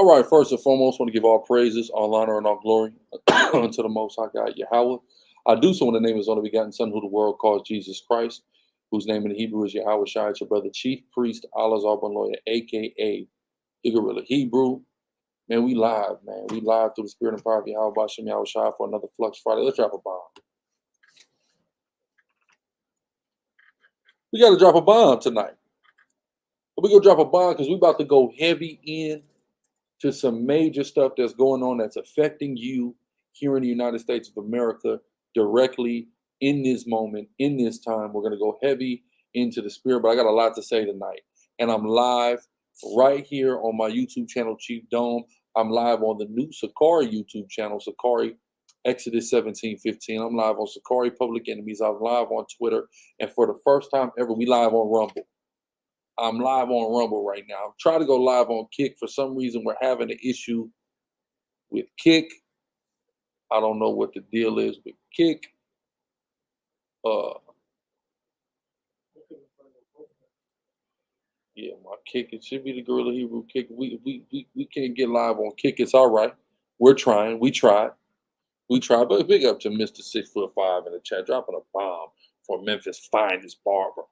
All right, first and foremost, I want to give all praises, all honor, and all glory unto the Most High God, Yahweh. I do so in the name of His only begotten Son, who the world calls Jesus Christ, whose name in the Hebrew is Yahweh Shai. It's your brother, Chief Priest AHLAZAR BANLAWYA, a.k.a. the Gorilla Hebrew. Man, we live, man. We live through the spirit and power of Yahweh Bashem Yahweh Shai for another Flux Friday. Let's drop a bomb. We got to drop a bomb tonight. We're going to drop a bomb because we're about to go heavy in to some major stuff that's going on that's affecting you here in the United States of America directly in this moment, in this time. We're going to go heavy into the spirit, but I got a lot to say tonight. And I'm live right here on my YouTube channel, Chief Dome. I'm live on the new SICARRI YouTube channel, SICARRI Exodus 17:15. I'm live on SICARRI Public Enemies. I'm live on Twitter. And for the first time ever, we live on Rumble. I'm live on Rumble right now. I'm trying to go live on Kick. For some reason, we're having an issue with Kick. I don't know what the deal is with Kick. Yeah, my Kick. It should be the Gorilla Hebrew Kick. We can't get live on Kick. It's all right. We're trying. We tried. But big up to Mr. 6'5" in the chat, dropping a bomb for Memphis' finest barber.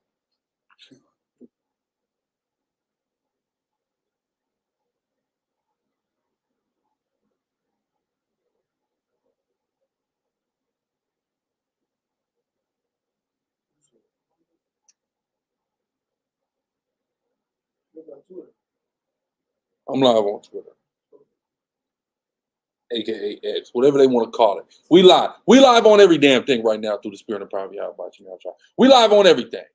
I'm live on Twitter, aka X, whatever they want to call it. We live. We live on every damn thing right now through the spirit and power of Yahweh. We live on everything.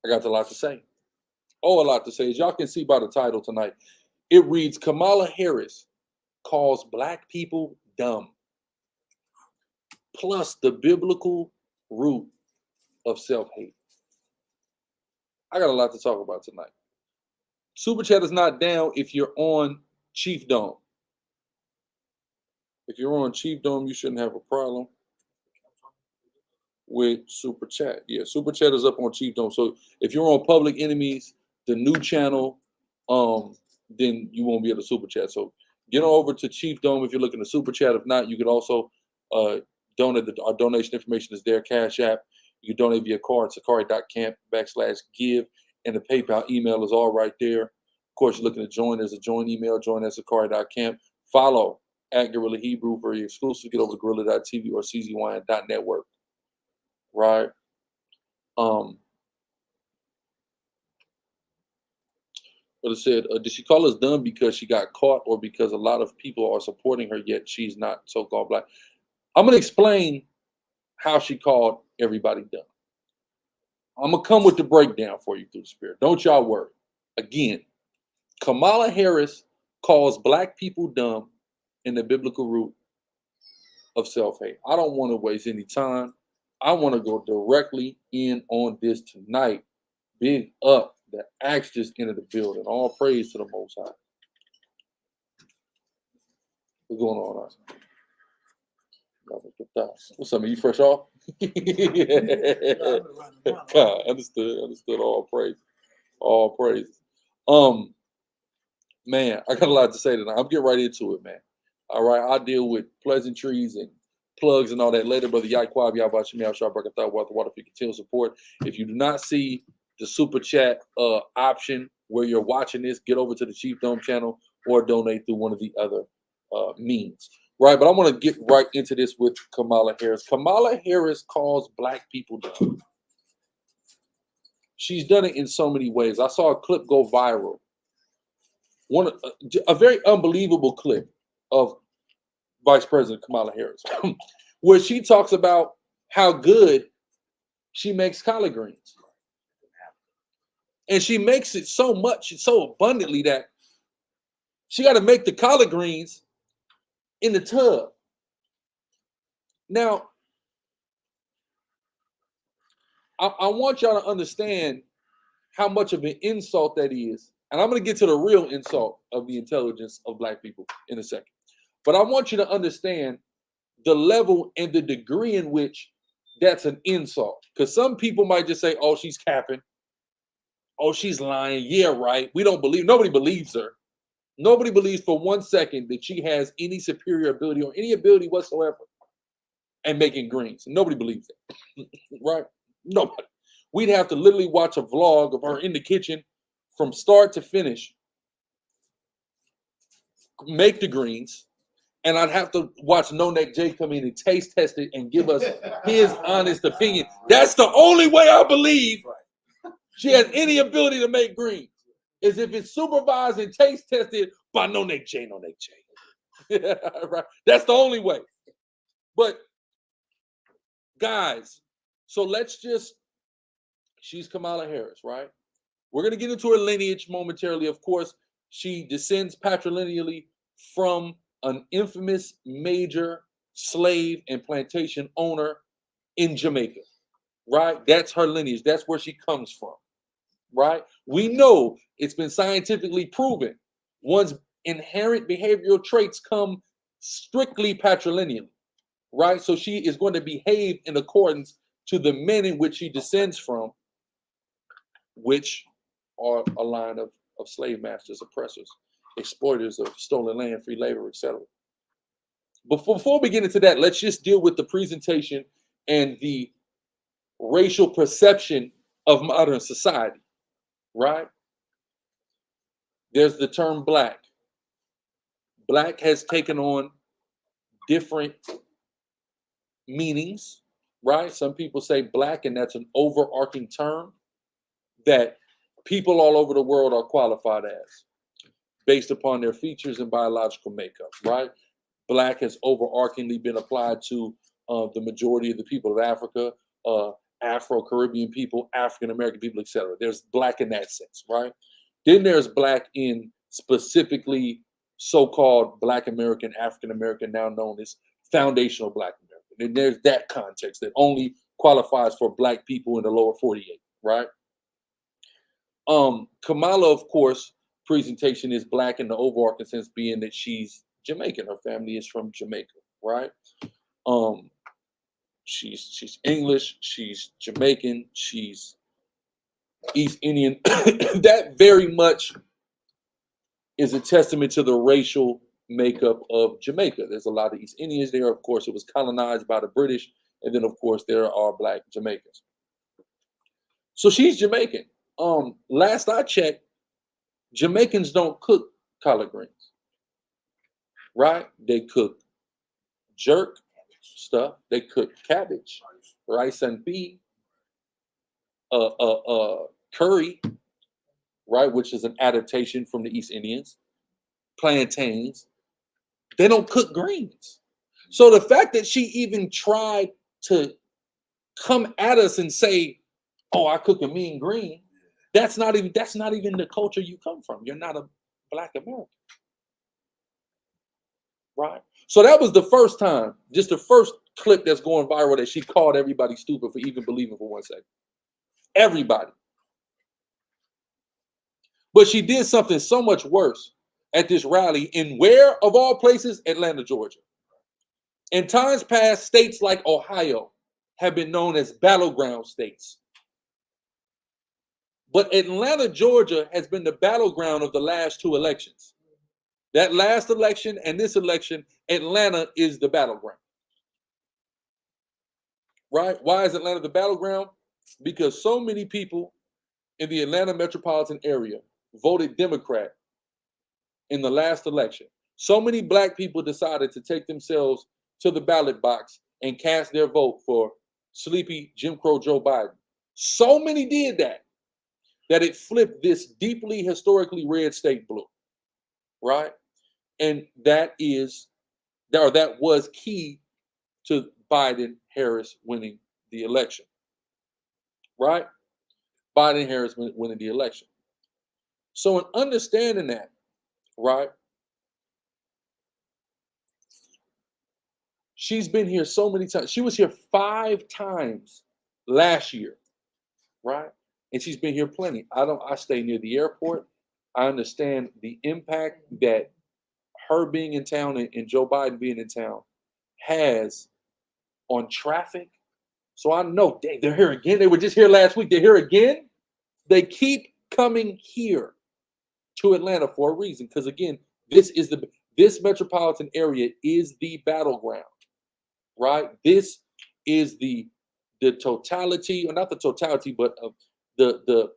I got a lot to say. Oh, a lot to say. As y'all can see by the title tonight, it reads, Kamala Harris calls black people dumb, plus the biblical root of self-hate. I got a lot to talk about tonight. Super Chat is not down if you're on Chief Dome. If you're on Chief Dome, you shouldn't have a problem with Super Chat. Yeah, Super Chat is up on Chief Dome. So if you're on Public Enemies, the new channel, then you won't be able to Super Chat. So get on over to Chief Dome if you're looking to Super Chat. If not, you could also donate. Our donation information is there, Cash App. You can donate via card, SICARRI.camp/give, and the PayPal email is all right there. Of course, you're looking to join. There's a join email, join at SICARRI.camp. Follow at Guerrilla Hebrew for your exclusive. Get over to Guerrilla.tv or CZYN.network. Right? But it said, did she call us dumb because she got caught or because a lot of people are supporting her, yet she's not so-called black? I'm going to explain how she called everybody dumb. I'm going to come with the breakdown for you through the spirit. Don't y'all worry. Again, Kamala Harris calls black people dumb in the biblical root of self-hate. I don't want to waste any time. I want to go directly in on this tonight. Big up. The axe just entered the building. All praise to the Most High. What's going on, what's up, man? You fresh off? God, understood. All praise. All praise. Man, I got a lot to say tonight. I'm getting right into it, man. All right, I'll deal with pleasantries and plugs and all that later, brother. Yaquab, Yabashim, Yashar, Brakatah, Water, for your continued support. If you do not see the super chat option where you're watching this, get over to the Chief Dome channel or donate through one of the other means. Right, but I want to get right into this with Kamala Harris. Kamala Harris calls black people dumb. She's done it in so many ways. I saw a clip go viral. A very unbelievable clip of Vice President Kamala Harris, where she talks about how good she makes collard greens. And she makes it so much, so abundantly that she got to make the collard greens in the tub. Now, I want y'all to understand how much of an insult that is. And I'm going to get to the real insult of the intelligence of black people in a second. But I want you to understand the level and the degree in which that's an insult. Because some people might just say, oh, she's capping. Oh, she's lying. Yeah, right. We don't believe. Nobody believes her. Nobody believes for 1 second that she has any superior ability or any ability whatsoever at making greens. Nobody believes that, right? Nobody. We'd have to literally watch a vlog of her in the kitchen from start to finish, make the greens, and I'd have to watch No Neck Jay come in and taste test it and give us his honest opinion. That's the only way I believe she has any ability to make greens, is if it's supervised and taste tested by No Neck Jay, No Neck Jay. Right? That's the only way. But guys, so let's just, she's Kamala Harris, right? We're going to get into her lineage momentarily. Of course, she descends patrilineally from an infamous major slave and plantation owner in Jamaica, right? That's her lineage. That's where she comes from, right? We know it's been scientifically proven one's inherent behavioral traits come strictly patrilineally, right? So she is going to behave in accordance to the men in which she descends from, which are a line of slave masters, oppressors, exploiters of stolen land, free labor, etc. But before we get into that, let's just deal with the presentation and the racial perception of modern society, right? There's the term black. Black has taken on different meanings, right? Some people say black, and that's an overarching term that people all over the world are qualified as based upon their features and biological makeup, right? Black has overarchingly been applied to the majority of the people of Africa, Afro-Caribbean people, African-American people, etc. There's black in that sense, right? Then there's black in specifically so-called Black American, African-American, now known as foundational Black American. And there's that context that only qualifies for Black people in the lower 48, right? Kamala, of course, presentation is black in the overarching sense, being that she's Jamaican. Her family is from Jamaica, right? She's English, she's Jamaican, she's East Indian. That very much is a testament to the racial makeup of Jamaica. There's a lot of East Indians there. Of course, it was colonized by the British, and then of course there are Black Jamaicans. So she's Jamaican. Last I checked, Jamaicans don't cook collard greens, right? They cook jerk stuff. They cook cabbage, rice and beef, curry, right? Which is an adaptation from the East Indians, plantains. They don't cook greens. So the fact that she even tried to come at us and say, "Oh, I cook a mean green," that's not even the culture you come from. You're not a Black American, right? So that was the first time, just the first clip that's going viral, that she called everybody stupid for even believing for 1 second. Everybody. But she did something so much worse at this rally in, where of all places, Atlanta, Georgia. In times past, states like Ohio have been known as battleground states. But Atlanta, Georgia has been the battleground of the last 2 elections. That last election and this election, Atlanta is the battleground. Right? Why is Atlanta the battleground? Because so many people in the Atlanta metropolitan area voted Democrat in the last election. So many Black people decided to take themselves to the ballot box and cast their vote for sleepy Jim Crow Joe Biden. So many did that it flipped this deeply historically red state blue, right? And that was key to Biden-Harris winning the election, right? Biden-Harris winning the election. So in understanding that, right, she's been here so many times. She was here 5 times last year, right? And she's been here plenty. I stay near the airport. I understand the impact that her being in town and Joe Biden being in town has on traffic. So I know they're here again. They were just here last week. They're here again. They keep coming here to Atlanta for a reason. Because again, this metropolitan area is the battleground, right? This is the totality, or not the totality, but the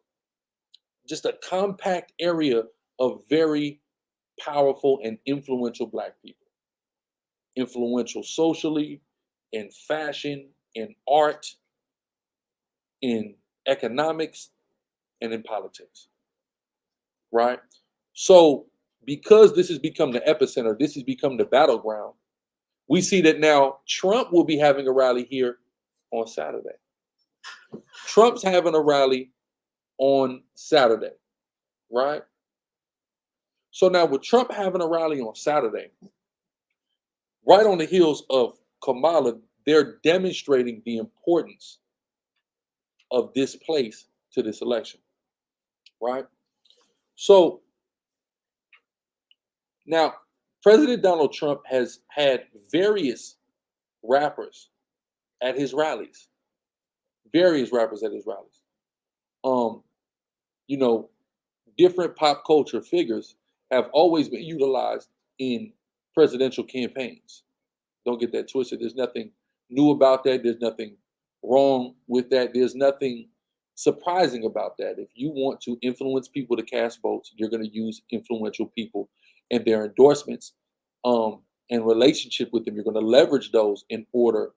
just a compact area of very powerful and influential Black people. Influential socially, in fashion, in art, in economics, and in politics, right? So because this has become the epicenter, this has become the battleground, we see that now Trump will be having a rally here on Saturday. Trump's having a rally on Saturday, right? So now with Trump having a rally on Saturday, right on the heels of Kamala, they're demonstrating the importance of this place to this election, right? So now President Donald Trump has had various rappers at his rallies, you know, different pop culture figures have always been utilized in presidential campaigns. Don't get that twisted. There's nothing new about that. There's nothing wrong with that. There's nothing surprising about that. If you want to influence people to cast votes, you're going to use influential people and their endorsements and relationship with them. You're going to leverage those in order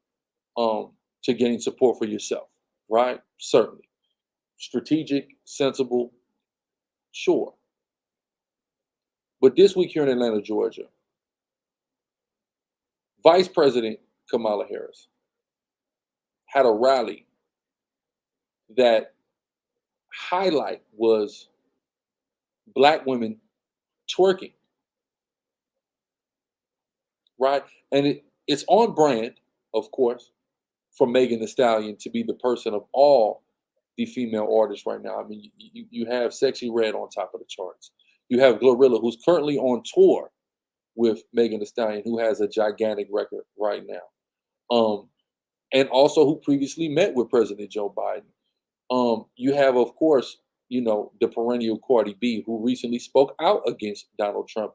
to gain support for yourself, right? Certainly. Strategic, sensible, sure. But this week here in Atlanta, Georgia, Vice President Kamala Harris had a rally that highlight was Black women twerking, right? And it's on brand, of course, for Megan Thee Stallion to be the person of all the female artists right now. I mean, you have Sexy Red on top of the charts. You have GORRILLA, who's currently on tour with Megan Thee Stallion, who has a gigantic record right now. And also who previously met with President Joe Biden. You have, of course, the perennial Cardi B, who recently spoke out against Donald Trump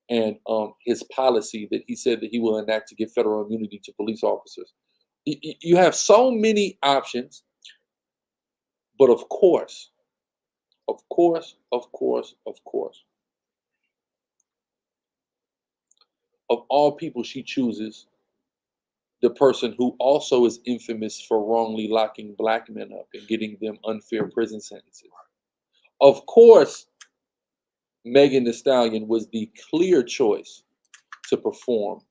and his policy that he said that he will enact to give federal immunity to police officers. You have so many options, but of course, of all people, she chooses the person who also is infamous for wrongly locking Black men up and getting them unfair prison sentences. Of course, Megan Thee Stallion was the clear choice to perform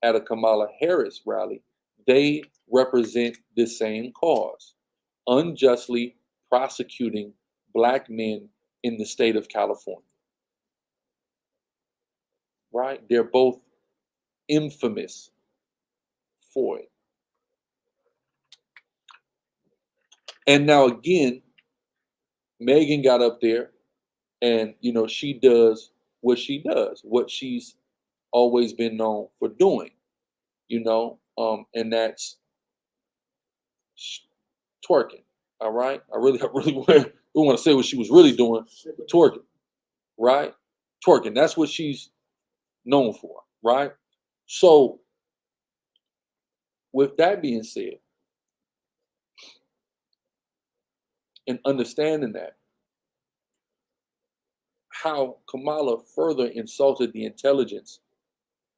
at a Kamala Harris rally. They represent the same cause, unjustly prosecuting Black men in the state of California. Right? They're both infamous for it. And now again, Megan got up there and, she does what she does, what she's always been known for doing, and that's twerking. All right. I really want to say what she was really doing, twerking, right? Twerking. That's what she's known for, right? So with that being said, and understanding that, how Kamala further insulted the intelligence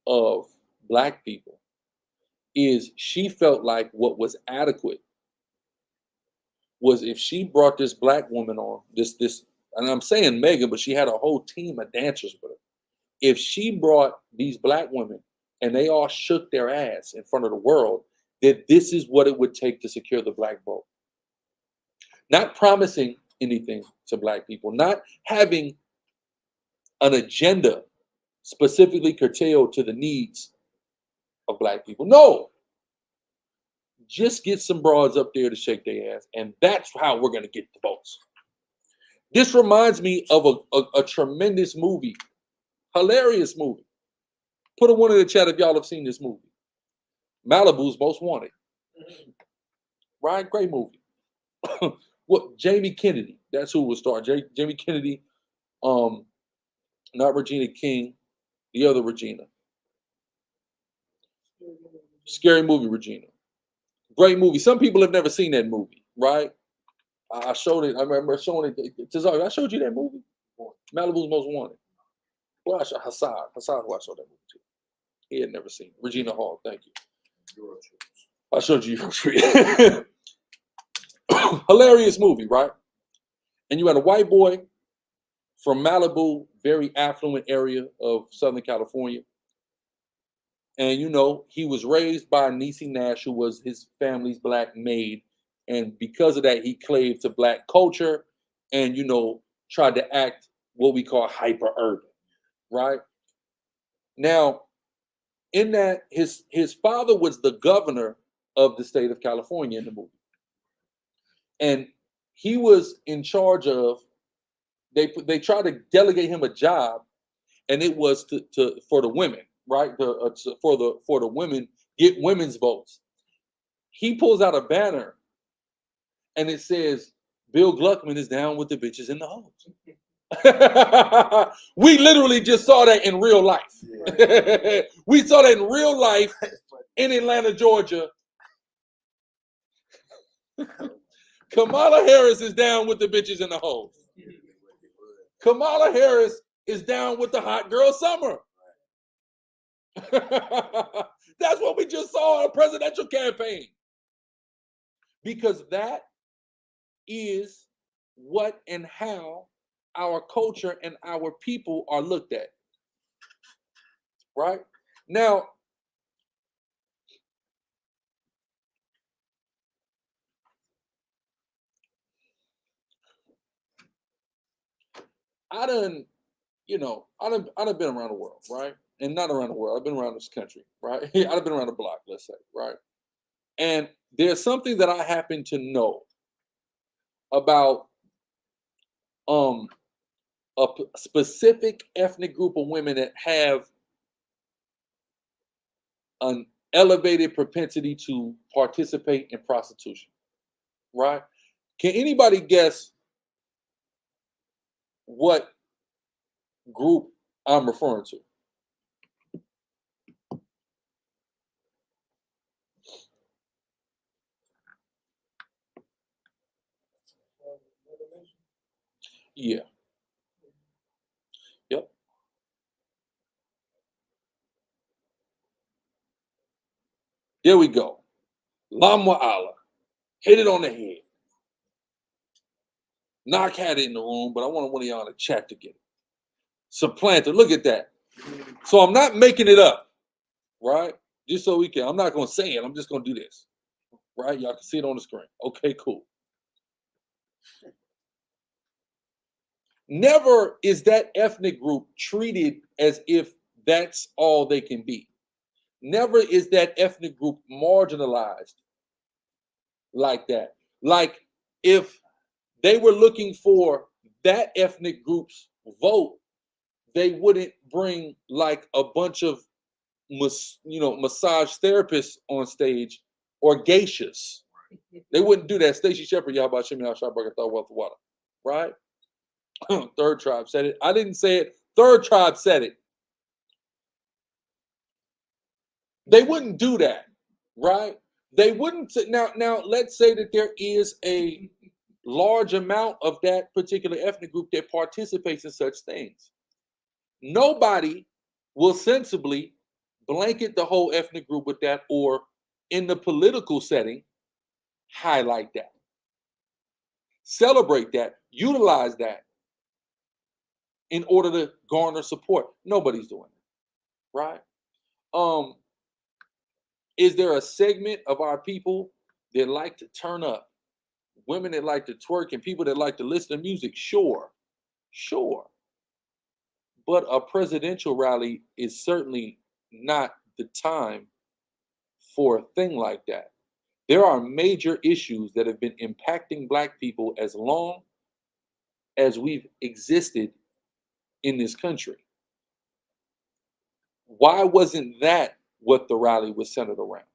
of Black people is she felt like what was adequate was if she brought this Black woman on, this, and I'm saying Megan, but she had a whole team of dancers with her. If she brought these Black women and they all shook their ass in front of the world, that this is what it would take to secure the Black vote. Not promising anything to Black people, not having an agenda specifically curtailed to the needs of Black people. No, just get some broads up there to shake their ass, and that's how we're going to get the votes. This reminds me of a tremendous movie, hilarious movie. Put a one in the chat if y'all have seen this movie. Malibu's Most Wanted. Right? Great movie. What, Jamie Kennedy, that's who was starring. Jamie Kennedy Not Regina King, the other Regina. Scary Movie Regina. Great movie. Some people have never seen that movie, right? I showed it. I remember showing it to Zari. I showed you that movie. Malibu's Most Wanted. Well, I showed Hassan. Hassan, who I showed that movie to. He had never seen it. Regina Hall. Thank you. I showed you your hilarious movie, right? And you had a white boy from Malibu, very affluent area of Southern California. And, you know, he was raised by Niecy Nash, who was his family's black maid. And because of that, he claved to black culture and, you know, tried to act what we call hyper urban, right? Now, in that, his father was the governor of the state of California in the movie. And he was in charge of, they tried to delegate him a job, and it was for the women, right? For the women, get women's votes. He pulls out a banner and it says, Bill Gluckman is down with the bitches and the hoes. We literally just saw that in real life. Yeah. We saw that in real life in Atlanta, Georgia. Kamala Harris is down with the bitches and the hoes. Kamala Harris is down with the hot girl summer. That's what we just saw in a presidential campaign. Because that is what and how our culture and our people are looked at. Right? Now, I done been around the world, right? And not around the world. I've been around this country, right? I've been around the block, let's say, right? And there's something that I happen to know about a specific ethnic group of women that have an elevated propensity to participate in prostitution, right? Can anybody guess what group I'm referring to? Yeah. Yep. There we go. Lamwa Allah. Hit it on the head. Knock had it in the room, but I want one of y'all to chat together. Supplanter. Look at that. So I'm not making it up, right? Just so we can. I'm not going to say it. I'm just going to do this, right? Y'all can see it on the screen. Okay, cool. Never is that ethnic group treated as if that's all they can be. Never is that ethnic group marginalized like that. Like if they were looking for that ethnic group's vote, they wouldn't bring like a bunch of massage therapists on stage or geishas. They wouldn't do that. Stacey Shepard, y'all about Shimmy Al-Shabaraka, thought wealth of water, right? Third Tribe said it. I didn't say it. Third Tribe said it. They wouldn't do that, right? They wouldn't. Now, let's say that there is a large amount of that particular ethnic group that participates in such things. Nobody will sensibly blanket the whole ethnic group with that, or in the political setting, highlight that, celebrate that, utilize that in order to garner support. Nobody's doing it, right? Is there a segment of our people that like to turn up, women that like to twerk, and people that like to listen to music? Sure. But a presidential rally is certainly not the time for a thing like that. There are major issues that have been impacting Black people as long as we've existed in this country. Why wasn't that what the rally was centered around?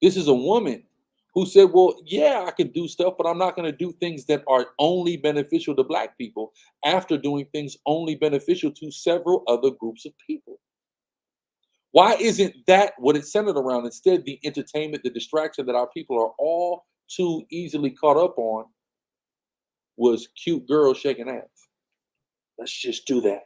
This is a woman who said, well, yeah, I can do stuff, but I'm not going to do things that are only beneficial to Black people after doing things only beneficial to several other groups of people. Why isn't that what it's centered around? Instead, the entertainment, the distraction that our people are all too easily caught up on was cute girls shaking ass. Let's just do that.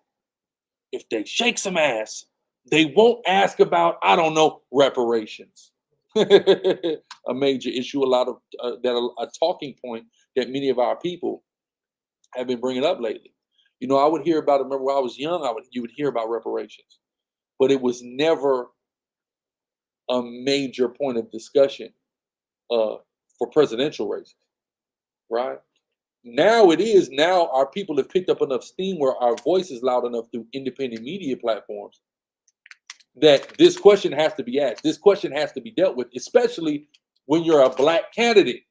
If they shake some ass, they won't ask about, I don't know, reparations. A major issue, a talking point that many of our people have been bringing up lately. You know, I would hear about it. Remember when I was young, you would hear about reparations, but it was never a major point of discussion for presidential races, right? Now it is. Now our people have picked up enough steam where our voice is loud enough through independent media platforms that this question has to be asked. This question has to be dealt with, especially when you're a Black candidate.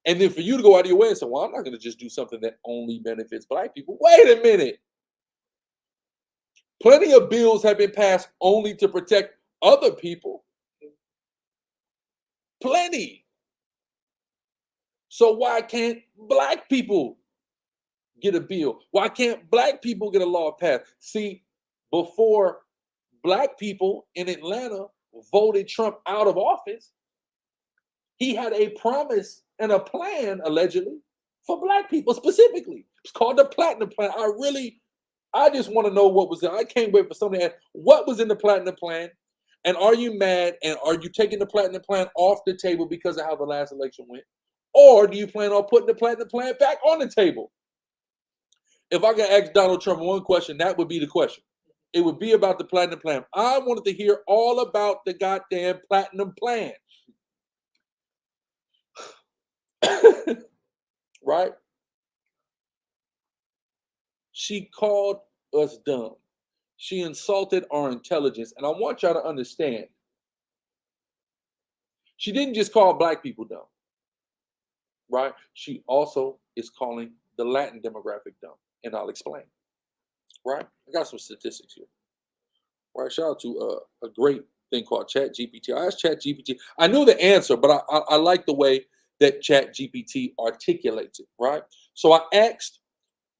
And then for you to go out of your way and say, well, I'm not going to just do something that only benefits Black people. Wait a minute. Plenty of bills have been passed only to protect other people. Plenty. So why can't Black people get a bill? Why can't Black people get a law passed? See, before Black people in Atlanta voted Trump out of office, he had a promise and a plan, allegedly, for Black people specifically. It's called the Platinum Plan. I just want to know what was there. I can't wait for somebody to ask what was in the Platinum Plan. And are you mad? And are you taking the Platinum Plan off the table because of how the last election went? Or do you plan on putting the Platinum Plan back on the table? If I can ask Donald Trump one question, that would be the question. It would be about the Platinum Plan. I wanted to hear all about the goddamn Platinum Plan. Right? She called us dumb. She insulted our intelligence. And I want y'all to understand, she didn't just call Black people dumb, right? She also is calling the Latin demographic dumb. And I'll explain, right? I got some statistics here. Right, shout out to a great thing called ChatGPT. I asked ChatGPT. I knew the answer, but I like the way that ChatGPT articulates it, right? So I asked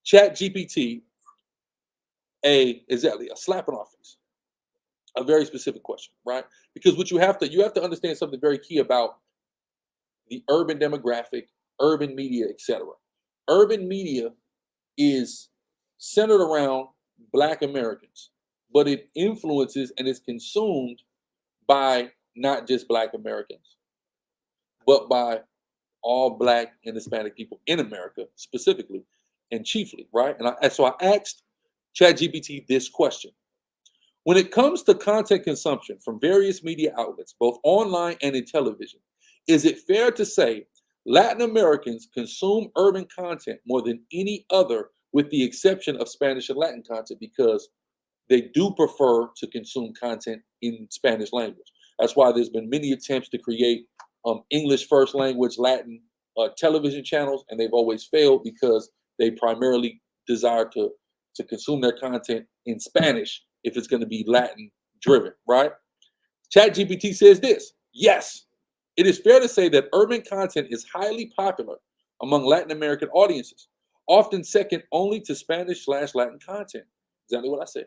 ChatGPT exactly a slap in our face, a very specific question, right? Because what you have to understand something very key about the urban demographic, urban media, etc. Urban media is centered around Black Americans, but it influences and is consumed by not just Black Americans, but by all Black and Hispanic people in America specifically and chiefly, right? And so I asked ChatGPT this question. When it comes to content consumption from various media outlets, both online and in television, is it fair to say Latin Americans consume urban content more than any other, with the exception of Spanish and Latin content, because they do prefer to consume content in Spanish language? That's why there's been many attempts to create English first language Latin television channels, and they've always failed because they primarily desire to consume their content in Spanish if it's going to be Latin driven, right? ChatGPT says this: yes, it is fair to say that urban content is highly popular among Latin American audiences, often second only to Spanish/Latin content. Exactly what I said.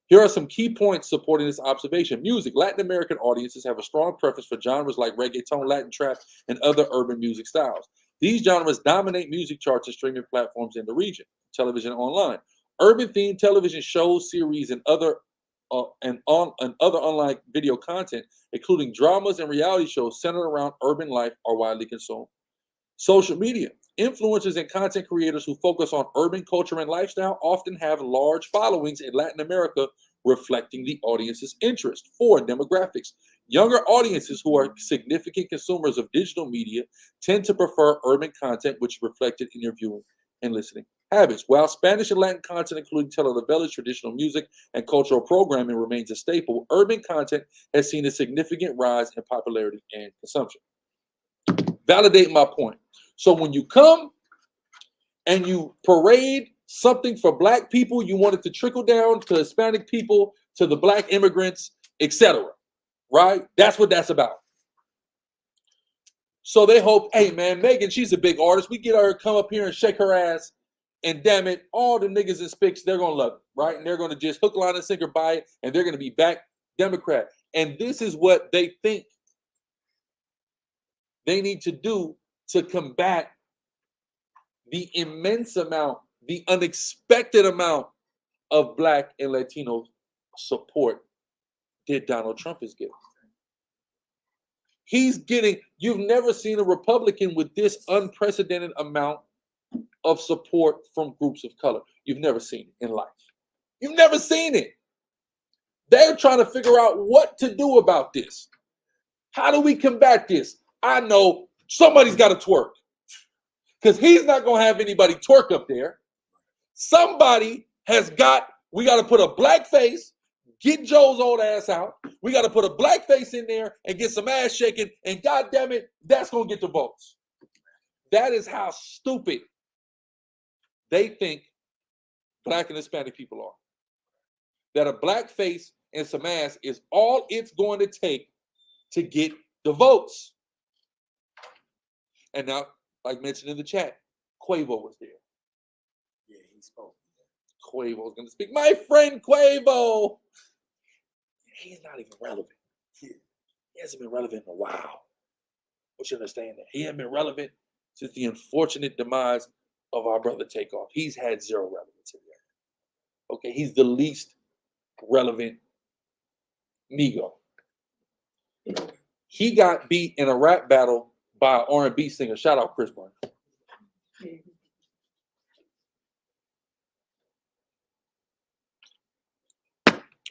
Here are some key points supporting this observation. Music. Latin American audiences have a strong preference for genres like reggaeton, Latin trap, and other urban music styles. These genres dominate music charts and streaming platforms in the region, television and online. Urban-themed television shows, series, and other online video content, including dramas and reality shows centered around urban life, are widely consumed. Social media. Influencers and content creators who focus on urban culture and lifestyle often have large followings in Latin America, reflecting the audience's interest. 4. Demographics. Younger audiences who are significant consumers of digital media tend to prefer urban content, which is reflected in their viewing and listening habits. While Spanish and Latin content, including telenovelas, traditional music, and cultural programming, remains a staple, urban content has seen a significant rise in popularity and consumption. Validate my point. So when you come and you parade something for Black people, you want it to trickle down to Hispanic people, to the Black immigrants, etc. Right? That's what that's about. So they hope, hey man, Megan, she's a big artist. We get her to come up here and shake her ass, and damn it, all the niggas and spics, they're gonna love it, right? And they're gonna just hook, line, and sinker by it, and they're gonna be back Democrat. And this is what they think they need to do to combat the immense amount, the unexpected amount of Black and Latino support that Donald Trump is getting. He's getting, you've never seen a Republican with this unprecedented amount of support from groups of color. You've never seen it in life. You've never seen it. They're trying to figure out what to do about this. How do we combat this? I know somebody's got to twerk, because he's not going to have anybody twerk up there. Somebody has got, we got to put a black face, get Joe's old ass out. We got to put a black face in there and get some ass shaking, and God damn it, that's going to get the votes. That is how stupid they think Black and Hispanic people are. That a black face and some ass is all it's going to take to get the votes. And now, like mentioned in the chat, Quavo was there. Yeah, he spoke. Quavo's going to speak. My friend Quavo. He's not even relevant. He hasn't been relevant in a while. We should understand that. He hasn't been relevant since the unfortunate demise of our brother Takeoff. He's had zero relevance in there. Okay, he's the least relevant Migo. He got beat in a rap battle by an R&B singer. Shout out Chris Brown.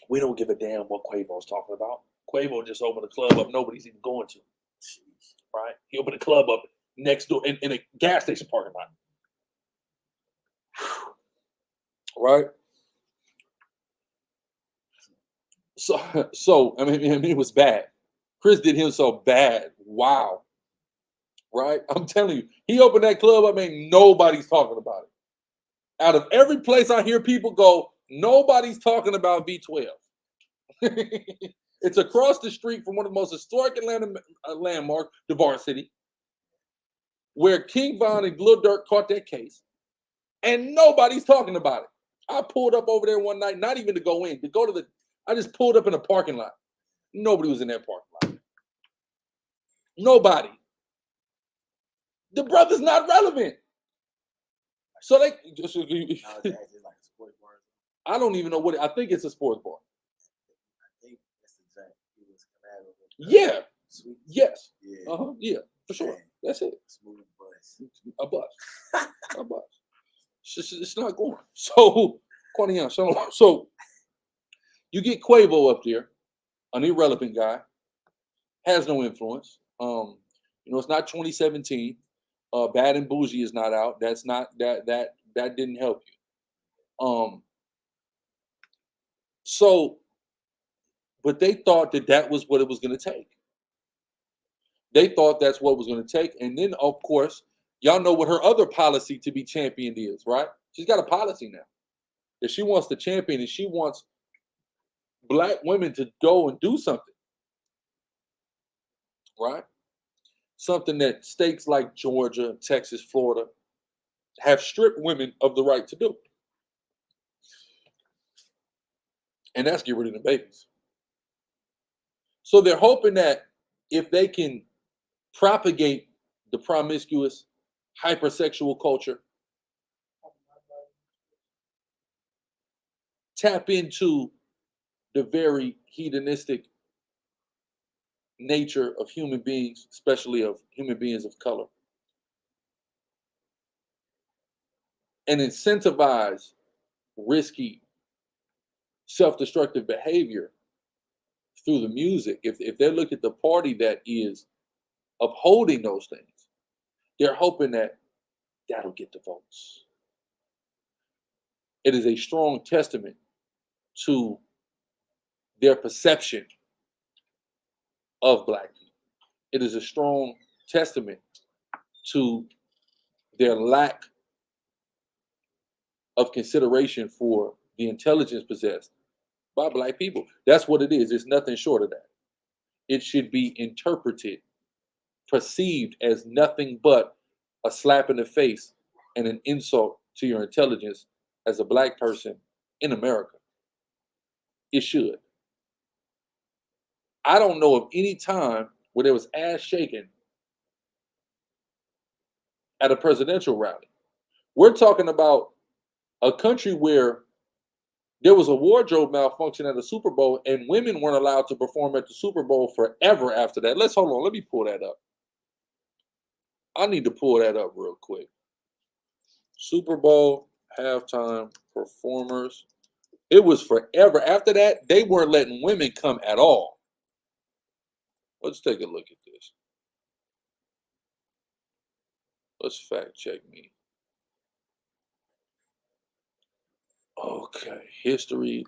We don't give a damn what Quavo's talking about. Quavo just opened a club up nobody's even going to. Right? He opened a club up next door in a gas station parking lot. Right? So I mean, it was bad. Chris did him so bad. Wow. Right? I'm telling you, he opened that club up, and nobody's talking about it. Out of every place I hear people go, nobody's talking about V12. It's across the street from one of the most historic Atlanta landmarks, the Varsity, where King Von and Lil Durk caught that case, and nobody's talking about it. I pulled up over there one night, not even to go in, to go to the, I just pulled up in a parking lot. Nobody was in that parking lot. Nobody. The brother's not relevant. So they just, I don't even know what I think it's a sports bar. I think that's exactly he was Yeah. Sweet. Yes. Yeah. Yeah, for sure. That's it. Smooth bus. A bus. A bus. It's not going. So, so you get Quavo up there, an irrelevant guy, has no influence. It's not 2017. Bad and Bougie is not out. That's not that didn't help you. So, but they thought that was what it was going to take. They thought that's what it was going to take. And then, of course, y'all know what her other policy to be championed is, right? She's got a policy now that she wants to champion, and she wants Black women to go and do something, right? Something that states like Georgia, Texas, Florida have stripped women of the right to do. And that's get rid of the babies. So they're hoping that if they can propagate the promiscuous, hypersexual culture, tap into the very hedonistic nature of human beings, especially of human beings of color, and incentivize risky, self-destructive behavior through the music. If they look at the party that is upholding those things, they're hoping that that'll get the votes. It is a strong testament to their perception of Black people. It is a strong testament to their lack of consideration for the intelligence possessed by Black people. That's what it is. It's nothing short of that. It should be interpreted perceived as nothing but a slap in the face and an insult to your intelligence as a black person in America. It should. I don't know of any time where there was ass shaking at a presidential rally. We're talking about a country where there was a wardrobe malfunction at the Super Bowl and women weren't allowed to perform at the Super Bowl forever after that. Let's hold on. Let me pull that up. I need to pull that up real quick. Super Bowl halftime performers. It was forever. After that, they weren't letting women come at all. Let's take a look at this. Let's fact check me. Okay, history.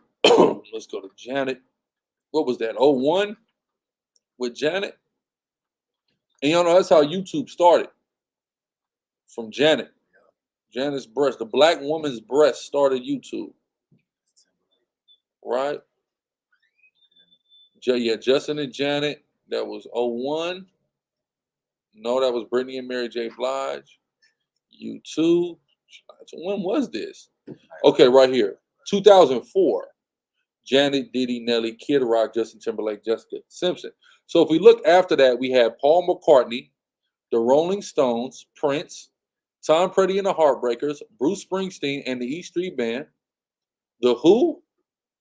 Let's go to Janet. What was that? 01 with Janet? And y'all know that's how YouTube started. From Janet. Janet's breast. The black woman's breast started YouTube. Right? Yeah, Justin and Janet. That was 01. No, that was Brittany and Mary J. Blige. U2. So when was this? Okay, right here. 2004. Janet, Diddy, Nelly, Kid Rock, Justin Timberlake, Jessica Simpson. So if we look after that, we had Paul McCartney, the Rolling Stones, Prince, Tom Petty and the Heartbreakers, Bruce Springsteen and the E Street Band, The Who,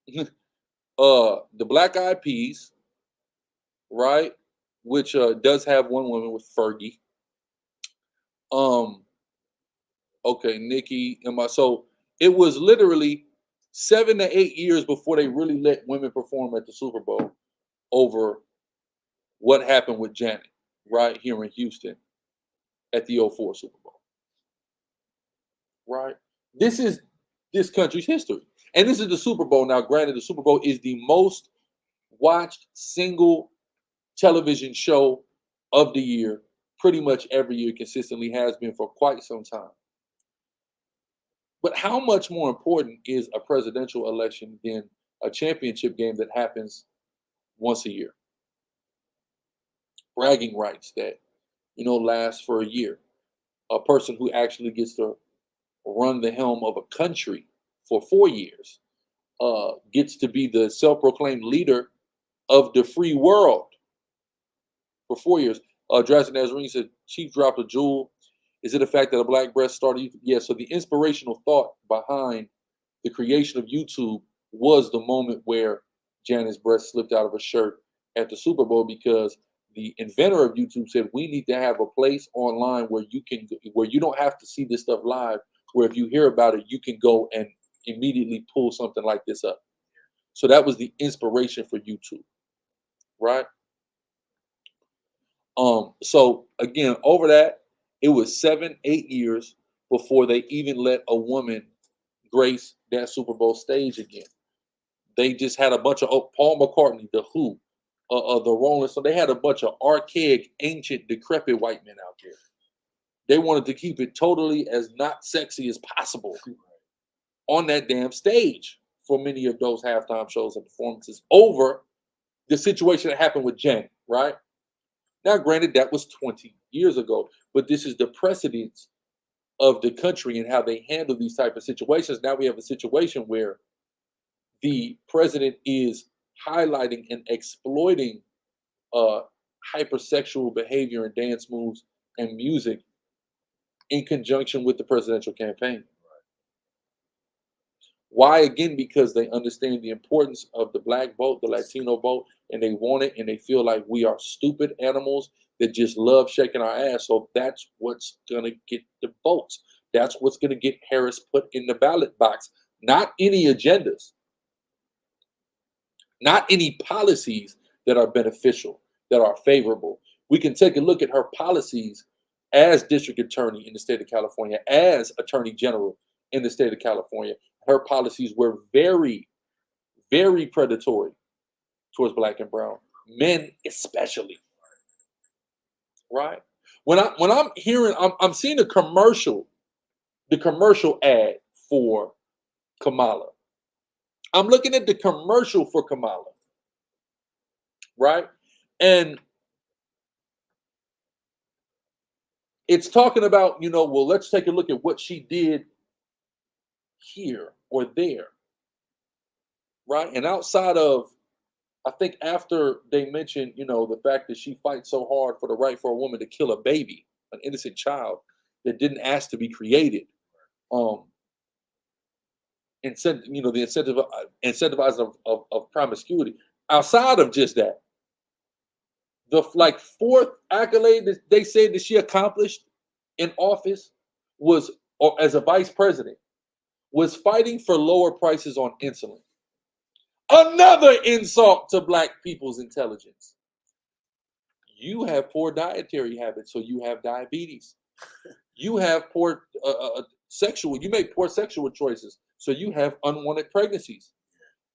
the Black Eyed Peas, right? Which does have one woman with Fergie. Okay, Nikki and my so it was literally 7 to 8 years before they really let women perform at the Super Bowl over what happened with Janet, right here in Houston at the '04 Super Bowl. Right? This is this country's history. And this is the Super Bowl. Now, granted, the Super Bowl is the most watched single television show of the year, pretty much every year, consistently has been for quite some time. But how much more important is a presidential election than a championship game that happens once a year? Bragging rights that, last for a year. A person who actually gets to run the helm of a country for 4 years gets to be the self-proclaimed leader of the free world for 4 years. Drastic Nazarene said, Chief dropped a jewel. Is it the fact that a black breast started? Yeah, so the inspirational thought behind the creation of YouTube was the moment where Janet's breast slipped out of her shirt at the Super Bowl, because the inventor of YouTube said we need to have a place online where you don't have to see this stuff live, where if you hear about it, you can go and immediately pull something like this up. So that was the inspiration for YouTube, right? So again, over that, it was 7, 8 years before they even let a woman grace that Super Bowl stage again. They just had a bunch of Paul McCartney, The Who, the Rolling Stones. They had a bunch of archaic, ancient, decrepit white men out there. They wanted to keep it totally as not sexy as possible on that damn stage for many of those halftime shows and performances over the situation that happened with Jen, right? Now, granted, that was 20 years ago, but this is the precedence of the country and how they handle these type of situations. Now we have a situation where the president is highlighting and exploiting hypersexual behavior and dance moves and music in conjunction with the presidential campaign. Why? Again, because they understand the importance of the black vote, the Latino vote, and they want it, and they feel like we are stupid animals that just love shaking our ass. So that's what's going to get the votes. That's what's going to get Harris put in the ballot box. Not any agendas, not any policies that are beneficial, that are favorable. We can take a look at her policies as district attorney in the state of California, as attorney general in the state of California. Her policies were very, very predatory towards black and brown men, especially. Right? When I'm hearing, I'm seeing the commercial ad for Kamala. I'm looking at the commercial for Kamala. Right? And It's talking about, well, let's take a look at what she did here or there, right? And outside of, I think after they mentioned, the fact that she fights so hard for the right for a woman to kill a baby, an innocent child that didn't ask to be created, the incentivizing of promiscuity. Outside of just that, the fourth accolade that they said that she accomplished in office was, or as a vice president, was fighting for lower prices on insulin. Another insult to Black people's intelligence. You have poor dietary habits, so you have diabetes. You have poor you make poor sexual choices, so you have unwanted pregnancies.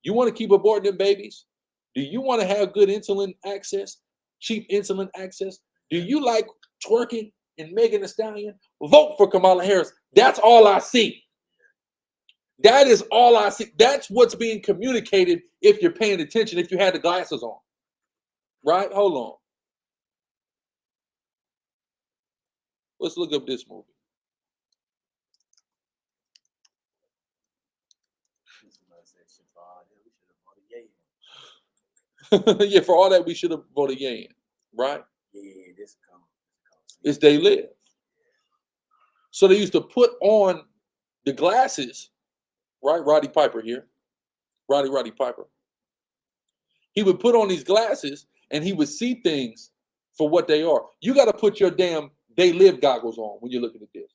You want to keep aborting them babies? Do you want to have good insulin access, cheap insulin access? Do you like twerking and Megan Thee Stallion? Vote for Kamala Harris. That's all I see. That is all I see. That's what's being communicated if you're paying attention, if you had the glasses on. Right? Hold on. Let's look up this movie. Yeah, for all that, we should have voted yay in, right? Yeah, this comes. It's they live. So they used to put on the glasses, right? Roddy Piper here. Roddy Piper. He would put on these glasses and he would see things for what they are. You got to put your damn they live goggles on when you're looking at this.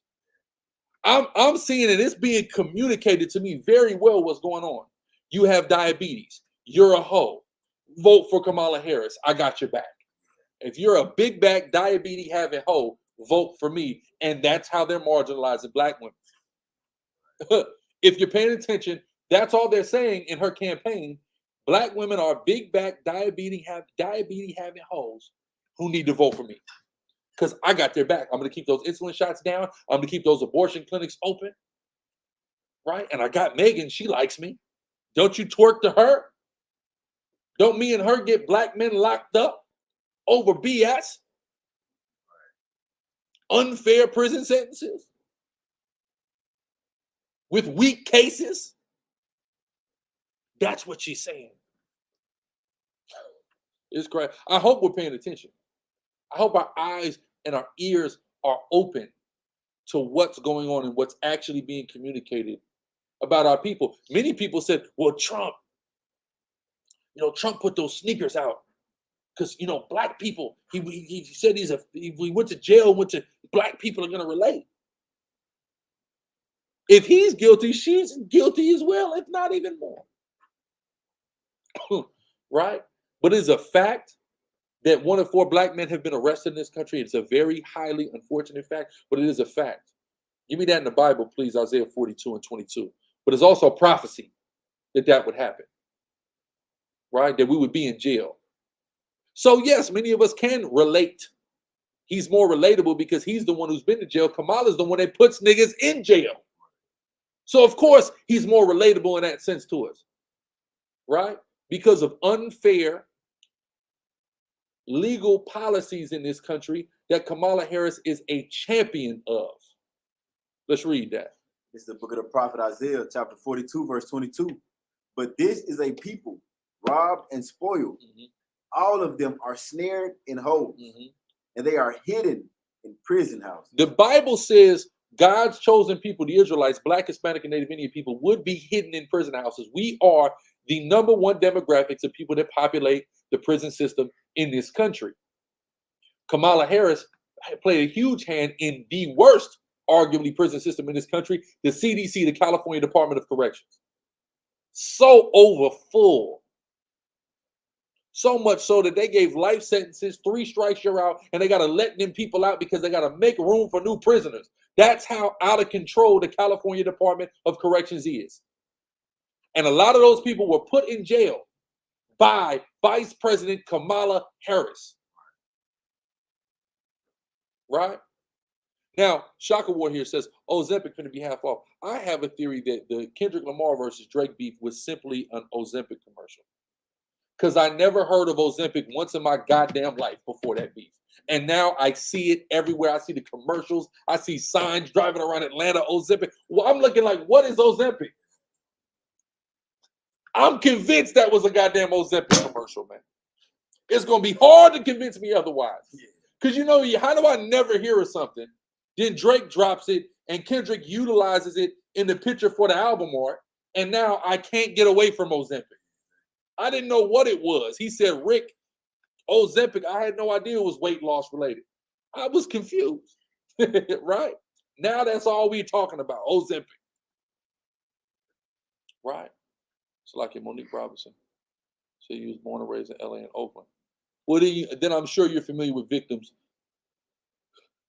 I'm seeing it. It's being communicated to me very well what's going on. You have diabetes. You're a hoe. Vote for Kamala Harris. I got your back. If you're a big back diabetes having hoe, vote for me. And that's how they're marginalizing Black women. If you're paying attention, that's all they're saying in her campaign. Black women are big back diabetes having hoes who need to vote for me. Because I got their back. I'm going to keep those insulin shots down. I'm going to keep those abortion clinics open. Right? And I got Megan. She likes me. Don't you twerk to her? Don't me and her get Black men locked up over BS? Unfair prison sentences? With weak cases? That's what she's saying. It's great. I hope we're paying attention. I hope our eyes and our ears are open to what's going on and what's actually being communicated about our people. Many people said, well, Trump put those sneakers out because, Black people, he said he went to jail, Black people are going to relate. If he's guilty, she's guilty as well, if not even more. Right? But it's a fact that 1 in 4 Black men have been arrested in this country. It's a very highly unfortunate fact, but it is a fact. Give me that in the Bible, please, Isaiah 42:22. But it's also prophecy that would happen, right? That we would be in jail. So yes, many of us can relate. He's more relatable because he's the one who's been to jail. Kamala's the one that puts niggas in jail. So of course, he's more relatable in that sense to us, right? Because of unfair legal policies in this country that Kamala Harris is a champion of. Let's read that. It's the book of the prophet Isaiah, chapter 42, verse 22. But this is a people robbed and spoiled. Mm-hmm. All of them are snared in holes, mm-hmm. and they are hidden in prison houses. The Bible says God's chosen people, the Israelites, Black, Hispanic, and Native Indian people, would be hidden in prison houses. We are the number one demographics of people that populate the prison system in this country. Kamala Harris played a huge hand in the worst, arguably, prison system in this country, the CDC, the California Department of Corrections. So overfull. So much so that they gave life sentences, 3 strikes, you're out, and they got to let them people out because they got to make room for new prisoners. That's how out of control the California Department of Corrections is. And a lot of those people were put in jail by Vice President Kamala Harris. Right? Now, Shaka War here says, Ozempic finna be half off. I have a theory that the Kendrick Lamar versus Drake beef was simply an Ozempic commercial. Because I never heard of Ozempic once in my goddamn life before that beef. And now I see it everywhere. I see the commercials. I see signs driving around Atlanta, Ozempic. Well, I'm looking like, what is Ozempic? I'm convinced that was a goddamn Ozempic commercial, man. It's going to be hard to convince me otherwise. Because you know, how do I never hear of something? Then Drake drops it and Kendrick utilizes it in the picture for the album art. And now I can't get away from Ozempic. I didn't know what it was. He said, Rick, Ozempic, I had no idea it was weight loss related. I was confused, right? Now that's all we're talking about, Ozempic. Right? It's like Monique Robinson. So you was born and raised in LA and Oakland. Well, then I'm sure you're familiar with victims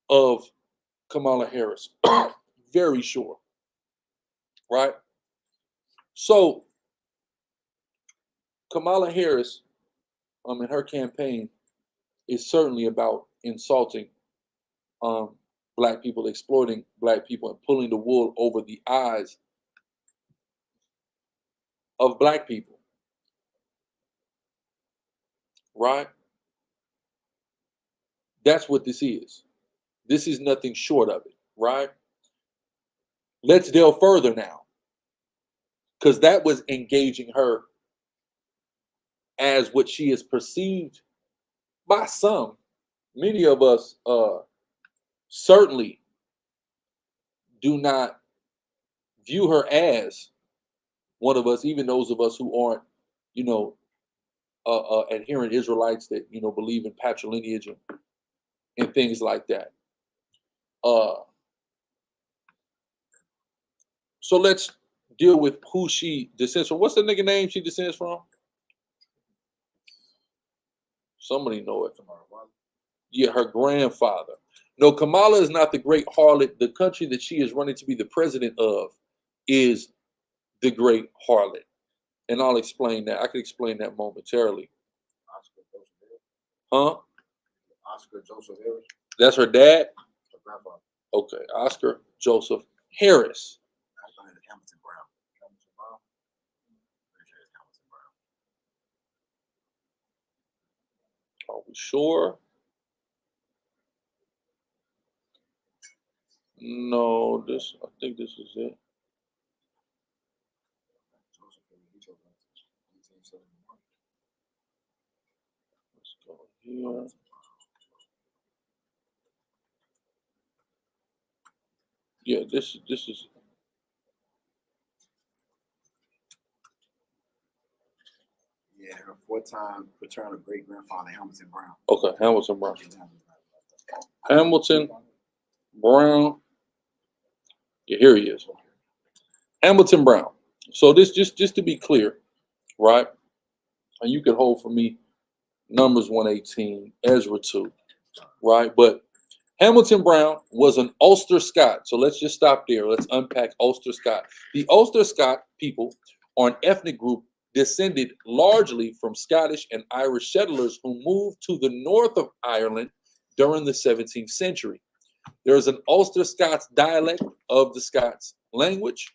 of Kamala Harris. Very sure. Right? So Kamala Harris, in her campaign, is certainly about insulting Black people, exploiting Black people, and pulling the wool over the eyes of Black people. Right? That's what this is. This is nothing short of it, right? Let's delve further now, because that was engaging her as what she is perceived by some. Many of us certainly do not view her as one of us, even those of us who aren't, adherent Israelites that, believe in patrilineage and things like that. So let's deal with who she descends from. What's the nigga name she descends from? Somebody know it. Yeah, her grandfather. No, Kamala is not the great harlot. The country that she is running to be the president of is the great harlot. And I'll explain that. I can explain that momentarily. Huh? Oscar Joseph Harris. That's her dad? Her grandfather. Okay, Oscar Joseph Harris. Hamilton Brown. Hamilton Brown. Hamilton Brown. Are we sure? No, I think this is it. Let's go here. Yeah, this is. Yeah, her four-time paternal great-grandfather, Hamilton Brown. Okay, Hamilton Brown. Hamilton Brown. Yeah, here he is. Hamilton Brown. So this just to be clear, right? And you can hold for me Numbers 118, Ezra 2, right? But Hamilton Brown was an Ulster Scot. So let's just stop there. Let's unpack Ulster Scot. The Ulster Scot people are an ethnic group descended largely from Scottish and Irish settlers who moved to the north of Ireland during the 17th century. There is an Ulster Scots dialect of the Scots language,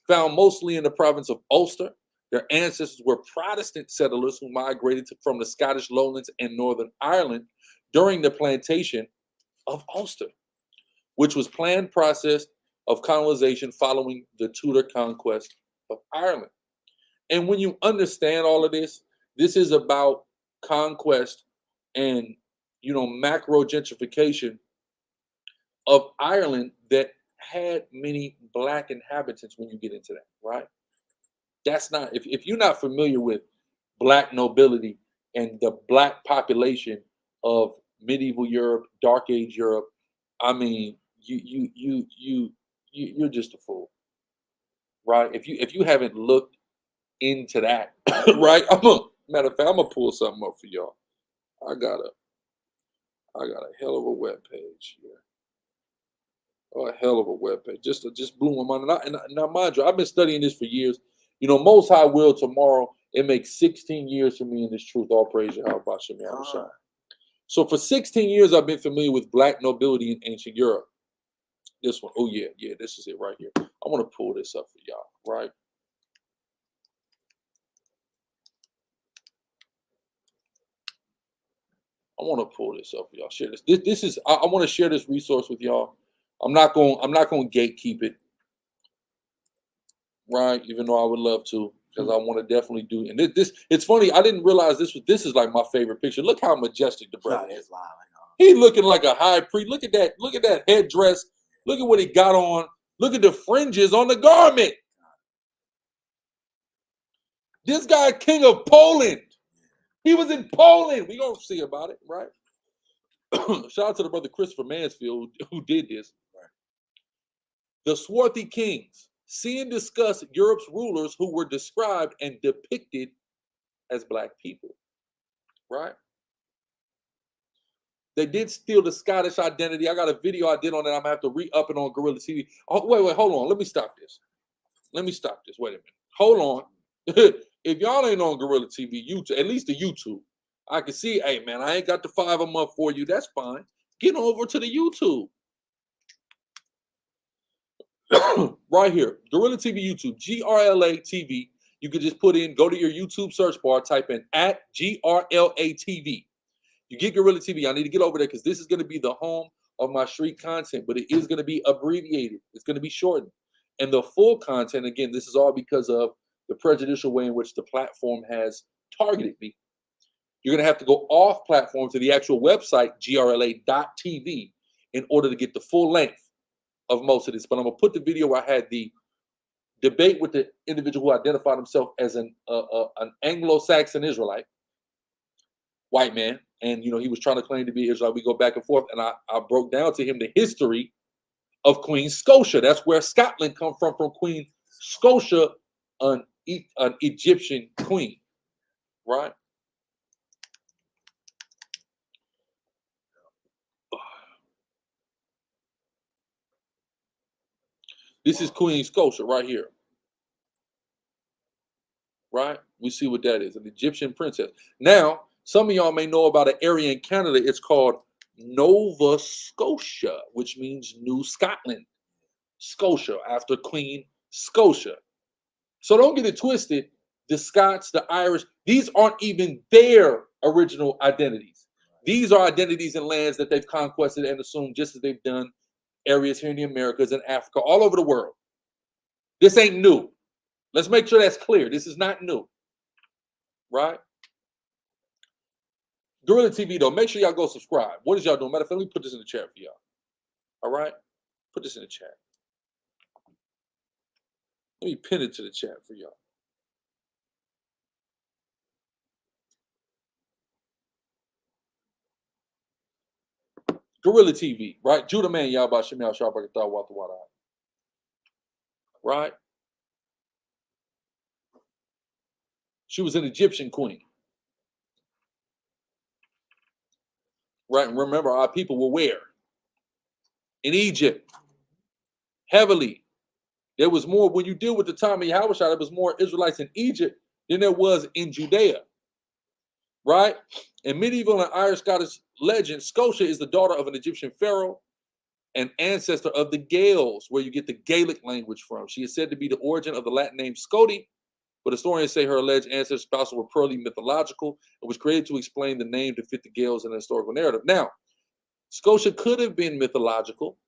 found mostly in the province of Ulster. Their ancestors were Protestant settlers who migrated from the Scottish lowlands and Northern Ireland during the plantation of Ulster, which was planned process of colonization following the Tudor conquest of Ireland. And when you understand all of this, this is about conquest and, macro gentrification of Ireland that had many Black inhabitants when you get into that, right? That's not, if you're not familiar with Black nobility and the Black population of medieval Europe, Dark Age Europe, I mean, you're just a fool, right? If you haven't looked into that, right? Matter of fact, I'm gonna pull something up for y'all. I got a hell of a web page here. Oh, a hell of a web page. Just blew my mind. And now, mind you, I've been studying this for years. Most High will tomorrow. It makes 16 years for me in this truth. All praise Yahweh Bashem Yahushua. So for 16 years, I've been familiar with Black nobility in ancient Europe. This one, oh yeah, this is it right here. I want to pull this up for y'all, right? I want to pull this up for y'all. Share this. This is I want to share this resource with y'all. I'm not going to gatekeep it, right? Even though I would love to, because I want to definitely do. And this it's funny. I didn't realize this is like my favorite picture. Look how majestic the brother is. He looking like a high priest. Look at that. Look at that headdress. Look at what he got on. Look at the fringes on the garment. This guy, king of Poland. He was in Poland. We gonna see about it, right? Shout out to the brother Christopher Mansfield who did this. The swarthy kings see and discuss Europe's rulers who were described and depicted as black people, right? They did steal the Scottish identity. I got a video I did on that. I'm gonna have to re-up it on Gorilla TV. Oh, wait, hold on. Let me stop this. Wait a minute. Hold on. If y'all ain't on Gorilla TV, YouTube, at least the YouTube, I can see, hey man, I ain't got the $5 a month for you. That's fine. Get over to the YouTube. Right here, Gorilla TV YouTube, GRLA TV. You could just put in, go to your YouTube search bar, type in @GRLA TV. You get Gorilla TV. I need to get over there because this is going to be the home of my street content, but it is going to be abbreviated. It's going to be shortened. And the full content, again, this is all because of the prejudicial way in which the platform has targeted me. You're going to have to go off platform to the actual website, grla.tv, in order to get the full length of most of this. But I'm going to put the video where I had the debate with the individual who identified himself as an Anglo-Saxon Israelite, white man. And, you know, he was trying to claim to be Israelite. We go back and forth. And I broke down to him the history of Queen Scotia. That's where Scotland come from Queen Scotia, an Egyptian queen, right? This is Queen Scotia right here, right? We see what that is, an Egyptian princess. Now, some of y'all may know about an area in Canada. It's called Nova Scotia, which means New Scotland. Scotia, after Queen Scotia. So don't get it twisted. The Scots, the Irish, these aren't even their original identities. These are identities and lands that they've conquested and assumed, just as they've done areas here in the Americas and Africa, all over the world. This ain't new. Let's make sure that's clear. This is not new, right? Gorilla TV, though, make sure y'all go subscribe. What is y'all doing? Matter of fact, let me put this in the chat for y'all. All right? Put this in the chat. Let me pin it to the chat for y'all. Gorilla TV, right? Judah Man, y'all about Shemel Sharp, I thought Walter Water. Right? She was an Egyptian queen. Right? And remember, our people were where? In Egypt. Heavily. There was more, when you deal with the time of Yahushua, there was more Israelites in Egypt than there was in Judea. Right? In medieval and Irish Scottish legend, Scotia is the daughter of an Egyptian pharaoh and ancestor of the Gaels, where you get the Gaelic language from. She is said to be the origin of the Latin name Scoti, but historians say her alleged ancestors' spouses were purely mythological and was created to explain the name to fit the Gaels in the historical narrative. Now, Scotia could have been mythological.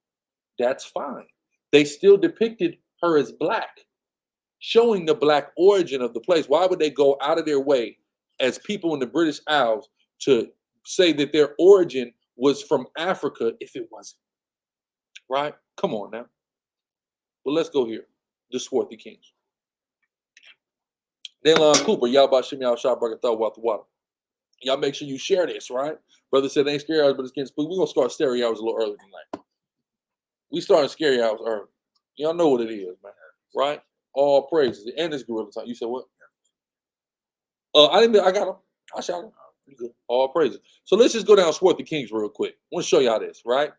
That's fine. They still depicted her as black, showing the black origin of the place. Why would they go out of their way as people in the British Isles to say that their origin was from Africa if it wasn't? Right? Come on now. Well, let's go here. The swarthy kings. Delon Cooper, y'all about Shimmy out shot burger thought about the water. Y'all make sure you share this, right? Brother said ain't scary hours, but it's getting spooky. We're gonna start scary hours a little earlier tonight. We starting scary hours early. Y'all know what it is, man. Right? All praises. And it's gorilla time. You said what? I got him. I shot him. You good. All praises. So let's just go down Swarthy Kings real quick. I want to show y'all this, right?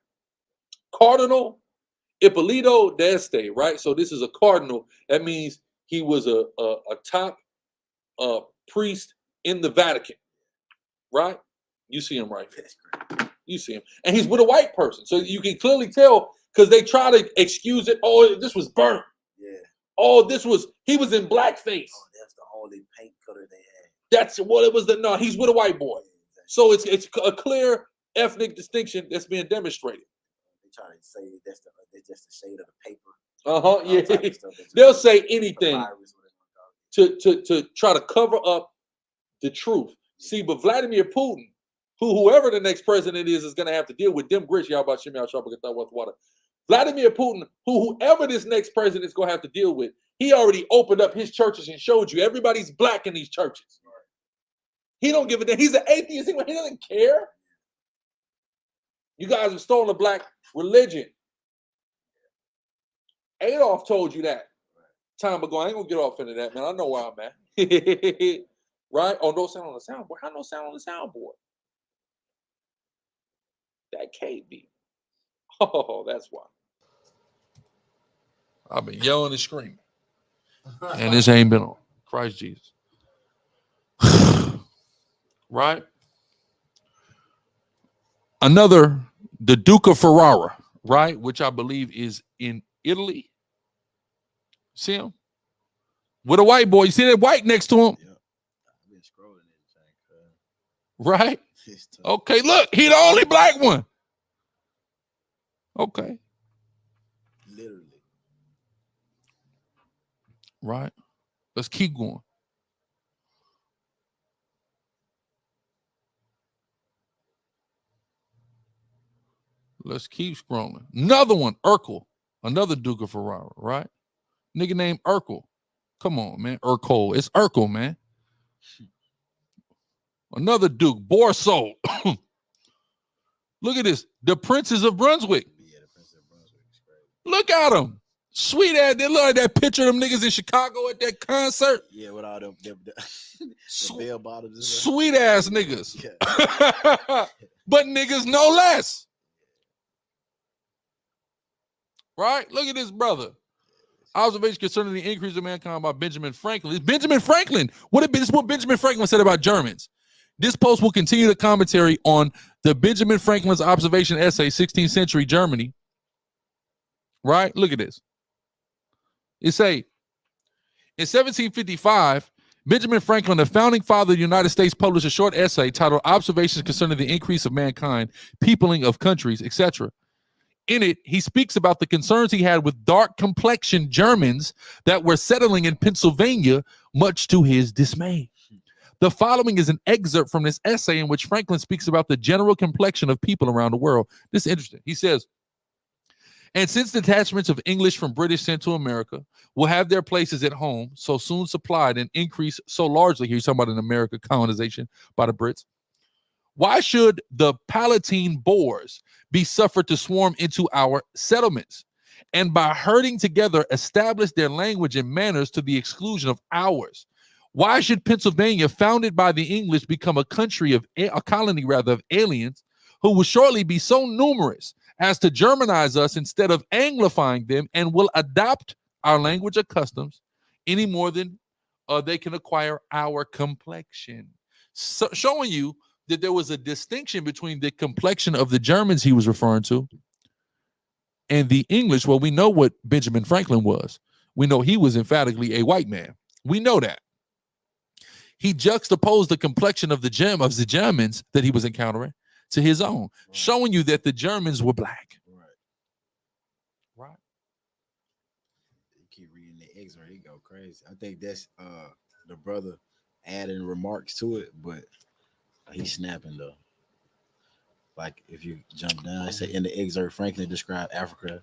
Cardinal Ippolito d'Este, right? So this is a cardinal. That means he was a top priest in the Vatican, right? You see him right here. You see him. And he's with a white person. So you can clearly tell because they try to excuse it. Oh, this was burnt. Yeah. Oh, he was in blackface. Oh, that's the only paint color they had. That's what it was. No, he's with a white boy. So it's a clear ethnic distinction that's being demonstrated. They try to say that's just the shade of the paper. Yeah. They'll say anything to try to cover up the truth. See, but Vladimir Putin, whoever the next president is going to have to deal with them grits. Y'all about Shimmy out with water. Vladimir Putin, whoever this next president is going to have to deal with, he already opened up his churches and showed you everybody's black in these churches. He don't give a damn. He's an atheist. He doesn't care. You guys have stolen the black religion. Adolf told you that time ago. I ain't gonna get off into that, man. I know where I'm at. Right? Oh, no sound on the soundboard. How no sound on the soundboard? That can't be. Oh, that's why. I've been yelling and screaming. And this ain't been on. Christ Jesus. Right? Another, the Duke of Ferrara, right? Which I believe is in Italy. See him? With a white boy. You see that white next to him? Yeah. I've been scrolling it. Right? Okay, look, he the only black one. Okay. Literally. Right. Let's keep going. Let's keep scrolling. Another one, Urkel. Another Duke of Ferrara, right? Nigga named Urkel. Come on, man. Urkel. It's Urkel, man. Another Duke, Borso. Look at this. The Princes of Brunswick. Yeah, the Prince of Brunswick is crazy. Look at them. Sweet ass. They look like that picture of them niggas in Chicago at that concert. Yeah, with all them the bell bottoms. Sweet ass niggas. Yeah. But niggas no less. Right? Look at this brother. Observation concerning the increase of mankind by Benjamin Franklin. It's Benjamin Franklin. This is what Benjamin Franklin said about Germans. This post will continue the commentary on the Benjamin Franklin's observation essay, 16th century Germany. Right? Look at this. It say, in 1755, Benjamin Franklin, the founding father of the United States, published a short essay titled Observations Concerning the Increase of Mankind, Peopling of Countries, etc. In it, he speaks about the concerns he had with dark-complexioned Germans that were settling in Pennsylvania, much to his dismay. The following is an excerpt from this essay in which Franklin speaks about the general complexion of people around the world. This is interesting. He says, and since detachments of English from British sent to America will have their places at home, so soon supplied and increased so largely, here he's talking about in America, colonization by the Brits, why should the Palatine Boers be suffered to swarm into our settlements, and by herding together establish their language and manners to the exclusion of ours? Why should Pennsylvania, founded by the English, become a colony of aliens who will shortly be so numerous as to Germanize us instead of Anglifying them, and will adopt our language or customs any more than they can acquire our complexion? So, showing you that there was a distinction between the complexion of the Germans he was referring to and the English. Well, we know what Benjamin Franklin was. We know he was emphatically a white man. We know that. He juxtaposed the complexion of the Germans that he was encountering to his own, showing you that the Germans were black. Right. You keep reading the excerpt, he go crazy. I think that's the brother adding remarks to it, but he's snapping though. Like if you jump down, I say in the excerpt, Franklin described Africa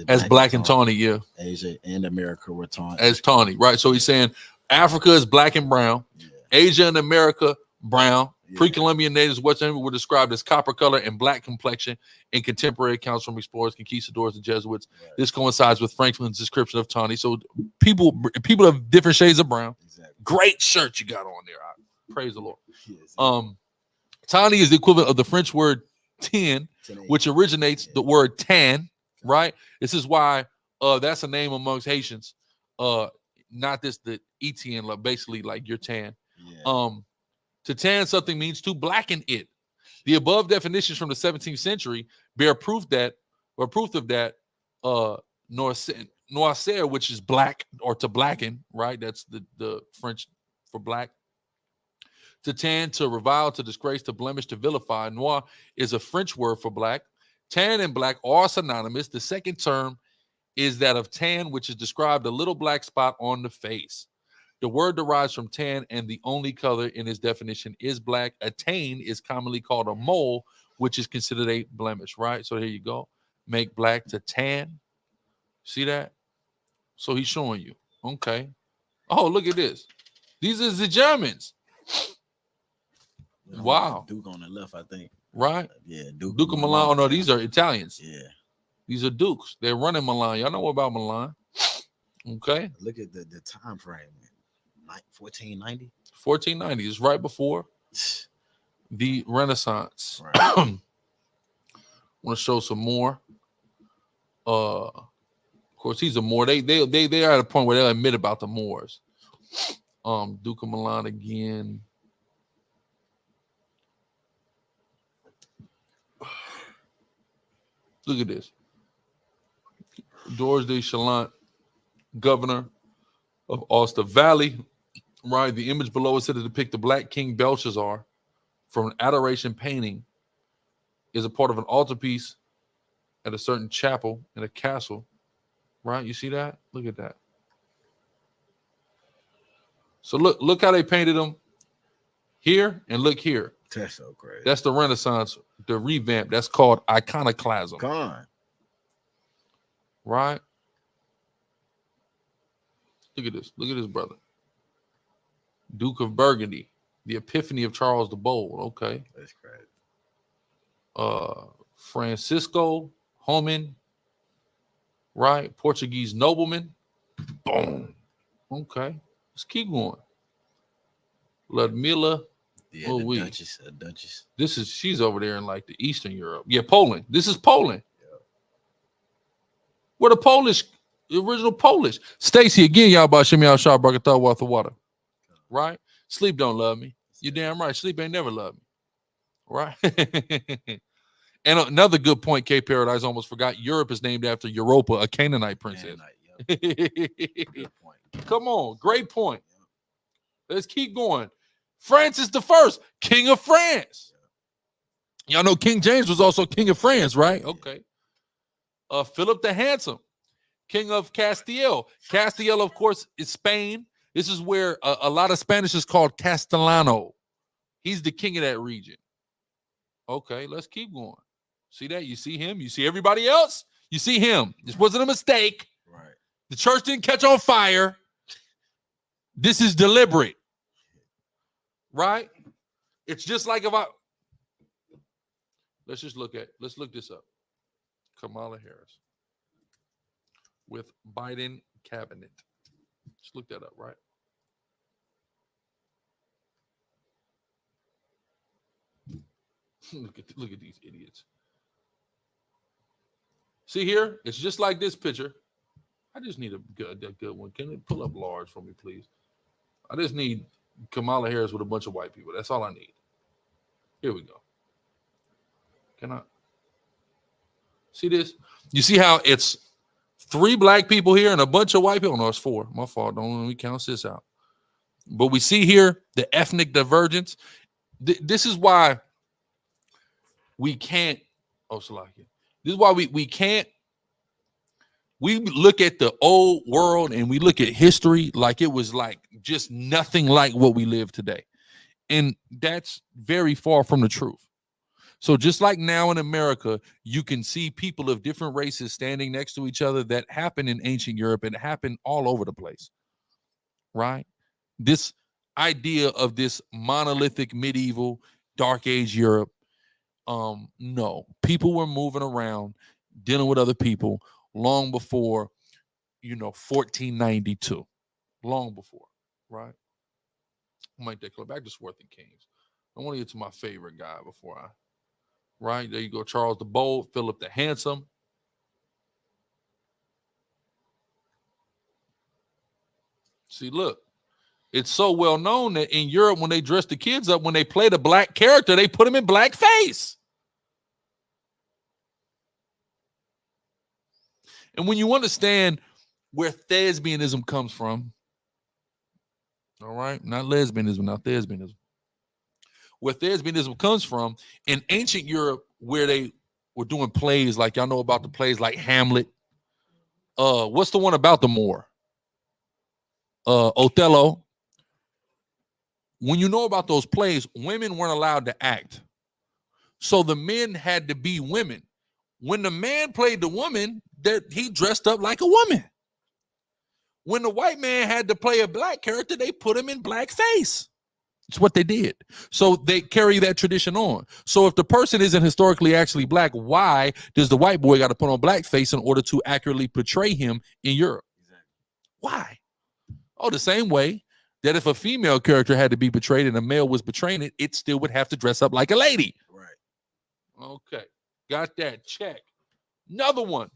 as black and tawny, yeah. Asia and America were tawny. As tawny, right? So he's saying Africa is black and brown, yeah. Asia and America brown. Yeah. Pre-Columbian natives whatsoever were described as copper color and black complexion in contemporary accounts from explorers, conquistadors, and Jesuits. Right. This coincides with Franklin's description of tawny. So people of different shades of brown. Exactly. Great shirt you got on there. Praise the Lord. Yes. Tawny is the equivalent of the French word tin, which originates the word tan, right? This is why that's a name amongst Haitians. Not this the ETN, like basically like you're tan. Yeah. To tan something means to blacken it. The above definitions from the 17th century bear proof of that noirceur, which is black or to blacken, right? That's the French for black. To tan, to revile, to disgrace, to blemish, to vilify. Noir is a French word for black. Tan and black are synonymous. The second term is that of tan, which is described a little black spot on the face. The word derives from tan, and the only color in its definition is black. A tan is commonly called a mole, which is considered a blemish, right? So here you go. Make black to tan. See that? So he's showing you. Okay. Oh, look at this. These are the Germans. Wow. Duke on the left, I think. Right? Yeah, Duke. Duke of Milan. Oh, no, these are Italians. Yeah. These are Dukes. They're running Milan. Y'all know about Milan. Okay. Look at the time frame. 1490. 1490 is right before the Renaissance. Right. Want to show some more. Of course, he's a Moor. They are at a point where they'll admit about the Moors. Duke of Milan again. Look at this. George de Chalant, governor of Ulster Valley. Right, the image below is said to depict the Black King Belshazzar from an adoration painting. Is a part of an altarpiece at a certain chapel in a castle. Right, you see that? Look at that. So look how they painted them here and look here. That's so crazy. That's the Renaissance, the revamp. That's called iconoclasm. Gone. Right? Look at this. Look at this, brother. Duke of Burgundy, the Epiphany of Charles the Bold. Okay. That's crazy. Francisco Homan, right? Portuguese nobleman. Boom. Okay. Let's keep going. Ludmilla. Yeah, the Duchess. She's over there in like the Eastern Europe. Yeah, Poland. This is Poland. Yeah. Where the original Polish. Stacy, again, y'all about Shimmy out shot bucket thought worth of water. Right? Sleep don't love me. You damn right. Sleep ain't never loved me. Right? And another good point, K Paradise almost forgot. Europe is named after Europa, a Canaanite princess. Yep. Good point. Come on. Great point. Let's keep going. Francis the First, King of France. Y'all know King James was also King of France, right? Okay. Philip the Handsome, King of Castile. Castile, of course, is Spain. This is where a lot of Spanish is called Castellano. He's the king of that region. Okay, let's keep going. See that? You see him? You see everybody else? You see him. This wasn't a mistake. Right. The church didn't catch on fire. This is deliberate. Right? It's just like let's look this up. Kamala Harris with Biden cabinet. Just look that up, right? Look at these idiots. See here? It's just like this picture. I just need a good one. Can they pull up large for me, please? I just need Kamala Harris with a bunch of white people. That's all I need. Here we go. Can I see this? You see how it's 3 black people here and a bunch of white people? No, it's 4. My fault. Don't let me count this out. But we see here the ethnic divergence. This is why we can't. Oh, Salakia. This is why we can't. We look at the old world and we look at history like it was like just nothing like what we live today. And that's very far from the truth. So just like now in America, you can see people of different races standing next to each other. That happened in ancient Europe and happened all over the place, right? This idea of this monolithic, medieval, dark age Europe, no. People were moving around, dealing with other people long before, 1492. Long before, right? I'll make that clear. Back to Swarthy Kings. I want to get to my favorite guy before right? There you go. Charles the Bold, Philip the Handsome. See, look. It's so well known that in Europe, when they dress the kids up, when they play the black character, they put them in blackface. And when you understand where thespianism comes from, all right, not lesbianism, not thespianism. where thespianism comes from. In ancient Europe, where they were doing plays, like y'all know about the plays like Hamlet. What's the one about the Moor? Othello. When you know about those plays, women weren't allowed to act. So the men had to be women. When the man played the woman, he dressed up like a woman. When the white man had to play a black character, they put him in blackface. It's what they did. So they carry that tradition on. So if the person isn't historically actually black, why does the white boy got to put on blackface in order to accurately portray him in Europe? Exactly. Why? Oh, the same way that if a female character had to be portrayed and a male was portraying it, it still would have to dress up like a lady. Right. Okay. Got that. Check. Another one.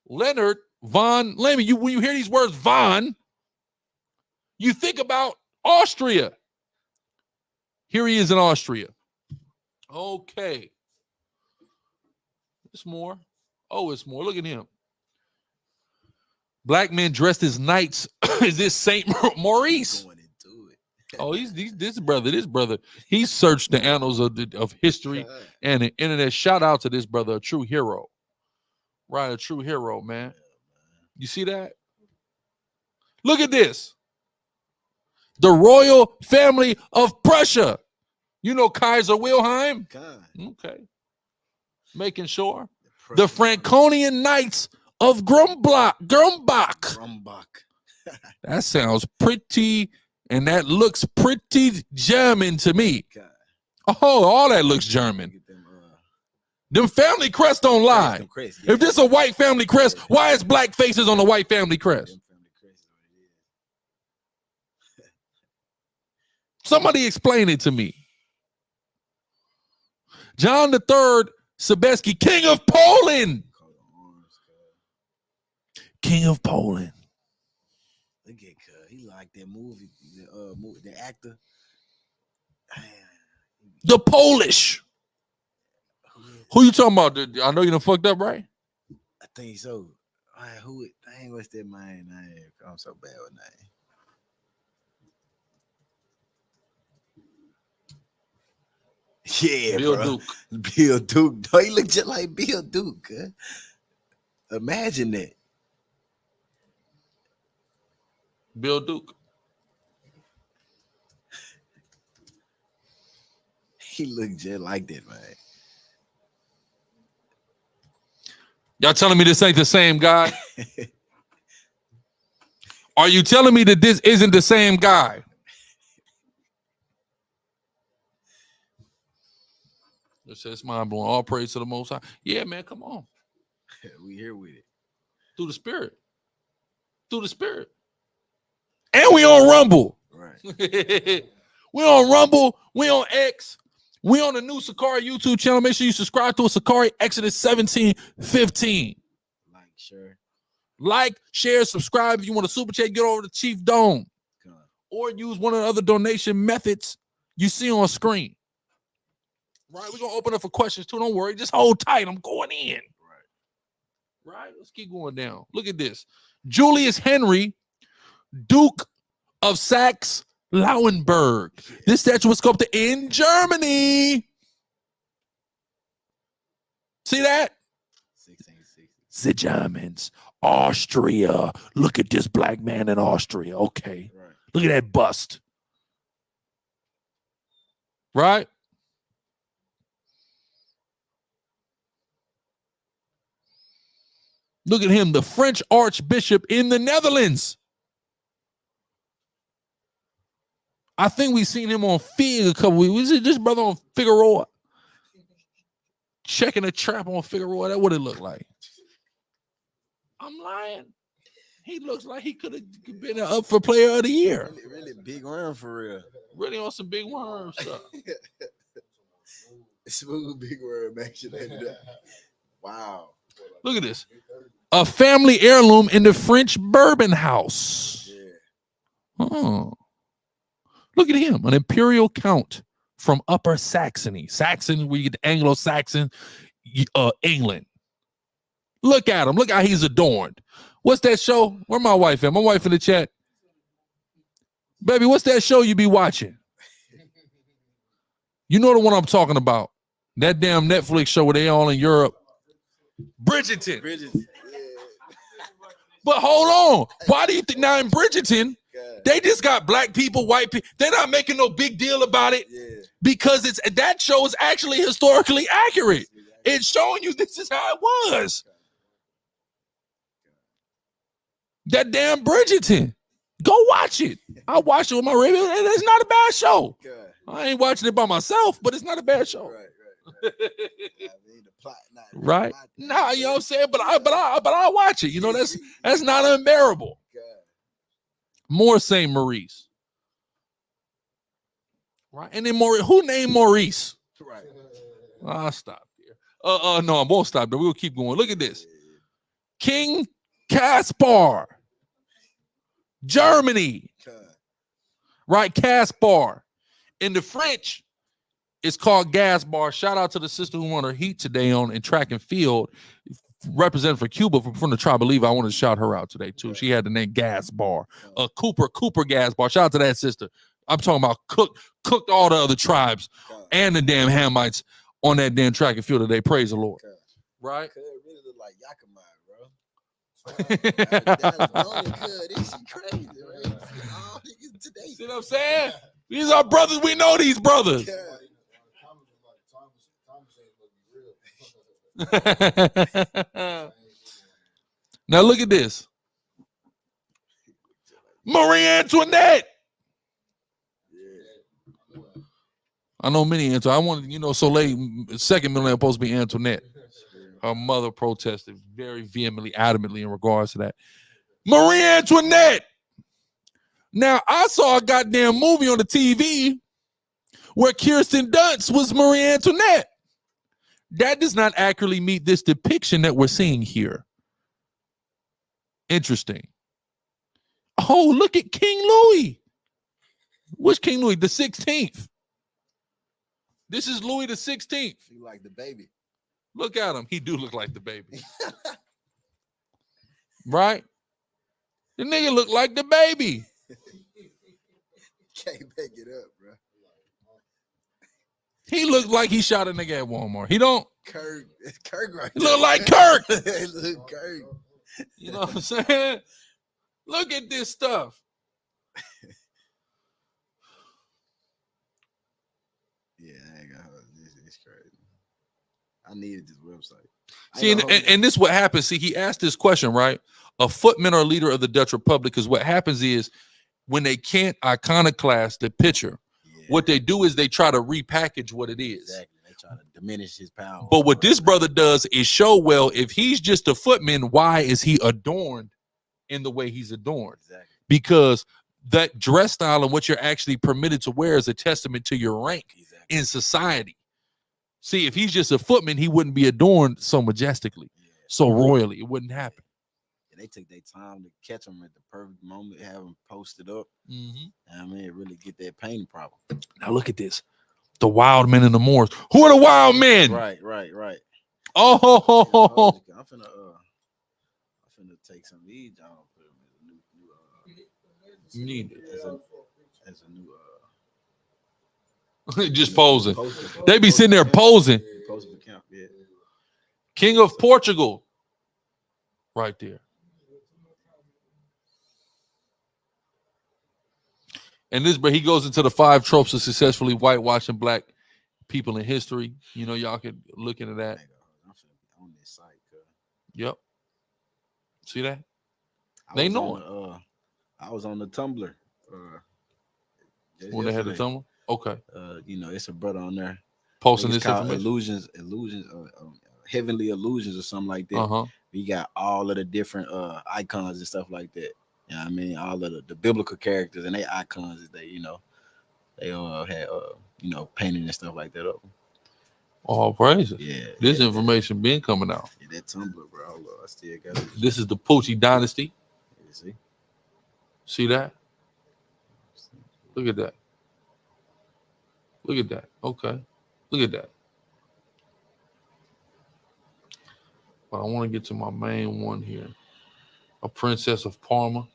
Leonard von Lehman. When you hear these words von, you think about Austria. Here he is in Austria. Okay. It's more. Oh, it's more. Look at him. Black men dressed as knights. Is this Saint Maurice? Oh, this brother. He searched the annals of history and the internet. Shout out to this brother, a true hero. Right, a true hero, man. You see that? Look at this. The royal family of Prussia. You know Kaiser Wilhelm? Okay. Making sure. The Franconian Knights of Grumbach. That sounds pretty, and that looks pretty German to me. Oh, all that looks German. Them family crests don't lie. If this is a white family crest, why is black faces on the white family crest? Somebody explain it to me. John III Sobieski, King of Poland. King of Poland. Look at he like that movie, the actor. The Polish. Who you talking about? I know you done fucked up, right? I think so. Dang, what's that man name? I'm so bad with name. Yeah, Bill bro. Duke. Bill Duke. No, he look just like Bill Duke. Imagine that. Bill Duke. He looked just like that, man. Y'all telling me this ain't the same guy? Are you telling me that this isn't the same guy? It's mind blowing. All praise to the Most High. Yeah, man, come on. We here with it. Through the Spirit. Through the Spirit. And we on Rumble. Right. We on Rumble. We on X. We on the new SICARRI YouTube channel. Make sure you subscribe to a SICARRI Exodus 17:15. Like, share, subscribe. If you want to super chat, get over to Chief Dome. Or use one of the other donation methods you see on screen. Right, we're going to open up for questions too. Don't worry. Just hold tight. I'm going in. Right, let's keep going down. Look at this. Julius Henry, Duke of Saxe-Lauenburg. This statue was sculpted in Germany. See that? 1660. The Germans. Austria. Look at this black man in Austria. Okay. Right. Look at that bust. Right? Look at him, the French Archbishop in the Netherlands. I think we seen him on Fig a couple weeks. Was it this brother on Figueroa? Checking a trap on Figueroa. That's what it looked like. I'm lying. He looks like he could have been up for Player of the Year. Really big worm for real. Really on some big worm stuff. Smooth big worm action. Wow. Look at this. A family heirloom in the French Bourbon House. Yeah. Oh. Look at him, an imperial count from Upper Saxony. Saxon, we get the Anglo-Saxon, England. Look at him. Look how he's adorned. What's that show? Where my wife at? My wife in the chat. Baby, what's that show you be watching? You know the one I'm talking about. That damn Netflix show where they all in Europe. Bridgerton. Bridgerton. Yeah. But hold on. Why do you think now in Bridgerton, God. they just got black people, white people. They're not making no big deal about it because it's that show is actually historically accurate. It's showing you this is how it was. That damn Bridgerton. Go watch it. I watched it with my review, and it's not a bad show. God. I ain't watching it by myself, but it's not a bad show. Right. I mean, the plot, Right? Nah, you know what I'm saying? But I watch it. You know, that's not unbearable. God. More Saint Maurice. Right? And then Maurice, who named Maurice? Right. I'll stop here. No, I won't stop there. We'll keep going. Look at this. King Caspar. Germany. God. Right? Caspar. In the French, it's called gas bar. Shout out to the sister who won her heat today in track and field, representing for Cuba from the tribe of Levi. I wanted to shout her out today too. She had the name Gas Bar. Cooper Gas Bar. Shout out to that sister. I'm talking about cooked all the other tribes and the damn Hamites on that damn track and field today. Praise the Lord. Right? Could really look like Yakima, bro. This shit crazy, right? All niggas today. See what I'm saying? These are brothers. We know these brothers. Now look at this. Marie Antoinette. I know many Antoinette. I wanted, Soleil, second middle name supposed to be Antoinette. Her mother protested very vehemently, adamantly in regards to that. Marie Antoinette. Now, I saw a goddamn movie on the TV where Kirsten Dunst was Marie Antoinette. That does not accurately meet this depiction that we're seeing here. Interesting. Oh, look at King Louis. Which King Louis? The 16th. This is Louis the 16th. You like the baby. Look at him. He do look like the baby. Right? The nigga look like the baby. Can't make it up, bro. He looked like he shot a nigga at Walmart. He don't. Kirk right He there. look like Kirk. Look Kirk. You know what I'm saying? Look at this stuff. Yeah, I ain't gonna hold this. It's crazy. I needed this website. See, and this is what happens. See, he asked this question, right? A footman or leader of the Dutch Republic, because what happens is when they can't iconoclast the picture, what they do is they try to repackage what it is. Exactly. They try to diminish his power. But what this brother does is show, well, if he's just a footman, why is he adorned in the way he's adorned? Exactly. Because that dress style and what you're actually permitted to wear is a testament to your rank in society. See, if he's just a footman, he wouldn't be adorned so majestically, so royally. It wouldn't happen. And they take their time to catch them at the perfect moment, have them posted up. I mean, really get that painting problem. Now look at this. The wild men and the Moors. Who are the wild men? Right. Oh, I'm finna take some of these, John. Put them as a new need it. As a new Just posing. They be sitting there posing. post account, yeah. King of Portugal. Right there. And this, but he goes into the 5 tropes of successfully whitewashing black people in history. You know, y'all could look into that. On this site, Yep. See that? They know it. I was on the Tumblr. When they had the Tumblr? Okay. It's a brother on there Posting it's this called information. illusions, heavenly illusions or something like that. We got all of the different icons and stuff like that. You know what I mean? All of the biblical characters and their icons that they all had painting and stuff like that up. All praises. Yeah. This information been coming out. Yeah, that Tumblr, bro. Hold on, I still got it. This is the Poochie Dynasty. You see? See that? Look at that. Look at that. Okay. Look at that. But I want to get to my main one here. A Princess of Parma.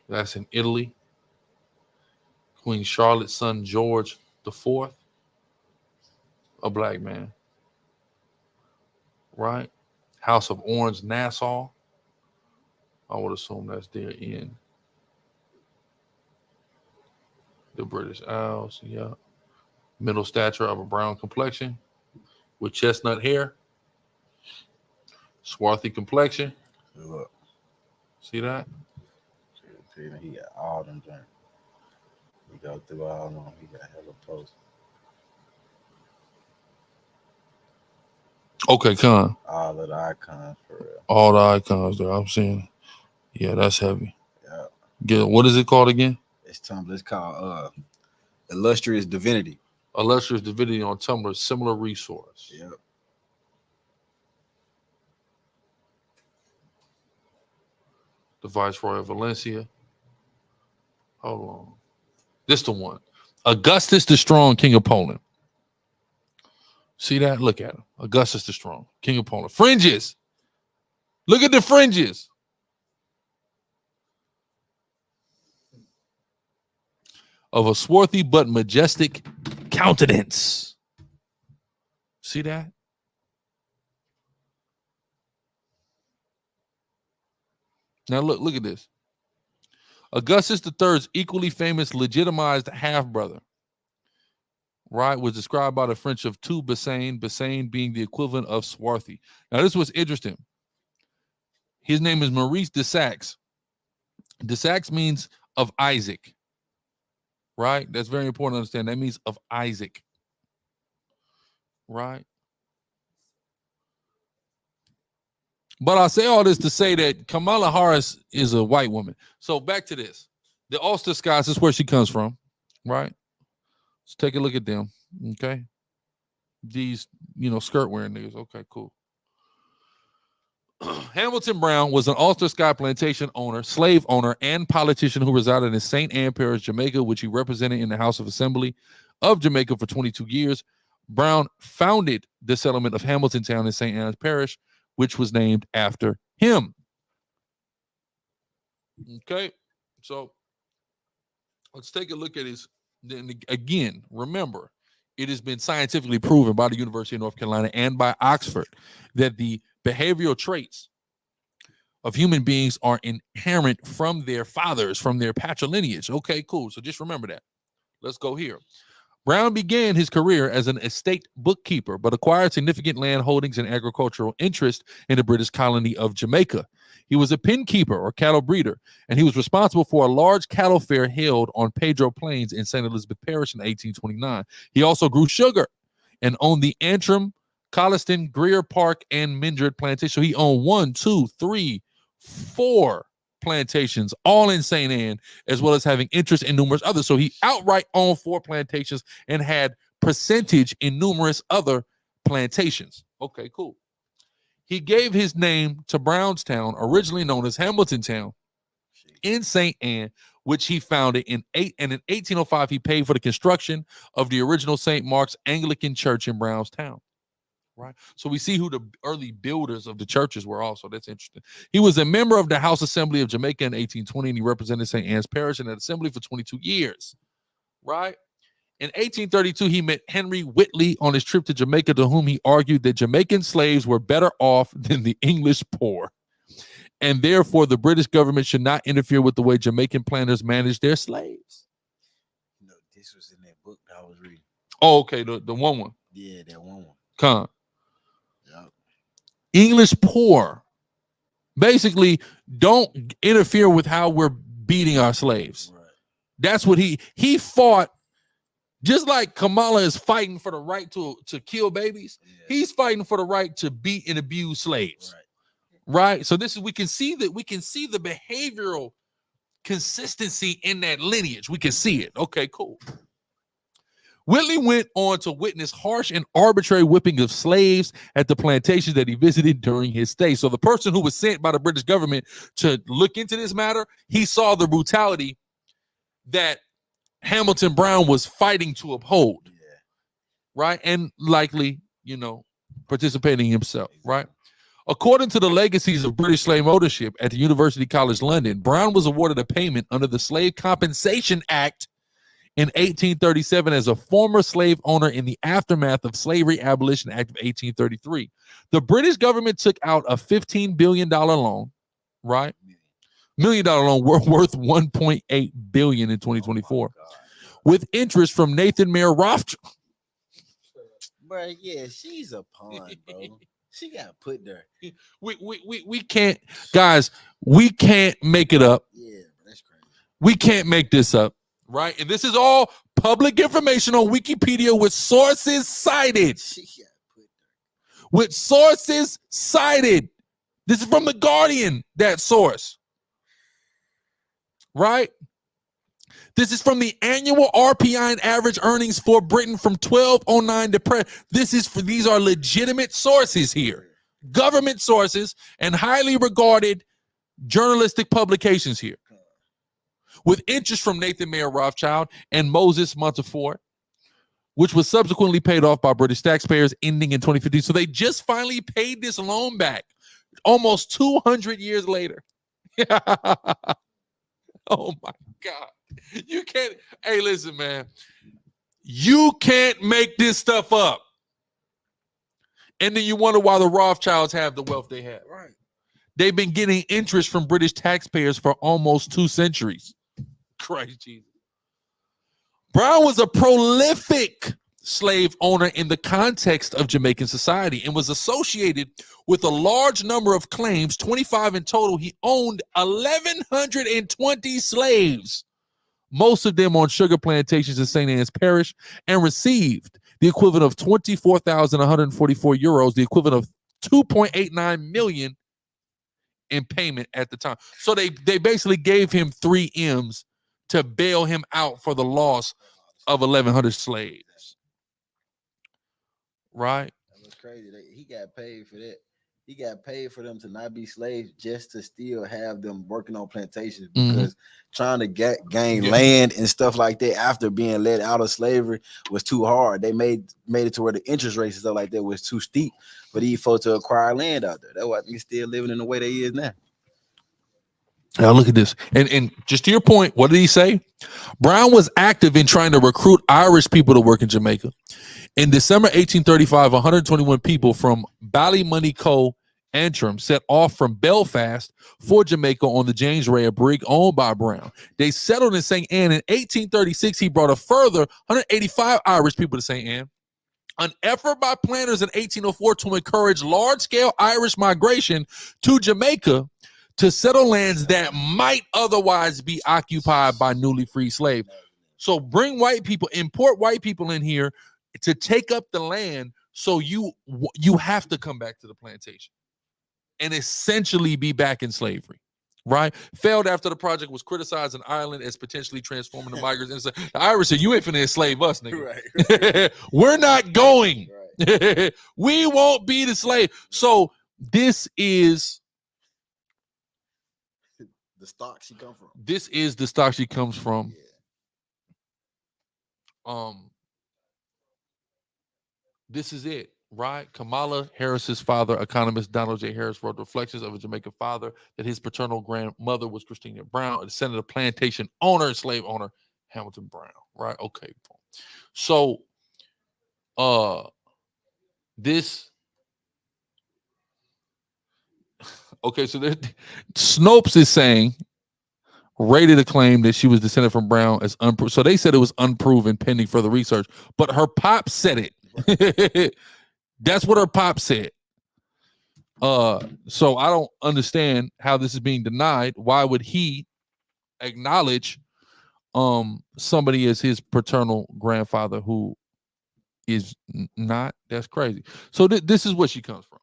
That's in Italy. Queen Charlotte's son, George IV, a black man. Right? House of Orange, Nassau. I would assume that's there in the British Isles. Yeah. Middle stature of a brown complexion with chestnut hair. Swarthy complexion. Look. See that? He got all them joints. He go through all of them. He got hella posts. Okay, Con. All of the icons for real. All the icons there. I'm seeing. Yeah, that's heavy. Yeah. What is it called again? It's Tumblr. It's called Illustrious Divinity. Illustrious Divinity on Tumblr. Similar resource. Yep. The Viceroy of Valencia. Hold on. This the one. Augustus the Strong, King of Poland. See that? Look at him. Augustus the Strong, King of Poland. Fringes. Look at the fringes. Of a swarthy but majestic countenance. See that? Now look at this. Augustus III's equally famous legitimized half-brother, right, was described by the French of two Bassain, Bassain being the equivalent of swarthy. Now this was interesting. His name is Maurice de Saxe. De Saxe means of Isaac, right? That's very important to understand. That means of Isaac, right? But I say all this to say that Kamala Harris is a white woman. So back to this. The Ulster Scots, this is where she comes from, right? Let's take a look at them, okay? These, skirt wearing niggas. Okay, cool. Hamilton Brown was an Ulster Scot plantation owner, slave owner, and politician who resided in St. Ann Parish, Jamaica, which he represented in the House of Assembly of Jamaica for 22 years. Brown founded the settlement of Hamilton Town in St. Ann's Parish, which was named after him. Okay, so let's take a look at his. Again, remember, it has been scientifically proven by the University of North Carolina and by Oxford that the behavioral traits of human beings are inherent from their fathers, from their patrilineage. Okay, cool. So just remember that. Let's go here. Brown began his career as an estate bookkeeper, but acquired significant land holdings and agricultural interest in the British colony of Jamaica. He was a pen keeper or cattle breeder, and he was responsible for a large cattle fair held on Pedro Plains in St. Elizabeth Parish in 1829. He also grew sugar and owned the Antrim, Colliston, Greer Park, and Mindred plantation. So he owned 1, 2, 3, 4 plantations, all in St. Ann, as well as having interest in numerous others. So he outright owned 4 plantations and had percentage in numerous other plantations. Okay, cool. He gave his name to Brownstown, originally known as Hamilton Town, in St. Ann, which he founded in 1805. He paid for the construction of the original St. Mark's Anglican Church in Brownstown. Right. So we see who the early builders of the churches were also. That's interesting. He was a member of the House Assembly of Jamaica in 1820, and he represented St. Ann's Parish in that assembly for 22 years. Right. In 1832, he met Henry Whitley on his trip to Jamaica, to whom he argued that Jamaican slaves were better off than the English poor, and therefore the British government should not interfere with the way Jamaican planters managed their slaves. No, this was in that book that I was reading. Oh, okay. The one. Yeah, that one. Con. English poor. Basically, don't interfere with how we're beating our slaves. Right. That's what he fought. Just like Kamala is fighting for the right to kill babies, he's fighting for the right to beat and abuse slaves. Right. So this is we can see the behavioral consistency in that lineage. We can see it. Okay, cool. Whitley went on to witness harsh and arbitrary whipping of slaves at the plantations that he visited during his stay. So the person who was sent by the British government to look into this matter, he saw the brutality that Hamilton Brown was fighting to uphold, right? And likely, participating himself, right? According to the legacies of British slave ownership at the University College London, Brown was awarded a payment under the Slave Compensation Act in 1837 as a former slave owner in the aftermath of Slavery Abolition Act of 1833. The British government took out a $15 billion loan, right? $1 million loan worth $1.8 billion in 2024, with interest from Nathan Mayer Rothschild. Bro, yeah, she's a pawn, bro. She got put there. We can't, guys, we can't make it up. Yeah, that's crazy. We can't make this up, right? And this is all public information on Wikipedia with sources cited. She got put there. With sources cited. This is from The Guardian, that source. Right? This is from the annual RPI and average earnings for Britain from 1209 to present. These are legitimate sources here. Government sources and highly regarded journalistic publications here. With interest from Nathan Mayer Rothschild and Moses Montefiore, which was subsequently paid off by British taxpayers ending in 2015. So they just finally paid this loan back almost 200 years later. Oh my God. You can't, hey, listen, man. You can't make this stuff up. And then you wonder why the Rothschilds have the wealth they have. Right. They've been getting interest from British taxpayers for almost 2 centuries. Christ Jesus. Brown was a prolific slave owner in the context of Jamaican society and was associated with a large number of claims, 25 in total. He owned 1,120 slaves, most of them on sugar plantations in St. Anne's Parish, and received the equivalent of 24,144 euros, the equivalent of 2.89 million in payment at the time. So they basically gave him 3 M's to bail him out for the loss of 1,100 slaves. Right? That was crazy. He got paid for that. He got paid for them to not be slaves just to still have them working on plantations, because trying to gain land and stuff like that after being let out of slavery was too hard. They made it to where the interest rates and stuff like that was too steep for these folks to acquire land out there. That's why he's still living in the way they is now. Now look at this. And just to your point, what did he say? Brown was active in trying to recruit Irish people to work in Jamaica. In December 1835, 121 people from Ballymoneyco Antrim set off from Belfast for Jamaica on the James Ray, a brig owned by Brown. They settled in St. Anne. In 1836, he brought a further 185 Irish people to St. Anne. An effort by planners in 1804 to encourage large-scale Irish migration to Jamaica to settle lands that might otherwise be occupied by newly freed slaves. So bring white people, import white people in here to take up the land, so you have to come back to the plantation and essentially be back in slavery, right? Failed after the project was criticized in Ireland as potentially transforming the migrants. And the Irish said, you ain't finna enslave us, nigga. Right. We're not going. Right. We won't be the slave. So this is the stock she come from. This is the stock she comes from. Yeah. This is it, right? Kamala Harris's father, economist Donald J. Harris, wrote Reflections of a Jamaican Father that his paternal grandmother was Christina Brown, a descendant of plantation owner and slave owner Hamilton Brown, right? Okay. So, this, okay, so Snopes is saying, rated a claim that she was descended from Brown as unproven. So they said it was unproven pending further research, but her pop said it. That's what her pop said. So I don't understand how this is being denied. Why would he acknowledge somebody as his paternal grandfather who is not? That's crazy. So this is where she comes from.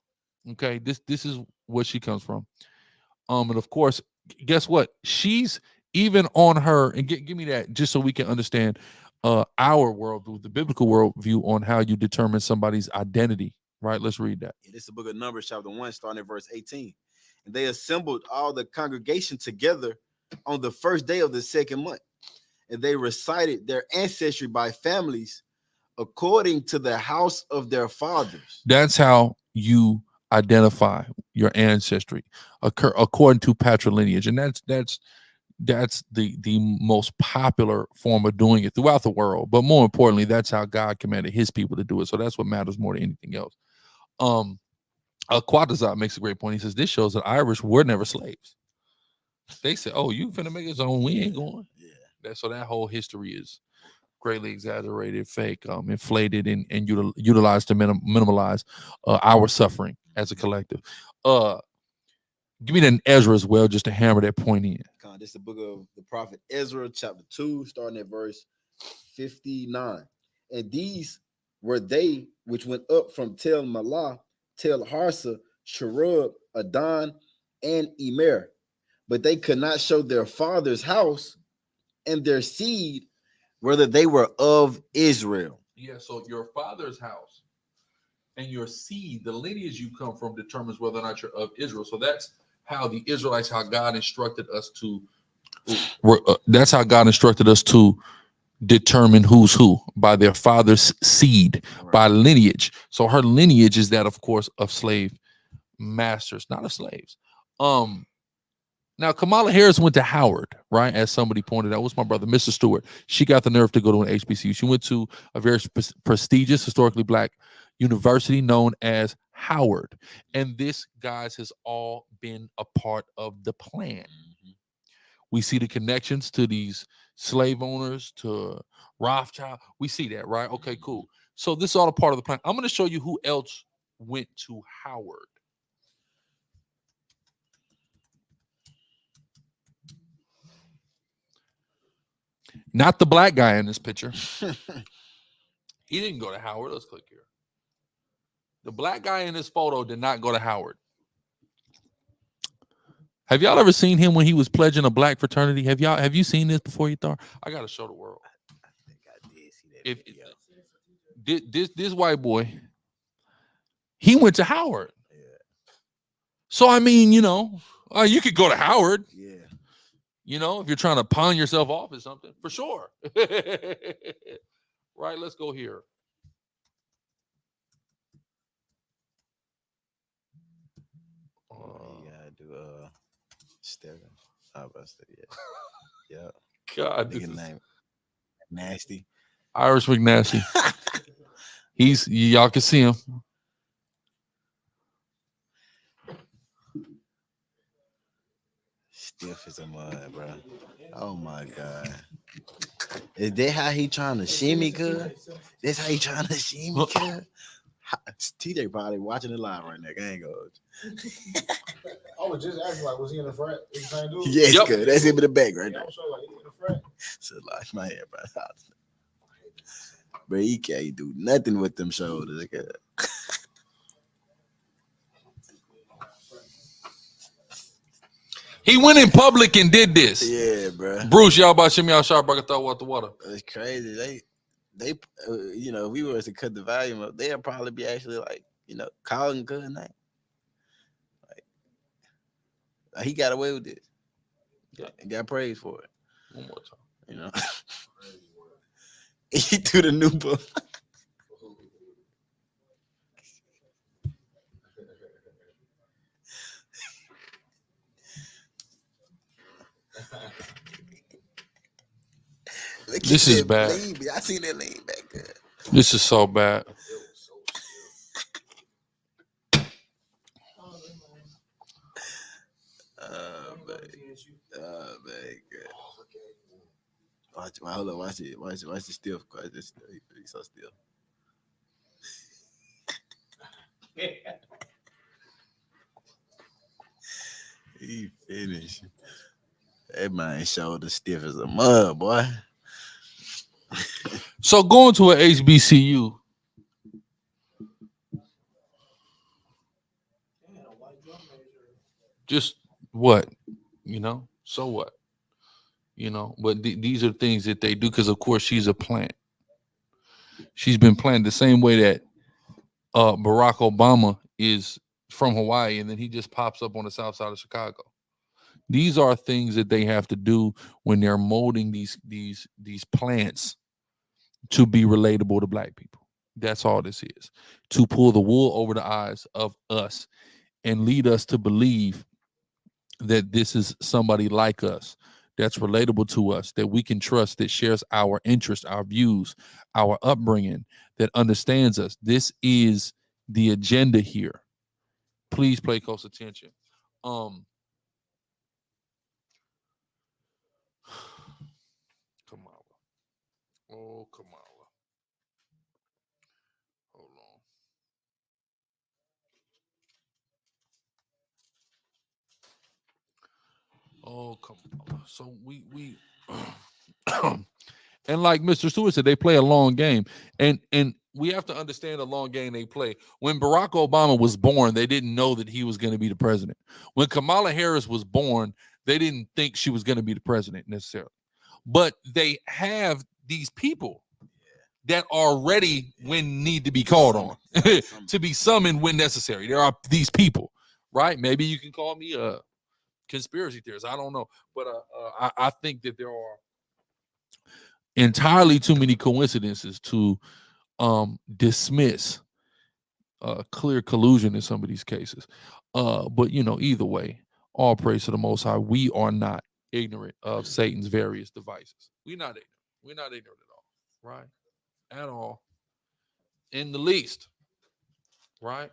Okay, this is where she comes from. And of course, guess what? She's even on her, and give me that just so we can understand our worldview, the biblical worldview on how you determine somebody's identity, right? Let's read that. This is the book of Numbers, chapter 1, starting at verse 18. And they assembled all the congregation together on the first day of the second month, and they recited their ancestry by families according to the house of their fathers. That's how you identify your ancestry, according to patrilineage, and that's the most popular form of doing it throughout the world. But more importantly, that's how God commanded his people to do it. So that's what matters more than anything else. Quadazat makes a great point. He says this shows that Irish were never slaves. They said, "Oh, you finna make us own? We ain't going." Yeah. So that whole history is greatly exaggerated, fake, inflated, and utilized to minimalize our suffering as a collective. Give me that Ezra as well, just to hammer that point in. This is the book of the prophet Ezra, chapter 2, starting at verse 59. And these were they which went up from Tel Malah, Tel Harsa, Sherub, Adon, and Emer. But they could not show their father's house and their seed, whether they were of Israel. Yeah, so your father's house and your seed, the lineage you come from, determines whether or not you're of Israel. So that's how the Israelites, how God instructed us to, that's how God instructed us to determine who's who, by their father's seed, right, by lineage. So her lineage is that, of course, of slave masters, not of slaves. Now, Kamala Harris went to Howard, right? As somebody pointed out. What's my brother, Mr. Stewart? She got the nerve to go to an HBCU. She went to a very prestigious, historically Black university known as Howard. And this, guys, has all been a part of the plan. Mm-hmm. We see the connections to these slave owners, to Rothschild. We see that, right? Okay, cool. So this is all a part of the plan. I'm going to show you who else went to Howard. Not the black guy in this picture. He didn't go to Howard. Let's click here. The black guy in this photo did not go to Howard. Have y'all ever seen him when he was pledging a black fraternity? Have you seen this before, you thought? I gotta show the world. I think I did see that video. This white boy, he went to Howard. Yeah. So I mean, you you could go to Howard. Yeah. If you're trying to pawn yourself off or something, for sure. Right, let's go here. You gotta do Stephen. How about that? Yeah. Yeah. God, this name Nasty. Irish McNasty. Y'all can see him. Stiff as a mud, bro. Oh my God. Is that how he trying to shimmy, cuz? That's how he trying to shimmy, cuz? TJ probably watching it live right now. I ain't gonna. I was just asking, like, was he in the front? Yes, yep. Good. That's him in the back right now. Like, so like my head, bro. But he can't do nothing with them shoulders. He went in public and did this. Yeah, bro. Bruce, y'all about shimmy out sharp, I could throw out the water. It's crazy. They if we were to cut the volume up, they'll probably be actually like, calling good name. Like he got away with this. Yeah, and got praised for it. One more time. He threw the new book. This is bad. I seen that lean back there. This is so bad. Hold on, watch it. Watch it still. He's so still. He finished. That man shoulder stiff as a mud, boy. So going to an HBCU. Just what? So what? But these are things that they do because, of course, she's a plant. She's been planted the same way that Barack Obama is from Hawaii, and then he just pops up on the south side of Chicago. These are things that they have to do when they're molding these plants to be relatable to black people. That's all this is. To pull the wool over the eyes of us and lead us to believe that this is somebody like us. that's relatable to us, that we can trust, that shares our interests, our views, our upbringing, that understands us. This is the agenda here. Please pay close attention. Kamala. Oh, Kamala. Hold on. Oh, Kamala. So we and like Mr. Stewart said, they play a long game. And we have to understand the long game they play. When Barack Obama was born, they didn't know that he was going to be the president. When Kamala Harris was born, they didn't think she was going to be the president necessarily. But they have these people that are ready when need to be called on, to be summoned when necessary. There are these people, right? Maybe you can call me a conspiracy theorist. I don't know. But I think that there are entirely too many coincidences to dismiss clear collusion in some of these cases. But either way, all praise to the Most High. We are not ignorant of Satan's various devices. We're not ignorant. We're not ignorant at all, right? At all, in the least, right?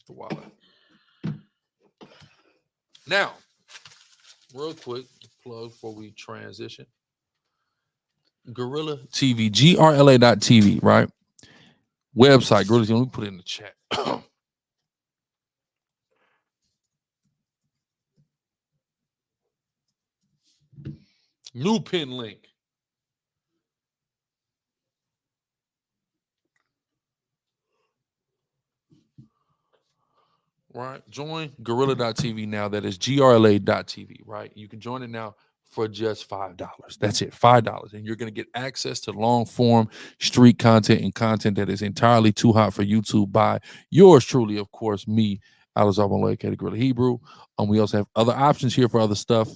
Wow. Now, real quick plug before we transition. Guerrilla TV, GRLA.TV, right? Website, Guerrilla TV. Let me put it in the chat. New pin link. Right? Join Guerrilla.tv now. That is GRLA.tv, right? You can join it now for just $5. That's it, $5. And you're going to get access to long form street content and content that is entirely too hot for YouTube by yours truly, of course, me, AHLAZAR, BANLAWYA, Guerrilla Hebrew. We also have other options here for other stuff.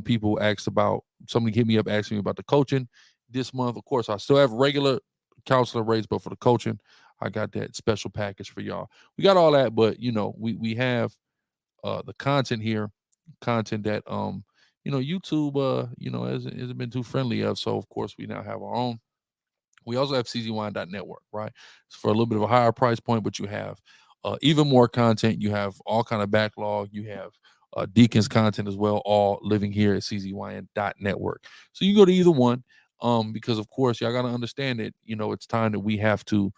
People asked about, somebody hit me up asking me about the coaching this month. Of course, I still have regular counselor rates, but for the coaching, I got that special package for y'all. We got all that, but we have the content here, content that YouTube hasn't been too friendly of. So of course we now have our own. We also have czwine.network, right? It's for a little bit of a higher price point, but you have even more content. You have all kind of backlog. You have Deacon's content as well, all living here at czwine.network. So you go to either one, because of course y'all got to understand that it's time that we have to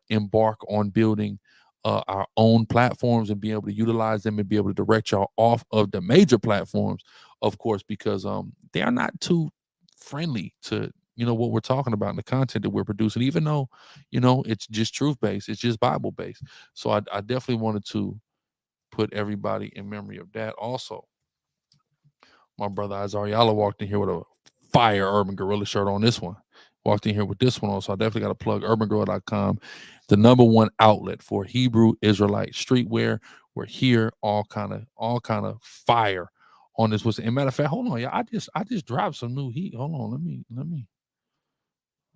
embark on building our own platforms and be able to utilize them and be able to direct y'all off of the major platforms, of course, because they are not too friendly to what we're talking about and the content that we're producing, even though it's just truth-based, it's just Bible-based. So I definitely wanted to put everybody in memory of that. Also, my brother Azariala walked in here with a fire Urban Guerrilla shirt on. This one walked in here with this one on, so I definitely got to plug urbanguerrilla.com, the #1 outlet for Hebrew Israelite streetwear. We're here, all kind of fire on this. And matter of fact, hold on, yeah, I just dropped some new heat. Hold on, let me.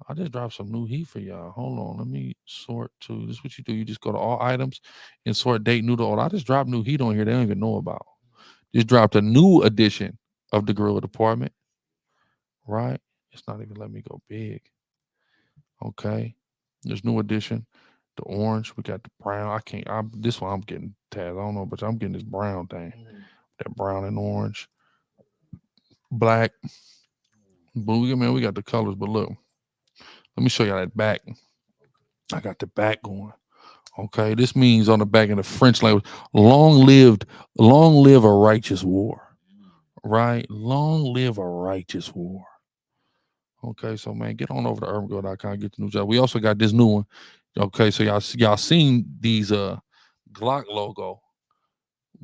I just dropped some new heat for y'all. Hold on, let me sort to. This is what you do. You just go to all items and sort date new to old. I just dropped new heat on here. They don't even know about. Just dropped a new edition of the Guerrilla Department. Right? It's not even letting me go big. Okay. There's new edition. The orange. We got the brown. This one I'm getting tagged. I don't know, but I'm getting this brown thing. That brown and orange. Black. Blue. Man, we got the colors, but look. Let me show y'all that back. I got the back going. Okay. This means on the back in the French language, long live a righteous war. Right? Long live a righteous war. Okay, so man, get on over to urbanguerrilla.com, get the new job. We also got this new one. Okay, so y'all seen these Glock logo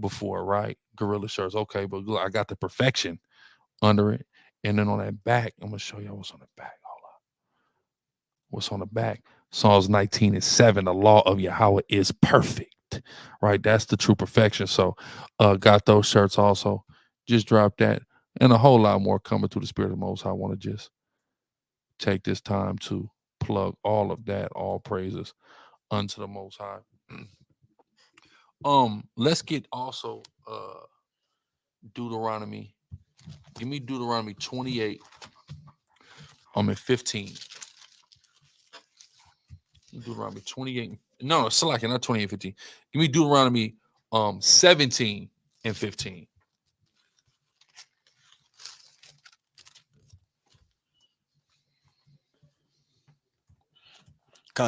before, right? Guerrilla shirts. Okay, but look, I got the perfection under it. And then on that back, I'm gonna show y'all what's on the back. Hold on. What's on the back? Psalms 19:7. The law of Yahweh is perfect. Right? That's the true perfection. So got those shirts also. Just dropped that. And a whole lot more coming through the Spirit of the Most High. I want to just take this time to plug all of that, all praises unto the Most High. Let's get also Deuteronomy. Give me Deuteronomy 28. I'm at 15. Deuteronomy 28. No, Salakia, not 28, 15. Give me Deuteronomy 17 and 15.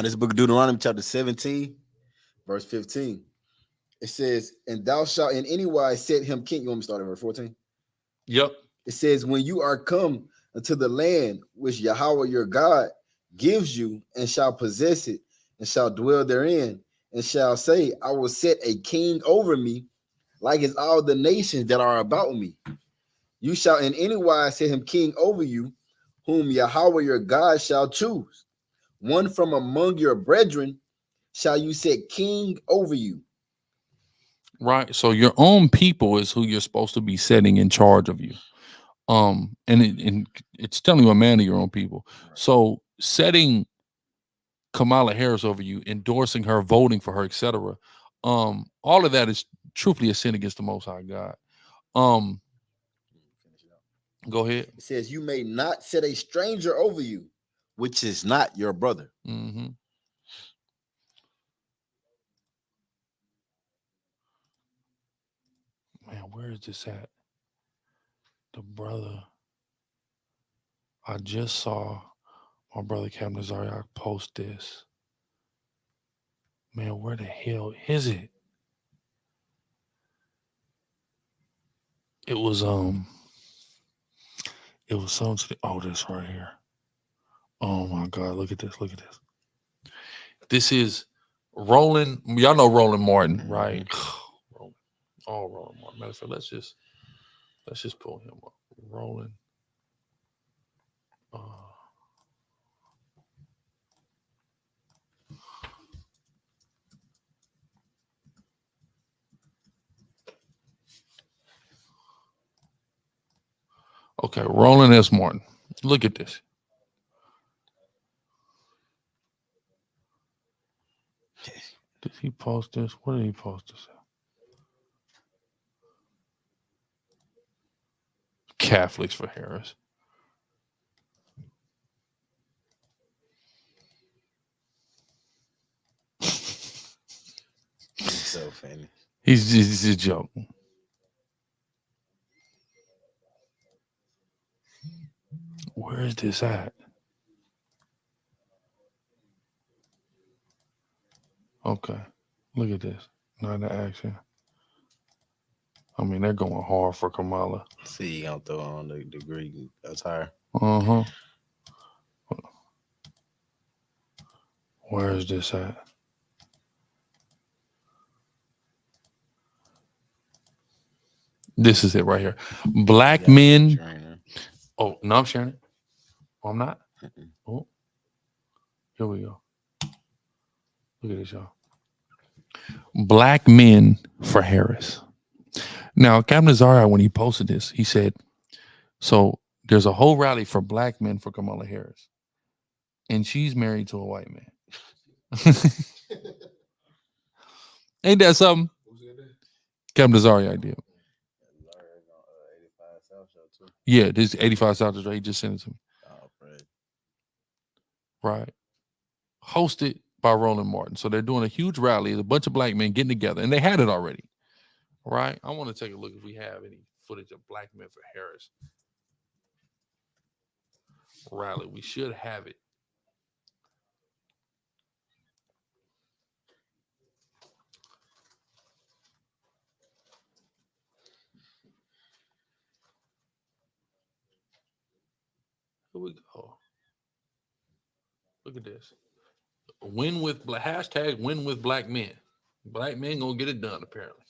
This book of Deuteronomy, chapter 17, verse 15. It says, and thou shalt in any wise set him king. You want me to start at verse 14? Yep. It says, when you are come unto the land which Yahweh your God gives you, and shall possess it, and shall dwell therein, and shall say, I will set a king over me, like as all the nations that are about me. You shall in any wise set him king over you, whom Yahweh your God shall choose. One from among your brethren shall you set king over you. Right. So your own people is who you're supposed to be setting in charge of you. And it's telling you a man of your own people. So setting Kamala Harris over you, endorsing her, voting for her, etc. All of that is truthfully a sin against the Most High God. Go ahead. It says, you may not set a stranger over you, which is not your brother. Mm-hmm. Man, where is this at? The brother. I just saw my brother Captain Zariak post this. Man, where the hell is it? It was something. Oh, this right here. Oh my God, look at this. Look at this. This is Roland. Y'all know Roland Martin, right? Roland. Oh, Roland Martin. Matter of fact, let's just pull him up. Roland. Okay, Roland S. Martin. Look at this. Did he post this? What did he post this at? Catholics for Harris. He's so funny. He's just joking. Where is this at? Okay, look at this. Not in action. I mean, they're going hard for Kamala. See, you gonna throw on the Greek attire. Uh-huh. Where is this at? This is it right here. Black men. Oh, no, I'm sharing it. Oh, I'm not. Oh, here we go. Look at this, y'all. Black men for Harris. Now, Captain Zara, when he posted this, he said, so there's a whole rally for black men for Kamala Harris. And she's married to a white man. Ain't that something? Captain Zara idea. Yeah, this 85 South is right. He just sent it to me. Oh, right. Hosted by Roland Martin. So they're doing a huge rally. There's a bunch of black men getting together, and they had it already. Right. I want to take a look if we have any footage of black men for Harris rally. We should have it. Here we go. Look at this. Win with hashtag win with black men. Black men gonna get it done, apparently.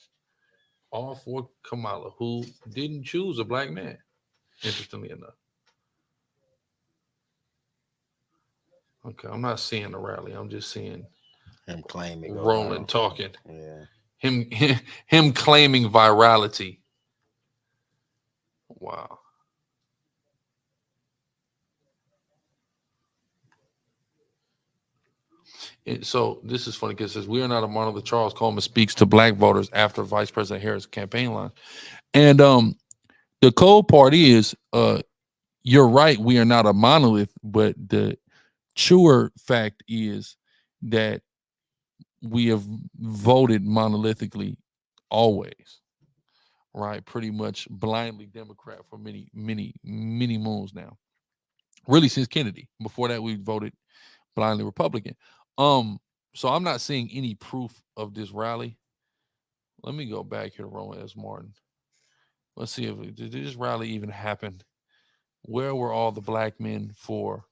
All for Kamala, who didn't choose a black man, interestingly enough. Okay, I'm not seeing the rally. I'm just seeing him claiming Roland talking. Yeah. Him claiming virality. Wow. So this is funny because it says we are not a monolith. Charles Coleman speaks to black voters after Vice President Harris' campaign launch. And the cold part is, you're right, we are not a monolith, but the truer fact is that we have voted monolithically always, right? Pretty much blindly Democrat for many, many, many moons now. Really since Kennedy. Before that, we voted blindly Republican. So I'm not seeing any proof of this rally. Let me go back here to Rowan S. Martin. Let's see if did this rally even happen. Where were all the black men for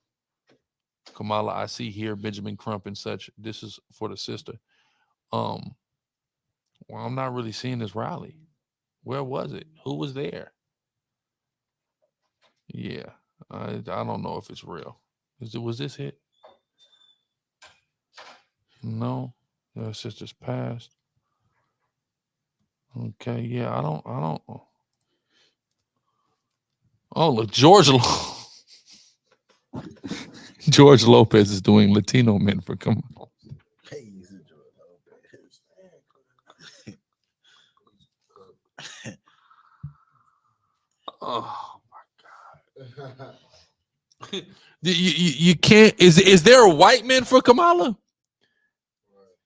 Kamala? I see here Benjamin Crump and such. This is for the sister. Well, I'm not really seeing this rally. Where was it? Who was there? Yeah, I don't know if it's real. Was this it? No, the sister's passed. Okay, yeah, I don't. Oh, look, George Lopez is doing Latino men for Kamala. Oh my God! you can't. Is there a white man for Kamala?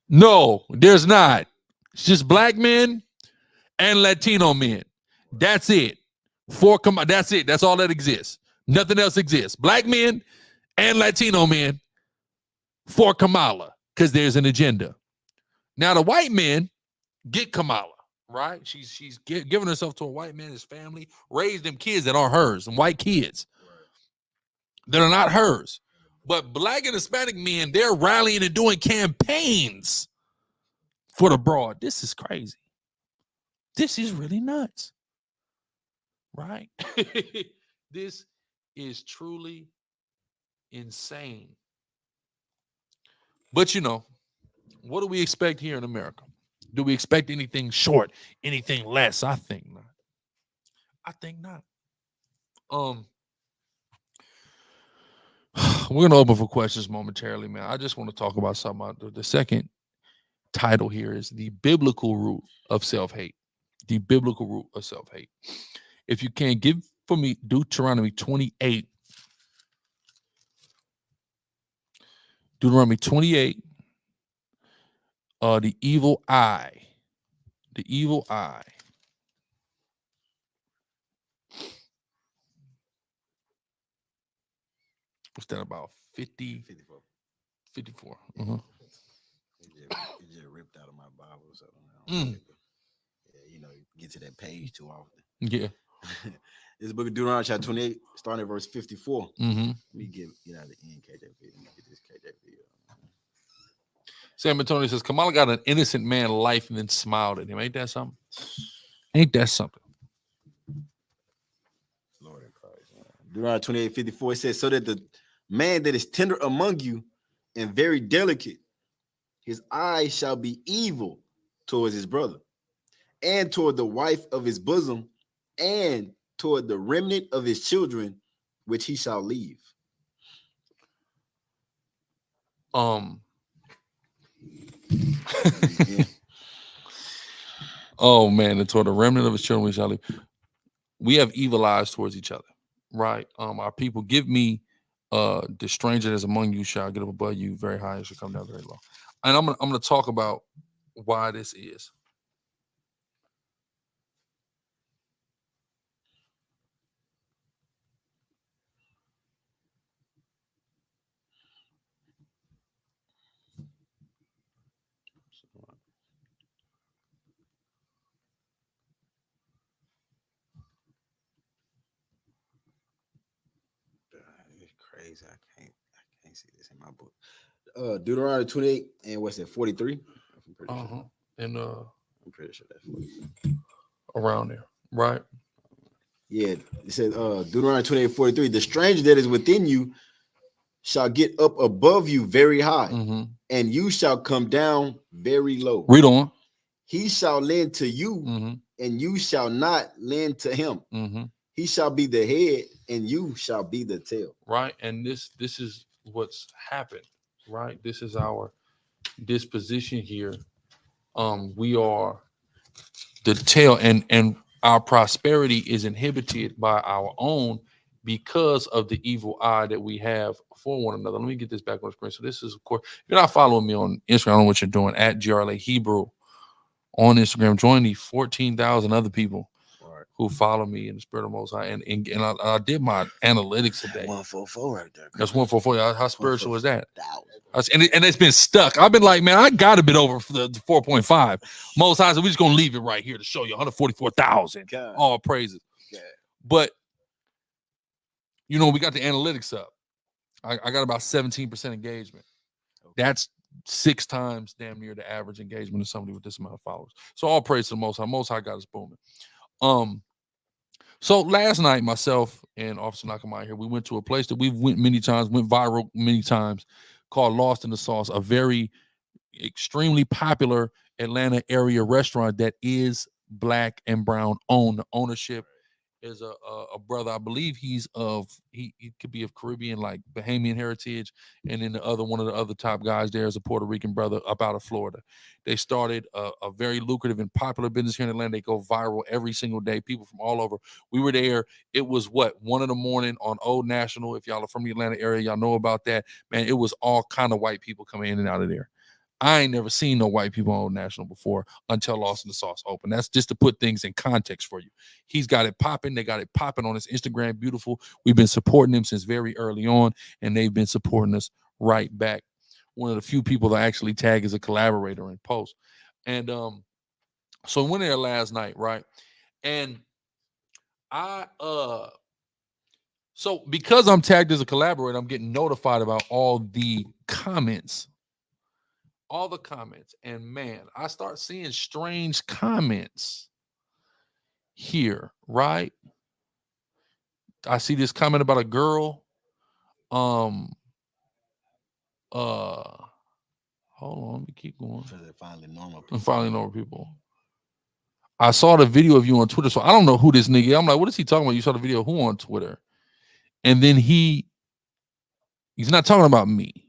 No, there's not. It's just black men and Latino men. That's it. For Kamala, that's it. That's all that exists. Nothing else exists. Black men and Latino men for Kamala, because there's an agenda. Now the white men get Kamala, right? She's giving herself to a white man, his family, raised them kids that aren't hers, and white kids that are not hers. But black and Hispanic men, they're rallying and doing campaigns for the broad. This is crazy. This is really nuts, right? This is truly insane. But you know, what do we expect here in America? Do we expect anything short, anything less? I think not. I think not. We're gonna open for questions momentarily, man. I just want to talk about something. The second title here is the biblical root of self-hate. The biblical root of self-hate. If you can, give for me Deuteronomy 28. Deuteronomy 28. The evil eye. The evil eye. What's that about? 50? 54. 54. It just ripped out of my Bible. So yeah, you know, get to that page too often. Yeah. This book of Deuteronomy chapter 28, starting at verse 54. Let me get out of the NKJV. Let me get this KJV. Sam Antonio says, Kamala got an innocent man life and then smiled at him. Ain't that something? Ain't that something? Lord in Christ. Deuteronomy 28, 54, it says, so that the man that is tender among you and very delicate, his eyes shall be evil towards his brother, and toward the wife of his bosom, and toward the remnant of his children, which he shall leave. Yeah. Oh man, and toward the remnant of his children we shall leave. We have evil eyes towards each other, right? Our people give me the stranger that is among you shall get up above you very high and shall come down very low. And I'm gonna talk about why this is. It's crazy. I can't see this in my book. Deuteronomy 28 and what's that, 43? I'm pretty sure. And I'm pretty sure that's 43. Around there, right? Yeah, it says Deuteronomy 28, 43. The stranger that is within you shall get up above you very high, and you shall come down very low. Read on. He shall lend to you, and you shall not lend to him. He shall be the head, and you shall be the tail. Right, and this is what's happened. Right, this is our disposition here. We are the tail, and our prosperity is inhibited by our own because of the evil eye that we have for one another. Let me get this back on the screen. So this is, of course, if you're not following me on Instagram, I don't know what you're doing, at GRLA Hebrew on Instagram. Join the 14,000 other people who follow me in the spirit of Most High. And I did my analytics today. 144 right there. That's 144. How spiritual is that? And it's been stuck. I've been like, man, I got a bit over the 4.5. Most High, so we're just going to leave it right here to show you 144,000. All praises. God. But, you know, we got the analytics up. I got about 17% engagement. Okay. That's 6 times damn near the average engagement of somebody with this amount of followers. So all praise to the Most High. Most High got us booming. So last night, myself and Officer Nakamai here, we went to a place that we've went viral many times, called Lost in the Sauce, a very extremely popular Atlanta area restaurant that is Black and brown owned. The ownership is a brother, I believe he could be of Caribbean, like Bahamian heritage, and then one of the other top guys there is a Puerto Rican brother up out of Florida. They started a very lucrative and popular business here in Atlanta. They go viral every single day. People from all over. We were there. It was 1 in the morning on Old National. If y'all are from the Atlanta area, y'all know about that. Man, it was all kind of white people coming in and out of there. I ain't never seen no white people on Old National before until Lost in the Sauce open. That's just to put things in context for you. He's got it popping. They got it popping on his Instagram. Beautiful. We've been supporting him since very early on, and they've been supporting us right back. One of the few people that actually tag as a collaborator in post. And so we went there last night, right? And so because I'm tagged as a collaborator, I'm getting notified about all the comments. And man, I start seeing strange comments here, right? I see this comment about a girl. Hold on, let me keep going. Finally normal people. I saw the video of you on Twitter, so I don't know who this nigga is. I'm like, what is he talking about? You saw the video of who on Twitter? And then he's not talking about me.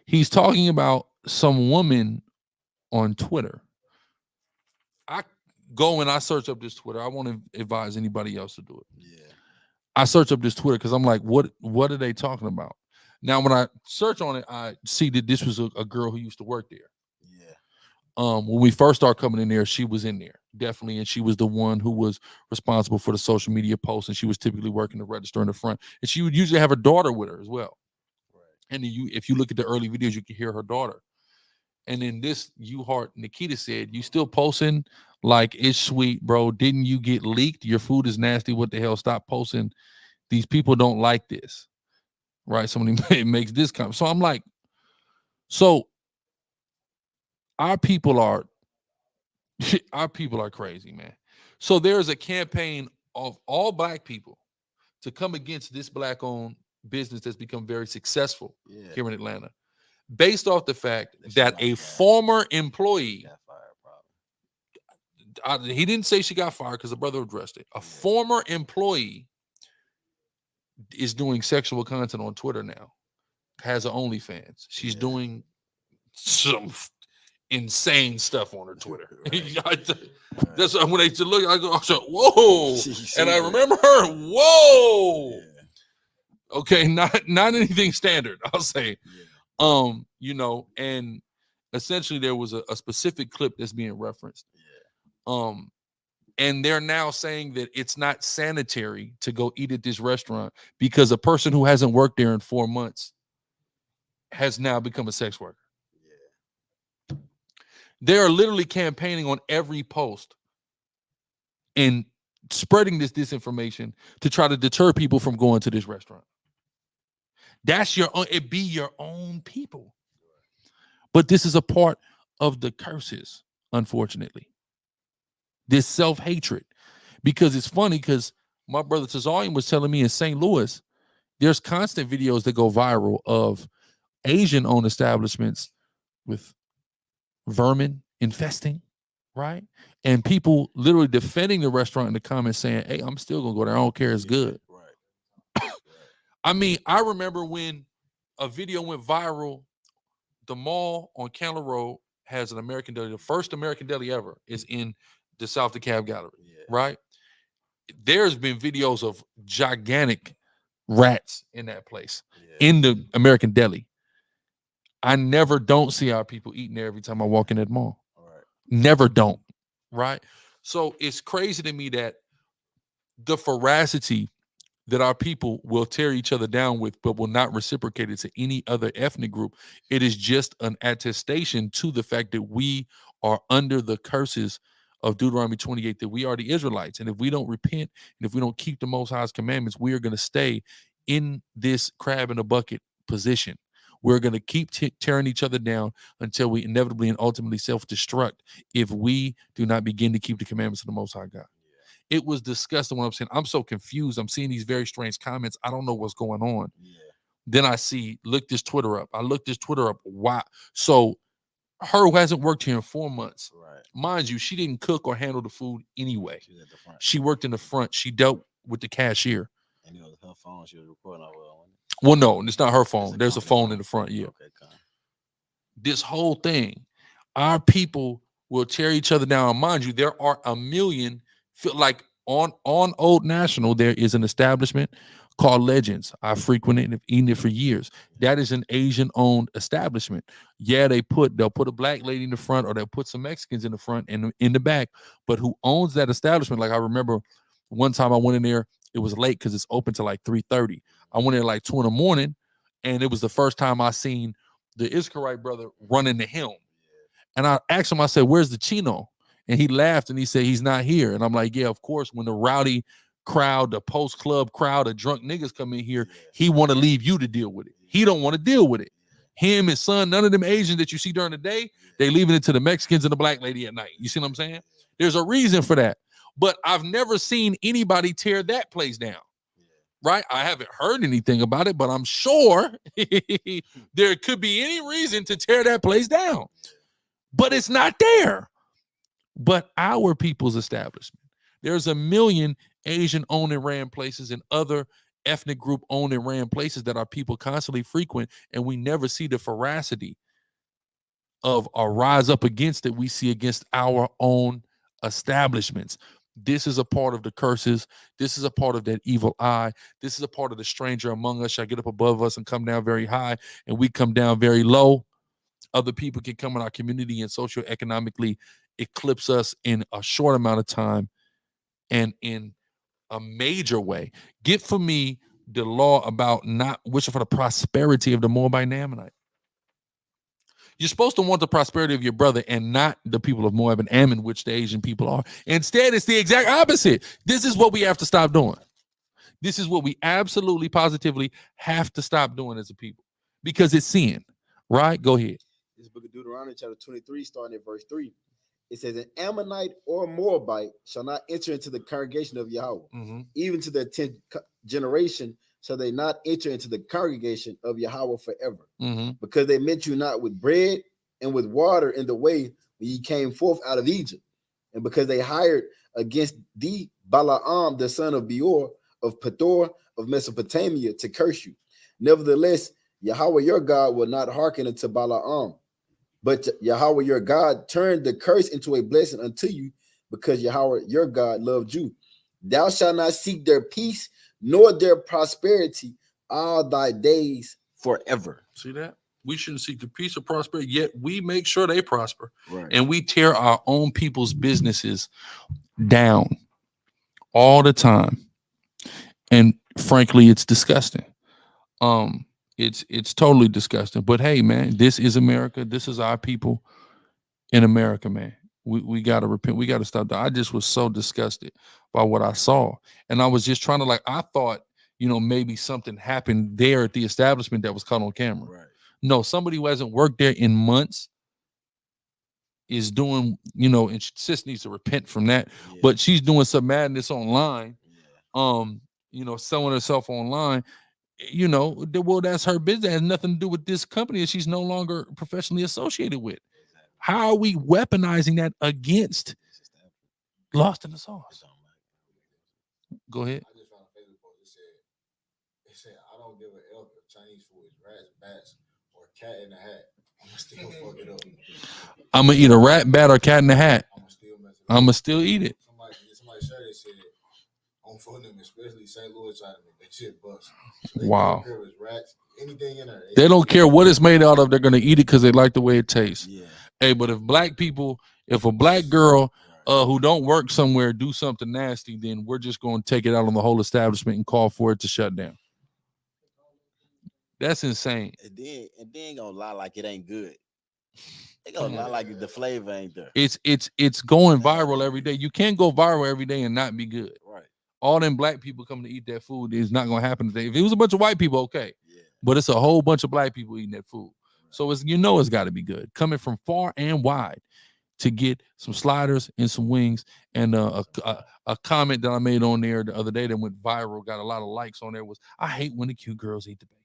He's talking about some woman on Twitter. I go and I search up this Twitter. I won't advise anybody else to do it. Yeah. I search up this Twitter because I'm like, what are they talking about? Now, when I search on it, I see that this was a girl who used to work there. Yeah. When we first started coming in there, she was in there, definitely, and she was the one who was responsible for the social media posts, and she was typically working the register in the front, and she would usually have her daughter with her as well. Right. And then if you look at the early videos, you can hear her daughter. And then this Nikita said, you still posting like it's sweet, bro. Didn't you get leaked? Your food is nasty. What the hell? Stop posting. These people don't like this. Right? Somebody makes this comment. So I'm like, so our people are crazy, man. So there's a campaign of all Black people to come against this Black-owned business that's become very successful here in Atlanta, based off the fact that a former employee, he didn't say she got fired because the brother addressed it. A former employee is doing sexual content on Twitter now, has an OnlyFans. She's doing some insane stuff on her Twitter. That's when they look, I go, whoa. And I remember her, whoa. Yeah. Okay, not anything standard, I'll say. Yeah. You know, and essentially there was a specific clip that's being referenced. Yeah. And they're now saying that it's not sanitary to go eat at this restaurant because a person who hasn't worked there in 4 months has now become a sex worker. Yeah. They are literally campaigning on every post and spreading this disinformation to try to deter people from going to this restaurant. That's it be your own people. But this is a part of the curses, unfortunately. This self-hatred. Because it's funny, because my brother Tazarian was telling me in St. Louis, there's constant videos that go viral of Asian-owned establishments with vermin infesting, right? And people literally defending the restaurant in the comments saying, hey, I'm still going to go there. I don't care. It's good. Right. I mean, I remember when a video went viral, the mall on Candler Road has an American Deli. The first American Deli ever is in the South DeKalb Gallery, right? there's been videos of gigantic rats in that place, in the American Deli. I never don't see our people eating there every time I walk in that mall. Right. Never don't. Right. So it's crazy to me that the veracity that our people will tear each other down with, but will not reciprocate it to any other ethnic group. It is just an attestation to the fact that we are under the curses of Deuteronomy 28, that we are the Israelites. And if we don't repent, and if we don't keep the Most High's commandments, we are going to stay in this crab in a bucket position. We're going to keep tearing each other down until we inevitably and ultimately self-destruct if we do not begin to keep the commandments of the Most High God. It was disgusting what I'm saying. I'm so confused. I'm seeing these very strange comments. I don't know what's going on. Yeah. Then I see, look this Twitter up. I looked this Twitter up. Why? So her who hasn't worked here in 4 months, right? Mind you, she didn't cook or handle the food anyway. She was at the front. She worked in the front. She dealt with the cashier. And it was her phone she was recording on. Well, no, it's not her phone. There's a phone in the front. Yeah. Okay, this whole thing, our people will tear each other down. Mind you, there are a million. Like on Old National, there is an establishment called Legends. I frequented and have eaten it for years. That is an Asian-owned establishment. Yeah, they'll put a black lady in the front, or they'll put some Mexicans in the front and in the back. But who owns that establishment? Like, I remember one time I went in there. It was late because it's open till like 3:30. I went in like 2 in the morning, and it was the first time I seen the SICARRII brother running the helm. And I asked him, I said, "Where's the Chino?" And he laughed and he said, "He's not here." And I'm like, yeah, of course, when the rowdy crowd, the post-club crowd of drunk niggas come in here, he want to leave you to deal with it. He don't want to deal with it. Him, his son, none of them Asians that you see during the day, they leaving it to the Mexicans and the black lady at night. You see what I'm saying? There's a reason for that. But I've never seen anybody tear that place down. Right? I haven't heard anything about it, but I'm sure there could be any reason to tear that place down. But it's not there. But our people's establishment, there's a million Asian owned and ran places and other ethnic group owned and ran places that our people constantly frequent, and we never see the veracity of a rise up against it we see against our own establishments. This is a part of the curses. This is a part of that evil eye. This is a part of the stranger among us shall get up above us and come down very high, and we come down very low. Other people can come in our community and socioeconomically eclipse us in a short amount of time and in a major way. Get for me the law about not wishing for the prosperity of the Moabite and Ammonite. You're supposed to want the prosperity of your brother and not the people of Moab and Ammon, which the Asian people are. Instead, it's the exact opposite. This is what we have to stop doing. This is what we absolutely, positively have to stop doing as a people, because it's sin, right? Go ahead. This book of Deuteronomy, chapter 23, starting at verse 3. It says, "An Ammonite or Moabite shall not enter into the congregation of Yahweh. Even to the 10th generation shall they not enter into the congregation of Yahweh forever. Because they met you not with bread and with water in the way when ye came forth out of Egypt. And because they hired against thee Balaam, the son of Beor, of Pethor, of Mesopotamia, to curse you. Nevertheless, Yahweh your God will not hearken unto Balaam. But Yahweh your God turned the curse into a blessing unto you, because Yahweh your God loved you. Thou shalt not seek their peace nor their prosperity all thy days forever." See that? We shouldn't seek the peace or prosperity, yet we make sure they prosper. Right. And we tear our own people's businesses down all the time. And frankly, it's disgusting. It's totally disgusting. But hey, man, this is America. This is our people in America, man. We got to repent. We got to stop that. I just was so disgusted by what I saw. And I was just trying to, like, I thought, maybe something happened there at the establishment that was caught on camera. Right. No, somebody who hasn't worked there in months is doing, and she just needs to repent from that. Yeah. But she's doing some madness online, selling herself online. Well, that's her business. It has nothing to do with this company that she's no longer professionally associated with. How are we weaponizing that against Lost in the Sauce? Go ahead. I just found a Facebook post. It said, "I don't give a F if Chinese food is rats, bats, or cat in a hat. I'ma still fuck it up. I'm gonna eat a rat, bat, or cat in the hat. I'ma still eat it." Somebody shared it, said, for them, especially St. Louis Chinaman. That shit bust. So they Wow. don't care if it's rats, anything in there. They don't care what it's made out of. They're gonna eat it because they like the way it tastes. Yeah. Hey, but if a black girl who don't work somewhere do something nasty, then we're just gonna take it out on the whole establishment and call for it to shut down. That's insane. And then gonna lie like it ain't good. They gonna lie like the flavor ain't there. It's going viral every day. You can't go viral every day and not be good. Right. All them black people coming to eat that food is not gonna happen today. If it was a bunch of white people, okay. Yeah. But it's a whole bunch of black people eating that food. So it's it's got to be good. Coming from far and wide to get some sliders and some wings. And a comment that I made on there the other day that went viral, got a lot of likes on there, was, I hate when the cute girls eat the bacon.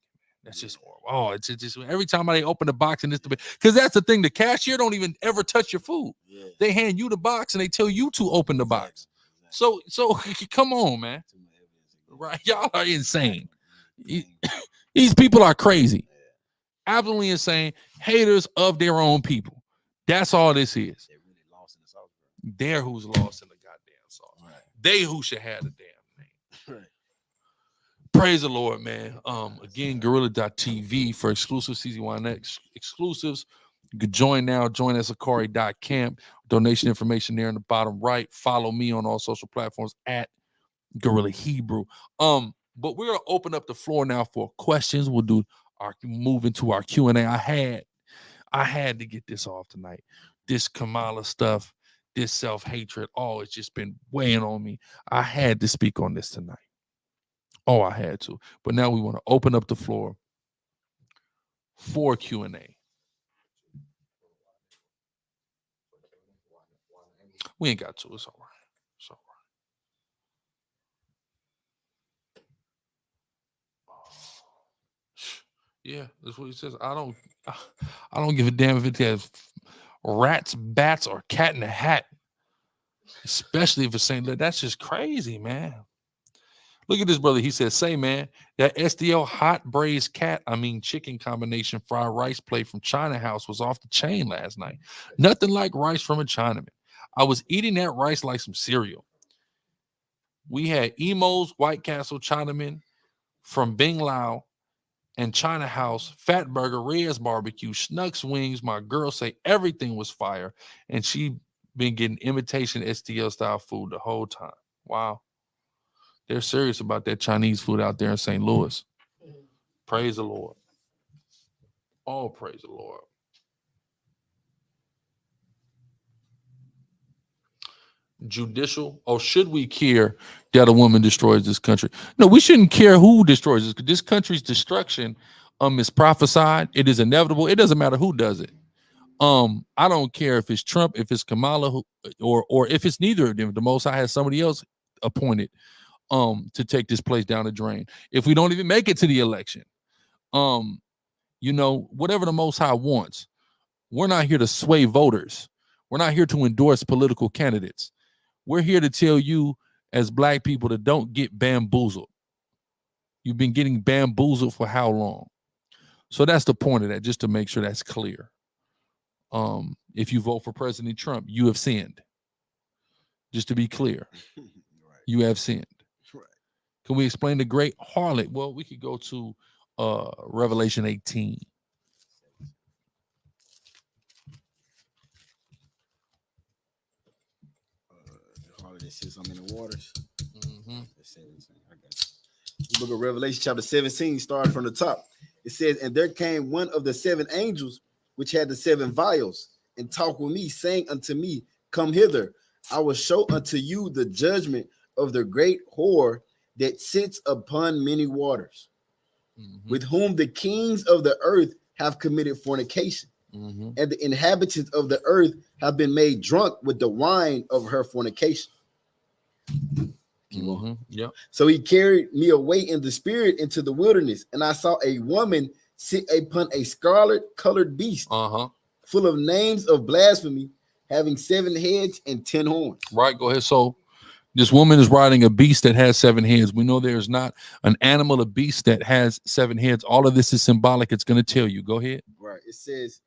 That's just horrible. Oh, it's just every time they open the box and it's the bacon. Because that's the thing. The cashier don't even ever touch your food. Yeah. They hand you the box and they tell you to open the box. So come on, man. Right? Y'all are insane. These people are crazy. Absolutely insane. Haters of their own people. That's all this is. They're really lost in the sauce, bro. They're who's lost in the goddamn sauce. Right. They who should have the damn name. Right. Praise the Lord, man. Again, GUERRILLA.tv for exclusive CZ1X exclusives. You can join now. Join at SICARRI.camp. Donation information there in the bottom right. Follow me on all social platforms at Guerrilla Hebrew. But we're gonna open up the floor now for questions. We'll move into our Q&A. I had to get this off tonight. This Kamala stuff, this self-hatred, it's just been weighing on me. I had to speak on this tonight. I had to. But now we want to open up the floor for Q&A. We ain't got to. It's all right. It's all right. Yeah, that's what he says. I don't give a damn if it has rats, bats, or cat in a hat. Especially if it's St. That's just crazy, man. Look at this, brother. He says, say, man, that SDL hot braised chicken combination fried rice plate from China House was off the chain last night. Nothing like rice from a Chinaman. I was eating that rice like some cereal. We had Emo's White Castle Chinaman from Bing Lao and China House, Fat Burger, Reyes Barbecue, Schnucks Wings. My girl say everything was fire, and she been getting imitation STL style food the whole time. Wow. They're serious about that Chinese food out there in St. Louis. Praise the Lord. Oh, praise the Lord. Judicial. Should we care that a woman destroys this country? No, we shouldn't care who destroys this. This country's destruction is prophesied. It is inevitable. It doesn't matter who does it. I don't care if it's Trump, if it's Kamala, or if it's neither of them. The Most High has somebody else appointed to take this place down the drain. If we don't even make it to the election, whatever the Most High wants, we're not here to sway voters. We're not here to endorse political candidates. We're here to tell you as black people to don't get bamboozled. You've been getting bamboozled for how long? So that's the point of that, just to make sure that's clear. If you vote for President Trump, you have sinned. Just to be clear, you have sinned. Can we explain the great harlot? Well, we could go to Revelation 18. The harlot that sits in the waters. Mm-hmm. The book of Revelation chapter 17 started from the top. It says, and there came one of the seven angels which had the seven vials, and talked with me, saying unto me, come hither. I will show unto you the judgment of the great whore that sits upon many waters, with whom the kings of the earth have committed fornication, and the inhabitants of the earth have been made drunk with the wine of her fornication. Yep. So he carried me away in the spirit into the wilderness, and I saw a woman sit upon a scarlet colored beast, full of names of blasphemy, having 7 heads and 10 horns. Right, go ahead. So this woman is riding a beast that has 7 heads. We know there's not an animal, a beast that has 7 heads. All of this is symbolic. It's going to tell you. Go ahead. Right. It says,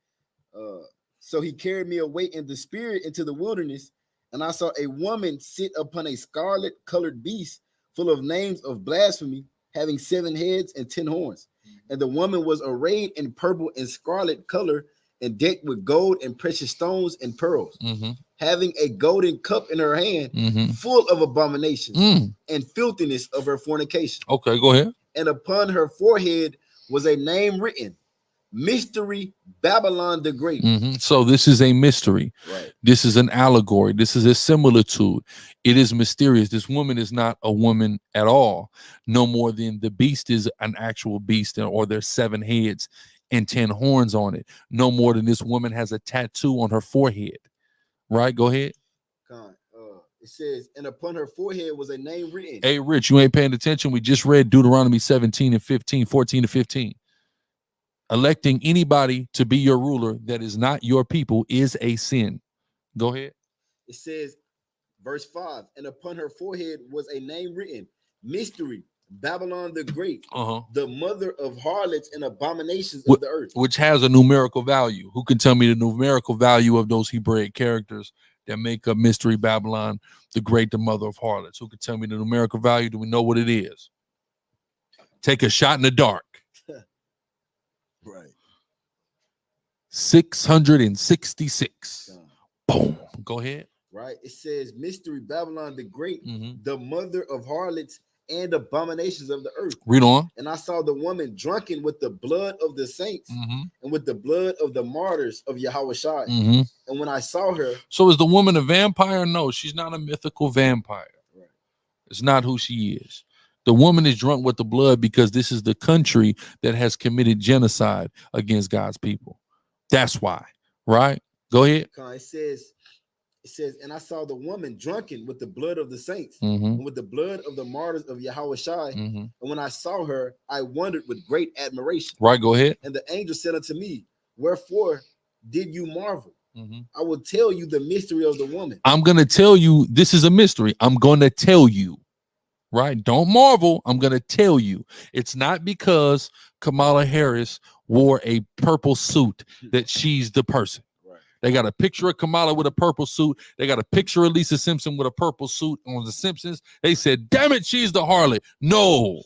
so he carried me away in the spirit into the wilderness, and I saw a woman sit upon a scarlet colored beast, full of names of blasphemy, having 7 heads and 10 horns. And the woman was arrayed in purple and scarlet color, and decked with gold and precious stones and pearls, having a golden cup in her hand, full of abominations and filthiness of her fornication. Okay, go ahead. And upon her forehead was a name written, Mystery Babylon the Great. So this is a mystery. Right. This is an allegory. This is a similitude. It is mysterious. This woman is not a woman at all, no more than the beast is an actual beast, or there's 7 heads and 10 horns on it. No more than this woman has a tattoo on her forehead. Right? Go ahead. It says, and upon her forehead was a name written. Hey, Rich, you ain't paying attention. We just read Deuteronomy 17 and 15, 14 to 15. Electing anybody to be your ruler that is not your people is a sin. Go ahead. It says, verse 5, and upon her forehead was a name written, Mystery Babylon the Great, the mother of harlots and abominations of the earth. Which has a numerical value. Who can tell me the numerical value of those Hebraic characters that make up Mystery Babylon the Great, the mother of harlots? Who can tell me the numerical value? Do we know what it is? Take a shot in the dark. Right. 666. Boom. Go ahead. Right. It says, Mystery Babylon the Great, the mother of harlots and abominations of the earth. Read on. And I saw the woman drunken with the blood of the saints and with the blood of the martyrs of Yahushua. And when I saw her. So is the woman a vampire? No, she's not a mythical vampire. Right. It's not who she is. The woman is drunk with the blood because this is the country that has committed genocide against God's people. That's why. Right? Go ahead. It says, and I saw the woman drunken with the blood of the saints and with the blood of the martyrs of Yahushua. And when I saw her, I wondered with great admiration. Right, go ahead. And the angel said unto me, wherefore did you marvel? I will tell you the mystery of the woman. I'm going to tell you, this is a mystery. I'm going to tell you. Right? Don't marvel. I'm going to tell you. It's not because Kamala Harris wore a purple suit that she's the person. They got a picture of Kamala with a purple suit. They got a picture of Lisa Simpson with a purple suit on The Simpsons. They said, damn it, she's the harlot. No,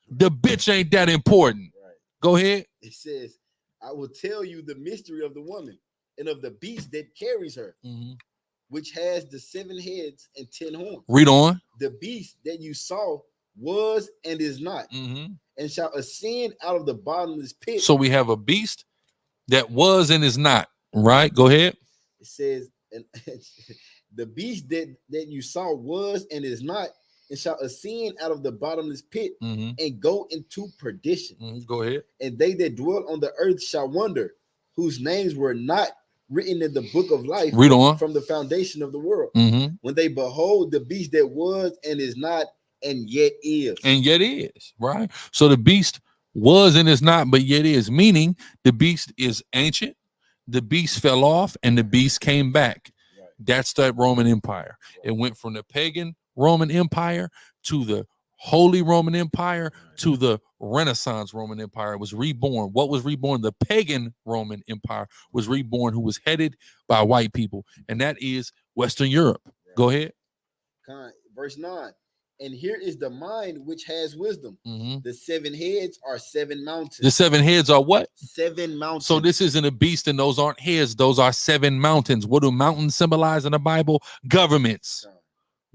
the bitch ain't that important. Right. Go ahead. It says, I will tell you the mystery of the woman and of the beast that carries her, which has the 7 heads and 10 horns. Read on. The beast that you saw was and is not, and shall ascend out of the bottomless pit. So we have a beast that was and is not. Right, go ahead. It says, and the beast that you saw was and is not, and shall ascend out of the bottomless pit and go into perdition. Go ahead. And they that dwell on the earth shall wonder, whose names were not written in the book of life. Read on. From the foundation of the world. When they behold the beast that was and is not and yet is. And yet is, right? So the beast was and is not, but yet is, meaning the beast is ancient. The beast fell off and the beast came back. Right. That's that Roman Empire. Right. It went from the pagan Roman Empire to the Holy Roman Empire to the Renaissance Roman Empire. It was reborn. What was reborn? The pagan Roman Empire was reborn, who was headed by white people, and that is Western Europe. Right. Go ahead. Verse 9. And here is the mind which has wisdom. The 7 heads are 7 mountains. The 7 heads are what? 7 mountains. So this isn't a beast and those aren't heads. Those are 7 mountains. What do mountains symbolize in the Bible? Governments.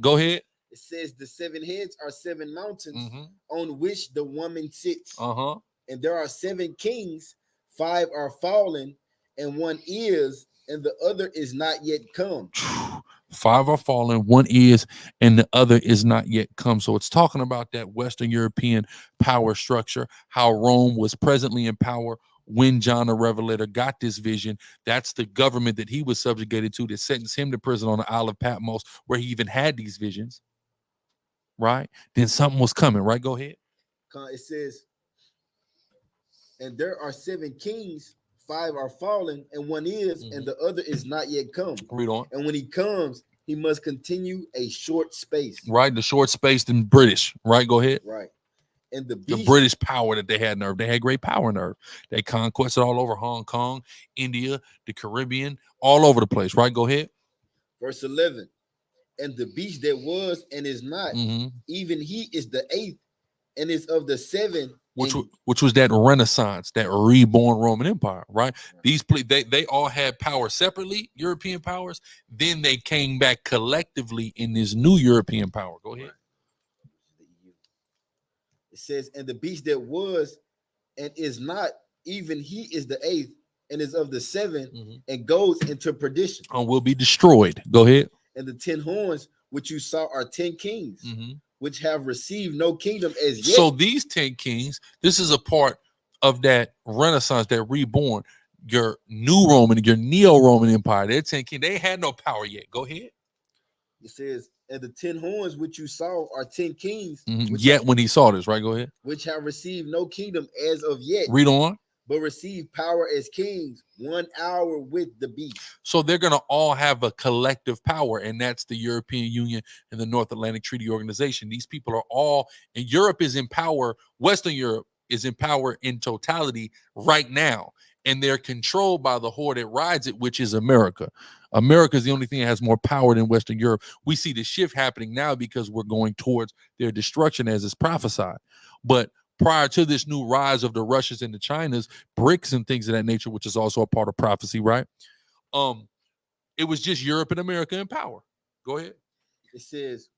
Go ahead. It says the 7 heads are 7 mountains on which the woman sits. And there are 7 kings, 5 are fallen, and 1 is, and the other is not yet come. 5 are fallen, 1 is, and the other is not yet come. So it's talking about that Western European power structure, how Rome was presently in power when John the Revelator got this vision. That's the government that he was subjugated to that sentenced him to prison on the Isle of Patmos, where he even had these visions. Right? Then something was coming. Right? Go ahead. It says, and there are 7 kings, 5 are fallen, and 1 is, and the other is not yet come. Read on. And when he comes, he must continue a short space. Right, the short space in British. Right, go ahead. Right. And the British power that they had in Earth. They had great power in Earth. They conquested all over Hong Kong, India, the Caribbean, all over the place. Right, go ahead. Verse 11. And the beast that was and is not, Mhm. even he is the 8th, and is of the 7. Which was that Renaissance, that reborn Roman Empire, right? These they all had power separately, European powers. Then they came back collectively in this new European power. Go ahead. It says, and the beast that was and is not, even he is the 8th, and is of the 7, and goes into perdition. And will be destroyed. Go ahead. And the 10 horns which you saw are 10 kings, which have received no kingdom as yet. So these 10 kings, this is a part of that Renaissance, that reborn, your new Roman, your neo-Roman Empire. They're 10 kings. They had no power yet. Go ahead. It says, and the 10 horns which you saw are 10 kings. Yet when he saw this, right? Go ahead. Which have received no kingdom as of yet. Read on. But receive power as kings 1 hour with the beast. So they're going to all have a collective power, and that's the European Union and the North Atlantic Treaty Organization. These people are all, and Europe is in power. Western Europe is in power in totality right now, and they're controlled by the whore that rides it, which is America. America is the only thing that has more power than Western Europe. We see the shift happening now because we're going towards their destruction as is prophesied. But prior to this new rise of the Russians and the Chinas, BRICS and things of that nature, which is also a part of prophecy, right? It was just Europe and America in power. Go ahead. It says,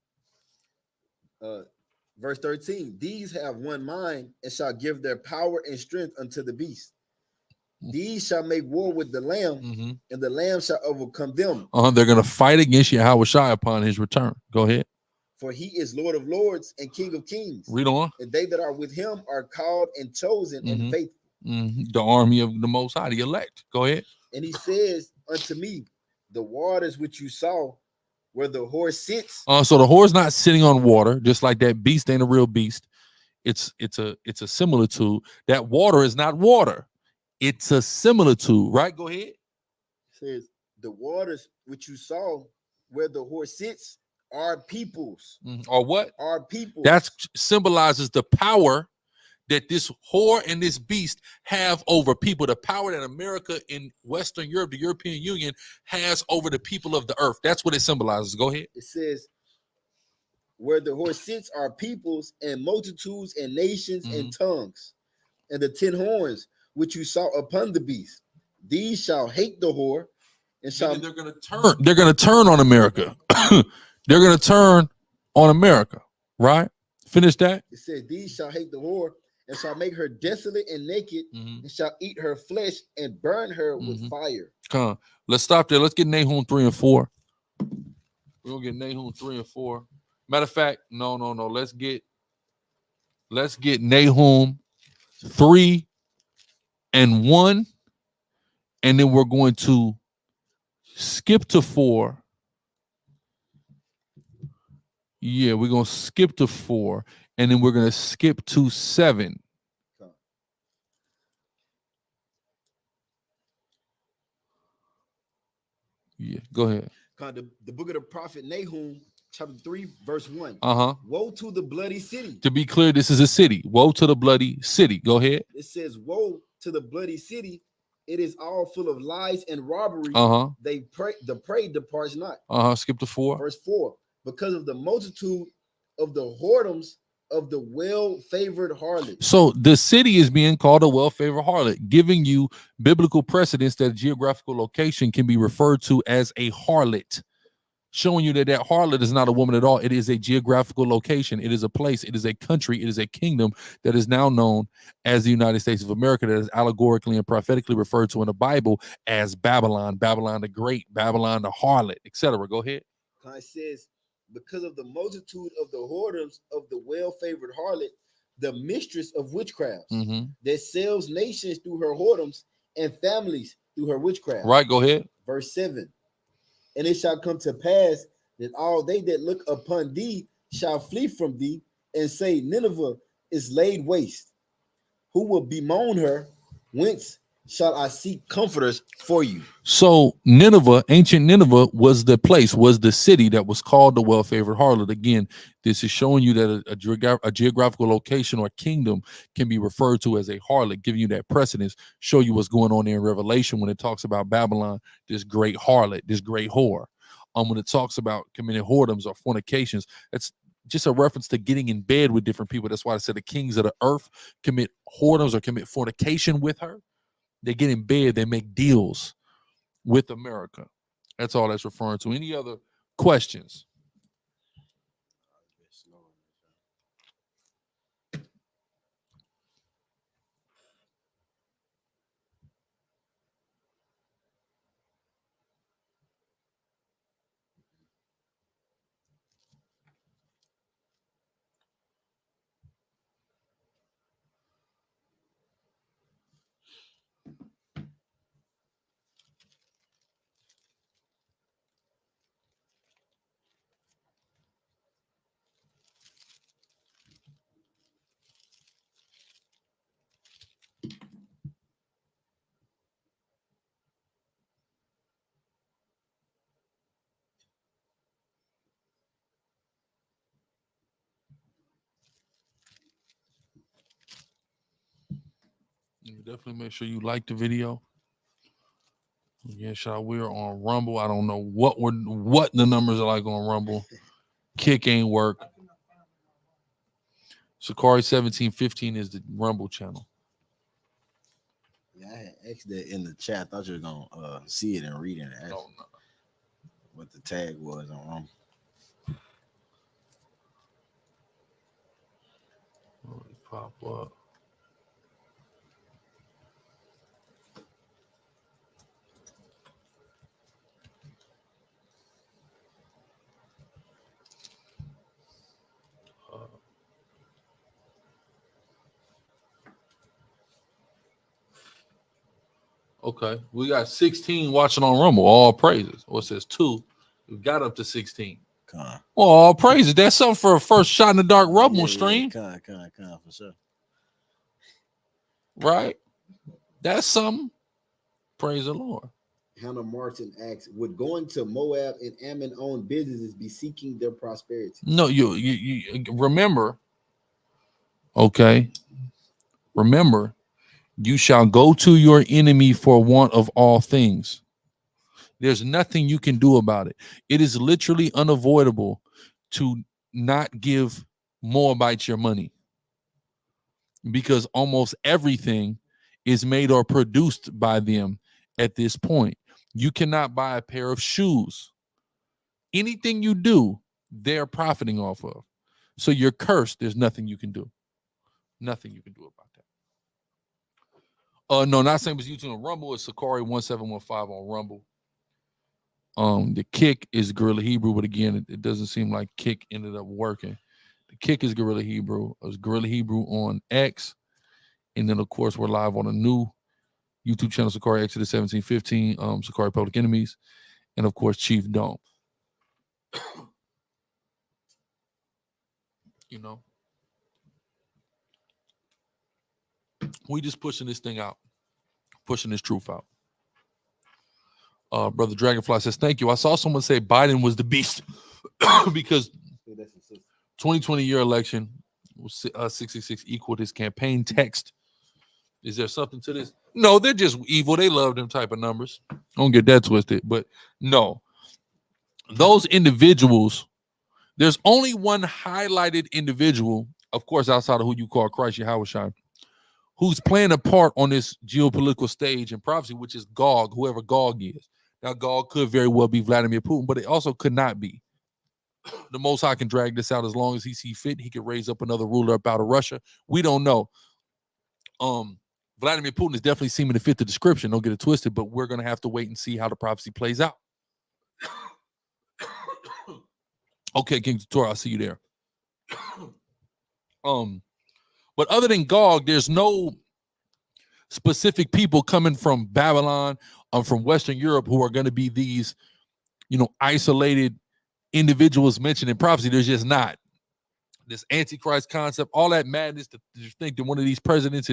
verse 13, these have one mind and shall give their power and strength unto the beast. These shall make war with the Lamb, and the Lamb shall overcome them. They're going to fight against Yahweh Shai upon his return. Go ahead. For he is Lord of lords and King of kings. Read on. And they that are with him are called and chosen and faithful. The army of the Most High, the elect. Go ahead. And he says unto me, the waters which you saw where the horse sits. So the horse not sitting on water, just like that beast ain't a real beast. It's a similitude. That water is not water. It's a similitude, right? Go ahead. It says the waters which you saw where the horse sits are peoples. Or what? Are people. That symbolizes the power that this whore and this beast have over people, the power that America in Western Europe, the European Union, has over the people of the earth. That's what it symbolizes. Go ahead. It says, where the horse sits are peoples and multitudes and nations and tongues. And the 10 horns which you saw upon the beast, these shall hate the whore, and shall they're going to turn on America. They're going to turn on America, right? Finish that. It says, these shall hate the whore, and shall make her desolate and naked, and shall eat her flesh and burn her with fire. Come on. Let's stop there. Let's get Nahum 3 and 4. We're gonna get Nahum 3 and 4. Matter of fact, no. Let's get Nahum 3 and 1, and then we're going to skip to 4. Yeah, we're gonna skip to 4, and then we're gonna skip to 7. Yeah, go ahead. The book of the prophet Nahum, chapter 3, verse 1. Woe to the bloody city. To be clear, this is a city. Woe to the bloody city. Go ahead. It says, woe to the bloody city. It is all full of lies and robbery. The prey departs not. Skip to 4. Verse 4. Because of the multitude of the whoredoms of the well-favored harlot. So the city is being called a well-favored harlot, giving you biblical precedence that a geographical location can be referred to as a harlot, showing you that that harlot is not a woman at all. It is a geographical location. It is a place. It is a country. It is a kingdom that is now known as the United States of America, that is allegorically and prophetically referred to in the Bible as Babylon, Babylon the Great, Babylon the harlot, etc. Go ahead. It says, because of the multitude of the whoredoms of the well-favored harlot, the mistress of witchcrafts, that sells nations through her whoredoms and families through her witchcraft. Right, go ahead. Verse 7. And it shall come to pass that all they that look upon thee shall flee from thee, and say, Nineveh is laid waste. Who will bemoan her? Whence shall I seek comforters for you? So Nineveh, ancient Nineveh, was the place, was the city that was called the well-favored harlot. Again, this is showing you that a geographical location or kingdom can be referred to as a harlot, giving you that precedence, show you what's going on there in Revelation when it talks about Babylon, this great harlot, this great whore. when it talks about committing whoredoms or fornications, it's just a reference to getting in bed with different people. That's why I said the kings of the earth commit whoredoms or commit fornication with her. They get in bed, they make deals with America. That's all that's referring to. Any other questions? Definitely make sure you like the video. Yeah, we're on Rumble. I don't know what the numbers are like on Rumble. Kick ain't work. SICARRII 1715 is the Rumble channel. Yeah, I had asked that in the chat. I thought you were gonna see it and read it and ask what the tag was on Rumble. Pop up. Okay, we got 16 watching on Rumble. All praises. Or it says 2. We got up to 16. Con. Well, all praises. That's something for a first shot in the dark Rumble stream. Con, for sure. Right? That's something. Praise the Lord. Hannah Martin asks, would going to Moab and Ammon-owned businesses be seeking their prosperity? No, you remember. Okay. Remember, you shall go to your enemy for want of all things. There's nothing you can do about it. It is literally unavoidable to not give Moabites your money, because almost everything is made or produced by them at this point. You cannot buy a pair of shoes. Anything you do, they're profiting off of. So you're cursed. There's nothing you can do. Nothing you can do about that. No, not same as YouTube on Rumble. It's SICARRII 1715 on Rumble. The kick is Guerrilla Hebrew, but again, it doesn't seem like kick ended up working. The kick is Guerrilla Hebrew. It was Guerrilla Hebrew on X. And then, of course, we're live on a new YouTube channel, SICARRII Exodus 1715, SICARRII Public Enemies, and, of course, Chief Dome. You know, we just pushing this thing out, pushing this truth out. Brother Dragonfly says, thank you. I saw someone say Biden was the beast because 2020 year election was 666 equaled his campaign text. Is there something to this? No, they're just evil. They love them type of numbers. Don't get that twisted. But no, those individuals, there's only one highlighted individual, of course, outside of who you call Christ Yahushua, who's playing a part on this geopolitical stage and prophecy, which is Gog, whoever Gog is. Now, Gog could very well be Vladimir Putin, but it also could not be. The Most High can drag this out as long as he sees fit. He could raise up another ruler up out of Russia. We don't know. Vladimir Putin is definitely seeming to fit the description. Don't get it twisted, but we're going to have to wait and see how the prophecy plays out. Okay, King Torah, I'll see you there. But other than Gog, there's no specific people coming from Babylon, from Western Europe, who are going to be these, isolated individuals mentioned in prophecy. There's just not. This Antichrist concept, all that madness to think that one of these presidents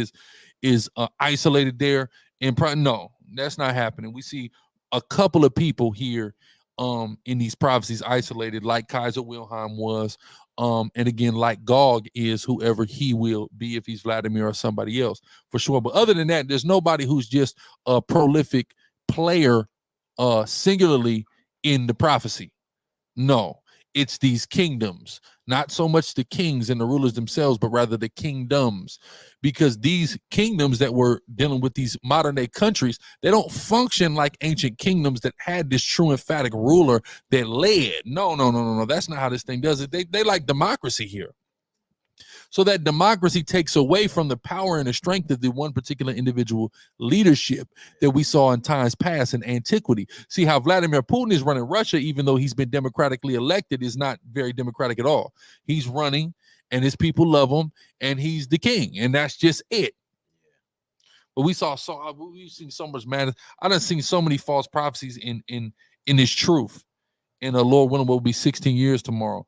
is isolated there. No, that's not happening. We see a couple of people here in these prophecies isolated, like Kaiser Wilhelm was, and again, like Gog is whoever he will be, if he's Vladimir or somebody else, for sure. But other than that, there's nobody who's just a prolific player singularly in the prophecy. No, it's these kingdoms, not so much the kings and the rulers themselves, but rather the kingdoms, because these kingdoms that were dealing with these modern day countries, they don't function like ancient kingdoms that had this true emphatic ruler that led. No. That's not how this thing does it. They like democracy here. So that democracy takes away from the power and the strength of the one particular individual leadership that we saw in times past in antiquity. See how Vladimir Putin is running Russia, even though he's been democratically elected, is not very democratic at all. He's running and his people love him and he's the king, and that's just it. But we've seen so much madness. I done seen so many false prophecies in this truth. And the Lord willing will be 16 years tomorrow.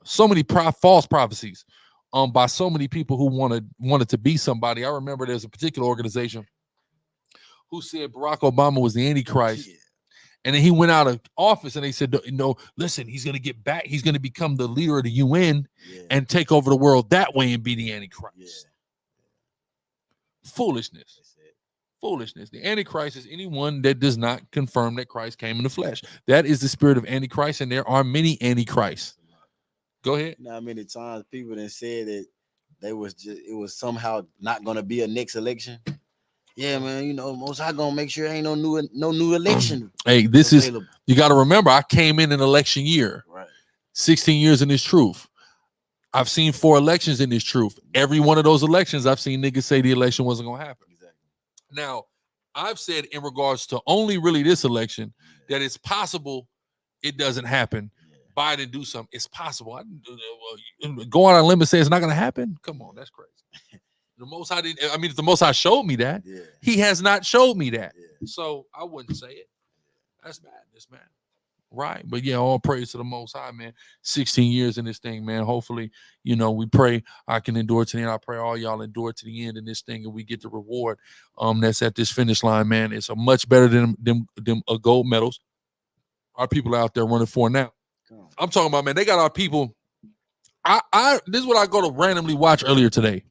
So many false prophecies by so many people who wanted to be somebody. I remember there's a particular organization who said Barack Obama was the Antichrist. And then he went out of office and they said, no, listen, he's going to get back. He's going to become the leader of the UN and take over the world that way and be the Antichrist. Foolishness. Foolishness. The Antichrist is anyone that does not confirm that Christ came in the flesh. That is the spirit of Antichrist, and there are many Antichrists. Go ahead. Not many times people that said that it was somehow not gonna be a next election. Yeah, man, you know, most I gonna make sure ain't no new election. Hey, this available. You got to remember, I came in an election year, right? 16 years in this truth. I've seen 4 elections in this truth. Every one of those elections, I've seen niggas say the election wasn't gonna happen. Exactly. Now, I've said in regards to only really this election that it's possible it doesn't happen. Biden do something. It's possible. Go on a limb and say it's not going to happen. Come on, that's crazy. The Most High didn't. I mean, if the Most High showed me that, he has not showed me that. So I wouldn't say it. That's madness, man. Right. But yeah, all praise to the Most High, man. 16 years in this thing, man. Hopefully, you know, we pray I can endure to the end. I pray all y'all endure to the end in this thing and we get the reward that's at this finish line, man. It's a much better than them gold medals. Our people are out there running for now. I'm talking about, man, they got our people. This is what I go to randomly watch earlier today.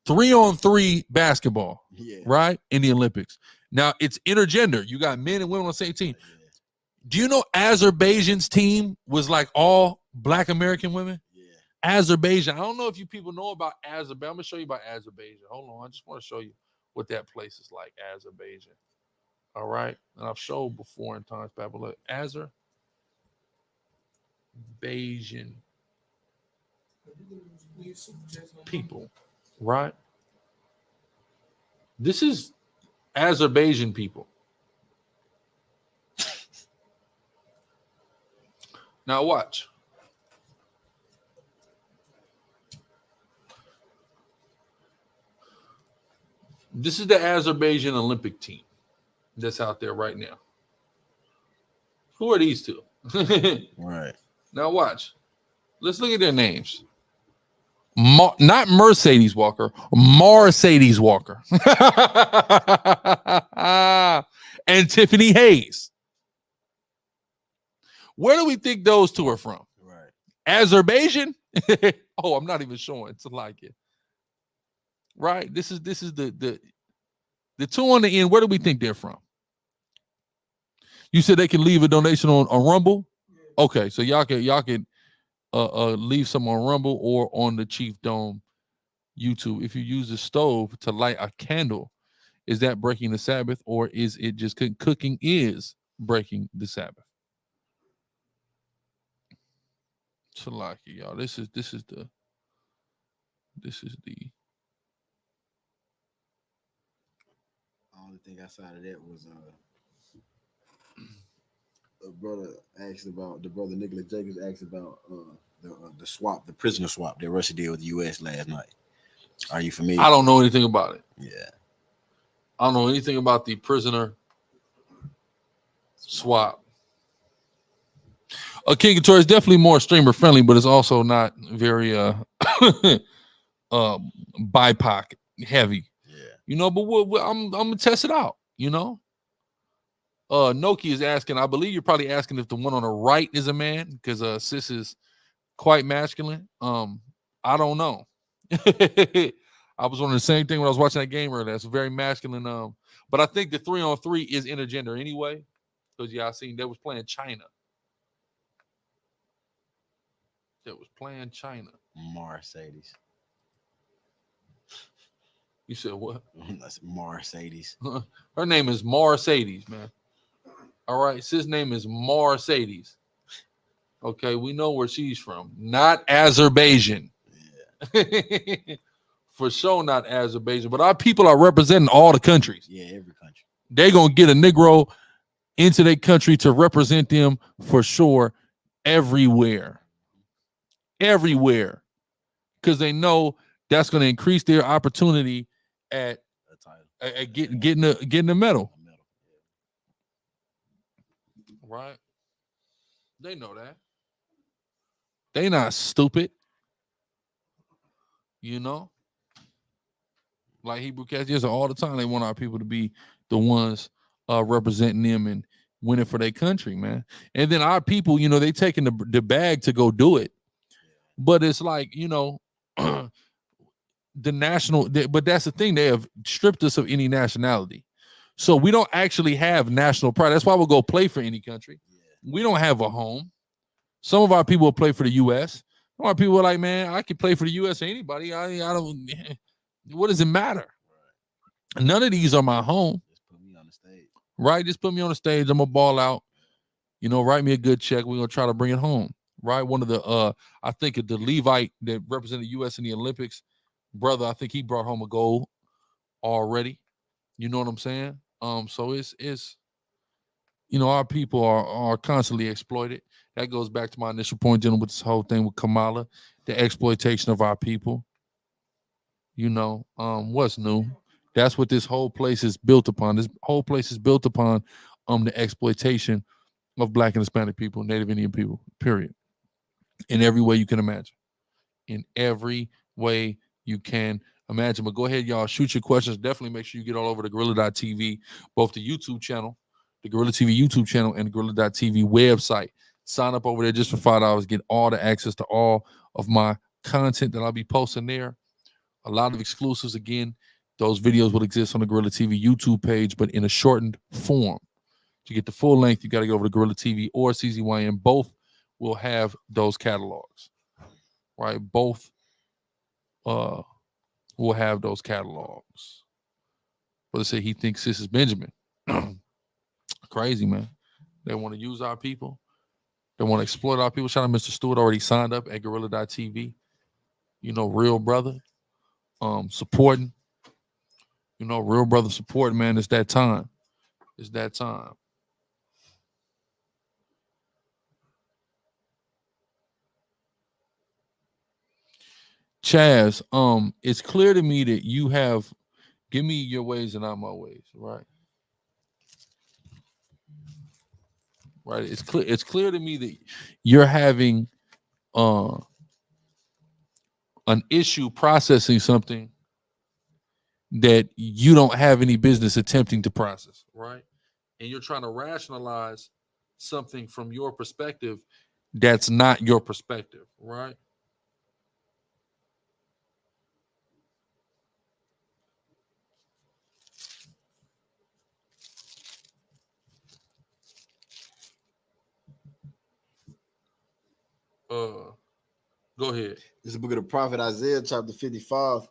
3-on-3 basketball, right? In the Olympics. Now, it's intergender. You got men and women on the same team. Do you know Azerbaijan's team was like all Black American women? Azerbaijan. I don't know if you people know about Azerbaijan. I'm going to show you about Azerbaijan. Hold on. I just want to show you what that place is like, Azerbaijan. All right? And I've showed before in times past. Look, Azerbaijan people, right? This is Azerbaijan people. Now watch. This is the Azerbaijan Olympic team that's out there right now. Who are these two? Right. Now watch. Let's look at their names. Not Mercedes Walker, Mercedes Walker. And Tiffany Hayes. Where do we think those two are from? Right. Azerbaijan? Oh, I'm not even showing to like it. Right? This is the two on the end. Where do we think they're from? You said they can leave a donation on Rumble? Okay, so y'all can leave some on Rumble or on the Chief Dome YouTube. If you use the stove to light a candle, is that breaking the Sabbath, or is it just cooking is breaking the Sabbath? Salaki, y'all. This is the only thing outside of that was a brother asked about, the brother Nicholas Jacobs asked about the swap, the prisoner swap that Russia did with the U.S. last night. Are you familiar? I don't know anything about it. Yeah. I don't know anything about the prisoner swap. King Couture is definitely more streamer friendly, but it's also not very BIPOC heavy. Yeah. You know, but I'm gonna test it out, you know. Noki is asking, I believe you're probably asking if the one on the right is a man, because sis is quite masculine. I don't know. I was wondering the same thing when I was watching that game earlier. That's very masculine. But I think the 3-on-3 is intergender anyway. Because yeah, I seen they was playing China. That was playing China. Mercedes. You said what? That's Mercedes. Her name is Mercedes, man. All right, sis name is Mercedes. Okay, we know where she's from. Not Azerbaijan. Yeah. For sure, not Azerbaijan. But our people are representing all the countries. Yeah, every country. They're gonna get a Negro into their country to represent them for sure, everywhere. Everywhere. Because they know that's gonna increase their opportunity at getting the medal. Right? They know that. They not stupid. You know? Like Hebrew cats, all the time they want our people to be the ones representing them and winning for their country, man. And then our people, they taking the bag to go do it. But it's like, the national, but that's the thing. They have stripped us of any nationality. So we don't actually have national pride. That's why we'll go play for any country. We don't have a home. Some of our people will play for the U.S. Some of our people are like, man, I can play for the U.S. or anybody. I don't, what does it matter? None of these are my home. Just put me on the stage. Right? Just put me on the stage. I'm going to ball out. Write me a good check. We're going to try to bring it home. Right? One of the, I think the Levite that represented the U.S. in the Olympics, brother, I think he brought home a gold already. You know what I'm saying? So it's our people are constantly exploited. That goes back to my initial point dealing with this whole thing with Kamala, the exploitation of our people. What's new? That's what this whole place is built upon. This whole place is built upon the exploitation of Black and Hispanic people, Native Indian people, period. In every way you can imagine. In every way you can imagine. But go ahead, y'all. Shoot your questions. Definitely make sure you get all over the GORRILLA.tv, both the YouTube channel, the Gorilla TV YouTube channel, and the GORRILLA.tv website. Sign up over there just for $5. Get all the access to all of my content that I'll be posting there. A lot of exclusives. Again, those videos will exist on the Gorilla TV YouTube page, but in a shortened form. To get the full length, you got to go over to Gorilla TV or CZYN. Both will have those catalogs. Right? Both will have those catalogs. But say he thinks this is Benjamin. Crazy, man. They want to use our people. They want to exploit our people. Shout out Mr. Stewart, already signed up at GORRILLA.tv. Real brother. Supporting. Real brother support, man. It's that time. It's that time. Chaz, it's clear to me that you have, give me your ways and not my ways, right? Right. It's clear to me that you're having an issue processing something that you don't have any business attempting to process, right? And you're trying to rationalize something from your perspective that's not your perspective, right? Go ahead. This is the book of the prophet Isaiah, chapter 55,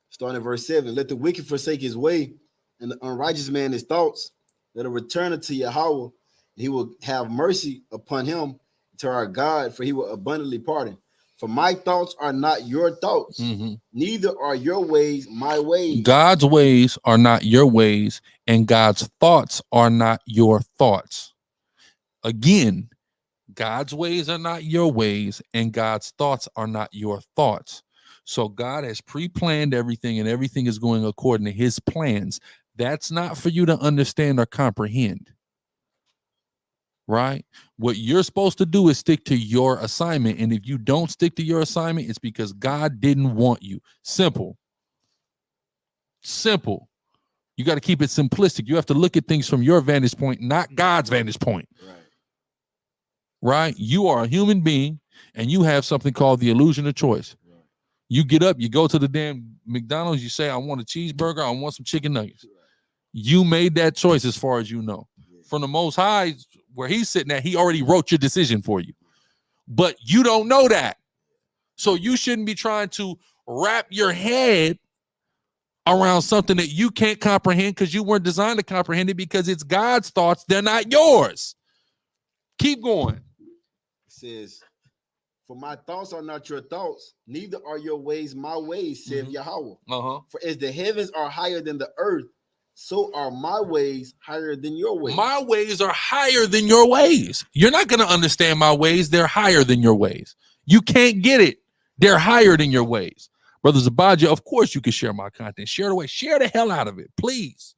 starting at verse 7. Let the wicked forsake his way, and the unrighteous man his thoughts. Let him return unto Yahweh, and he will have mercy upon him, to our God, for he will abundantly pardon. For my thoughts are not your thoughts, neither are your ways my ways. God's ways are not your ways, and God's thoughts are not your thoughts. Again, God's ways are not your ways, and God's thoughts are not your thoughts. So God has pre-planned everything, and everything is going according to his plans. That's not for you to understand or comprehend. Right? What you're supposed to do is stick to your assignment. And if you don't stick to your assignment, it's because God didn't want you. Simple. Simple. You got to keep it simplistic. You have to look at things from your vantage point, not God's vantage point. Right? You are a human being, and you have something called the illusion of choice. You get up, you go to the damn McDonald's, you say, I want a cheeseburger, I want some chicken nuggets. You made that choice as far as you know. from the Most High, where he's sitting at, he already wrote your decision for you. But you don't know that. So you shouldn't be trying to wrap your head around something that you can't comprehend because you weren't designed to comprehend it, because it's God's thoughts. They're not yours. Keep going. It says, for my thoughts are not your thoughts, neither are your ways my ways, saith Yahweh. For as the heavens are higher than the earth, so are my ways higher than your ways. My ways are higher than your ways. You're not going to understand my ways. They're higher than your ways. You can't get it. They're higher than your ways. Brother Zabaja, of course you can share my content. Share it away. Share the hell out of it, please.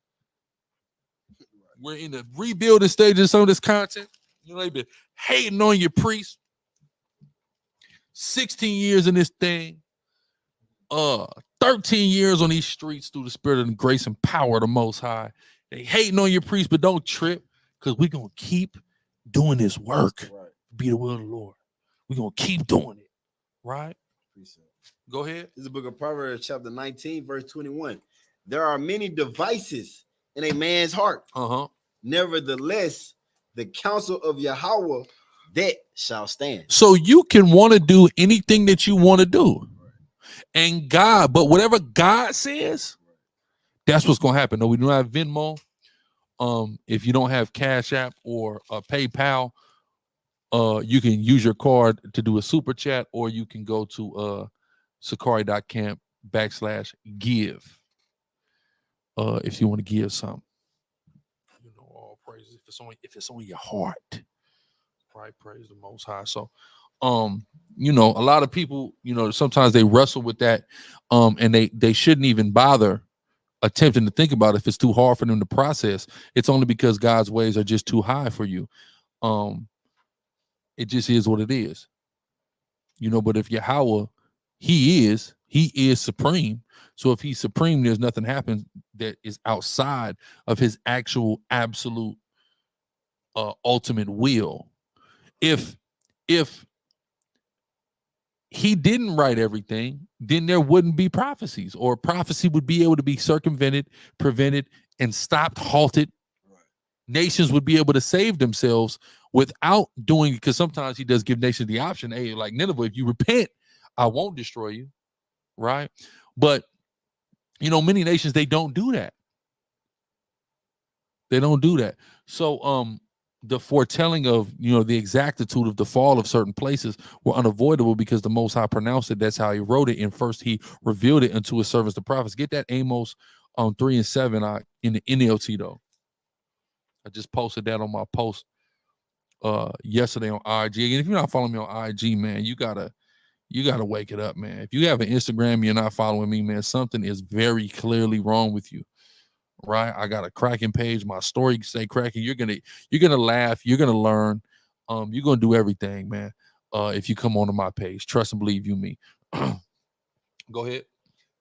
We're in the rebuilding stage of some of this content. You know, they've been hating on your priest. 16 years in this thing. 13 years on these streets through the spirit of the grace and power of the Most High. They hating on your priest, but don't trip, because we're going to keep doing this work. Right. Be the will of the Lord. We're going to keep doing it. Right? Go ahead. This is the book of Proverbs, chapter 19, verse 21. There are many devices in a man's heart. Nevertheless, the counsel of Yahweh, that shall stand. So you can want to do anything that you want to do. And God, but whatever God says, that's what's going to happen. No, we do not have Venmo. If you don't have Cash App or PayPal, you can use your card to do a super chat, or you can go to SICARRI.com/give if you want to give something. You know, all praises if it's on your heart. Right, praise the Most High. So you know, a lot of people, you know, sometimes they wrestle with that, and they shouldn't even bother attempting to think about it if it's too hard for them to process. It's only because God's ways are just too high for you. It just is what it is, you know. But if Yahweh, he is supreme. So if he's supreme, there's nothing happens that is outside of his actual absolute ultimate will. If he didn't write everything, then there wouldn't be prophecies, or prophecy would be able to be circumvented, prevented, and stopped, halted. Right. Nations would be able to save themselves without doing, because sometimes he does give nations the option, hey, like Nineveh, if you repent, I won't destroy you. Right. But, you know, many nations, they don't do that. They don't do that. So, the foretelling of, you know, the exactitude of the fall of certain places were unavoidable because the Most High pronounced it. That's how he wrote it. And first he revealed it unto his servants, the prophets. Get that Amos 3 and 7 in the NLT though. I just posted that on my post yesterday on IG. And if you're not following me on IG, man, you gotta wake it up, man. If you have an Instagram, you're not following me, man, something is very clearly wrong with you. Right, I got a cracking page. My story stay cracking. You're gonna laugh. You're gonna learn. You're gonna do everything, man. If you come onto my page, trust and believe you me. Go ahead.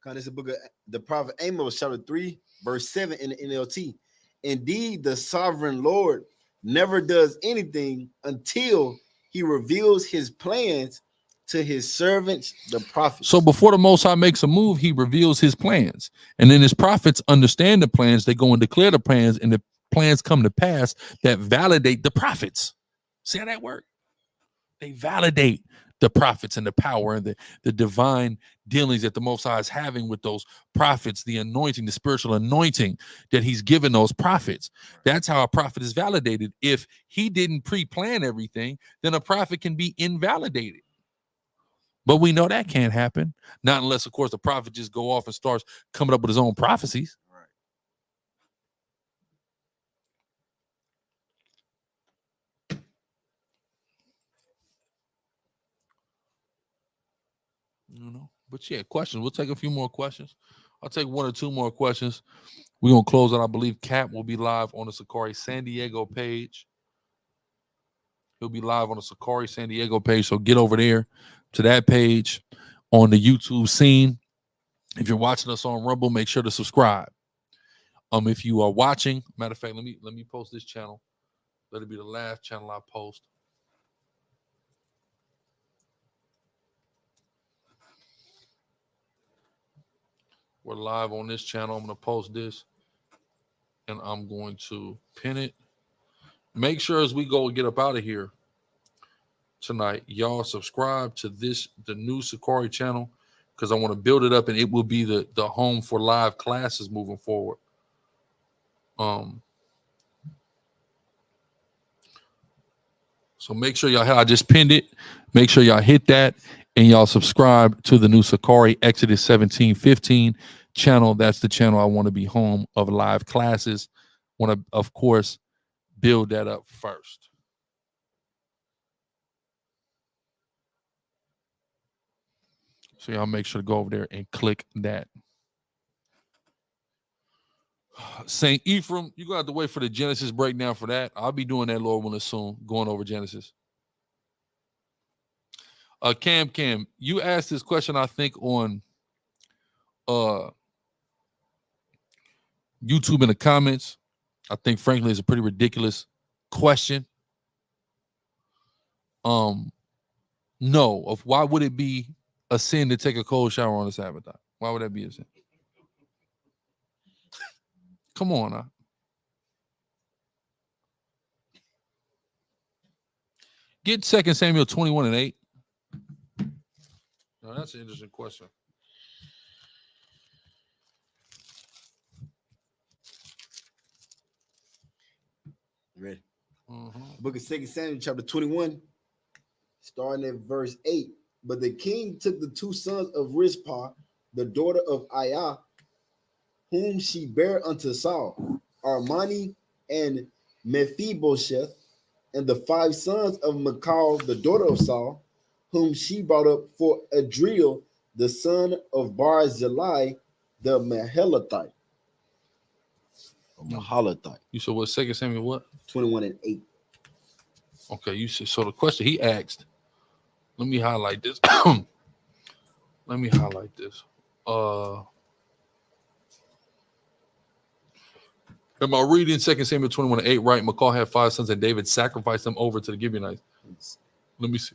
This is the book of the prophet Amos, chapter 3, verse 7 in the NLT. Indeed, the sovereign Lord never does anything until he reveals his plans to his servants, the prophets. So before the Most High makes a move, he reveals his plans. And then his prophets understand the plans. They go and declare the plans, and the plans come to pass that validate the prophets. See how that works? They validate the prophets and the power and the divine dealings that the Most High is having with those prophets, the anointing, the spiritual anointing that he's given those prophets. That's how a prophet is validated. If he didn't pre-plan everything, then a prophet can be invalidated. But we know that can't happen. Not unless, of course, the prophet just go off and starts coming up with his own prophecies. Right. You know, but yeah, questions. We'll take a few more questions. I'll take 1 or 2 more questions. We're going to close out. I believe Cap will be live on the SICARRI San Diego page. He'll be live on the SICARRI San Diego page. So get over there to that page on the YouTube scene. If you're watching us on Rumble, make sure to subscribe. If you are watching, matter of fact, let me post this channel. Let it be the last channel I post. We're live on this channel. I'm going to post this, and I'm going to pin it make sure as we go get up out of here tonight, y'all subscribe to the new SICARRI channel, because I want to build it up, and it will be the home for live classes moving forward. So make sure y'all, I just pinned it. Make sure y'all hit that, and y'all subscribe to the new SICARRI Exodus 17:15 channel. That's the channel I want to be home of live classes. Want to, of course, build that up first. So y'all make sure to go over there and click that. St. Ephraim, you're going to have to wait for the Genesis breakdown for that. I'll be doing that, Lord willing, soon, going over Genesis. Cam, you asked this question, I think, on YouTube in the comments. I think, frankly, it's a pretty ridiculous question. No, of why would it be a sin to take a cold shower on the Sabbath? Why would that be a sin? Come on now. Get 2 Samuel 21:8. No, that's an interesting question. Ready? Book of 2 Samuel chapter 21, starting at verse 8. But the king took the two sons of Rizpah, the daughter of Aiah, whom she bare unto Saul, Armani and Mephibosheth, and the 5 sons of Michal, the daughter of Saul, whom she brought up for Adriel, the son of Barzillai, the Mahalathite. You said what? 2 Samuel what? 21:8. Okay, you said, so the question he asked, let me highlight this. Let me highlight this. Am I reading 2 Samuel 21:8 right? Michal had 5 sons, and David sacrificed them over to the Gibeonites. Let me see.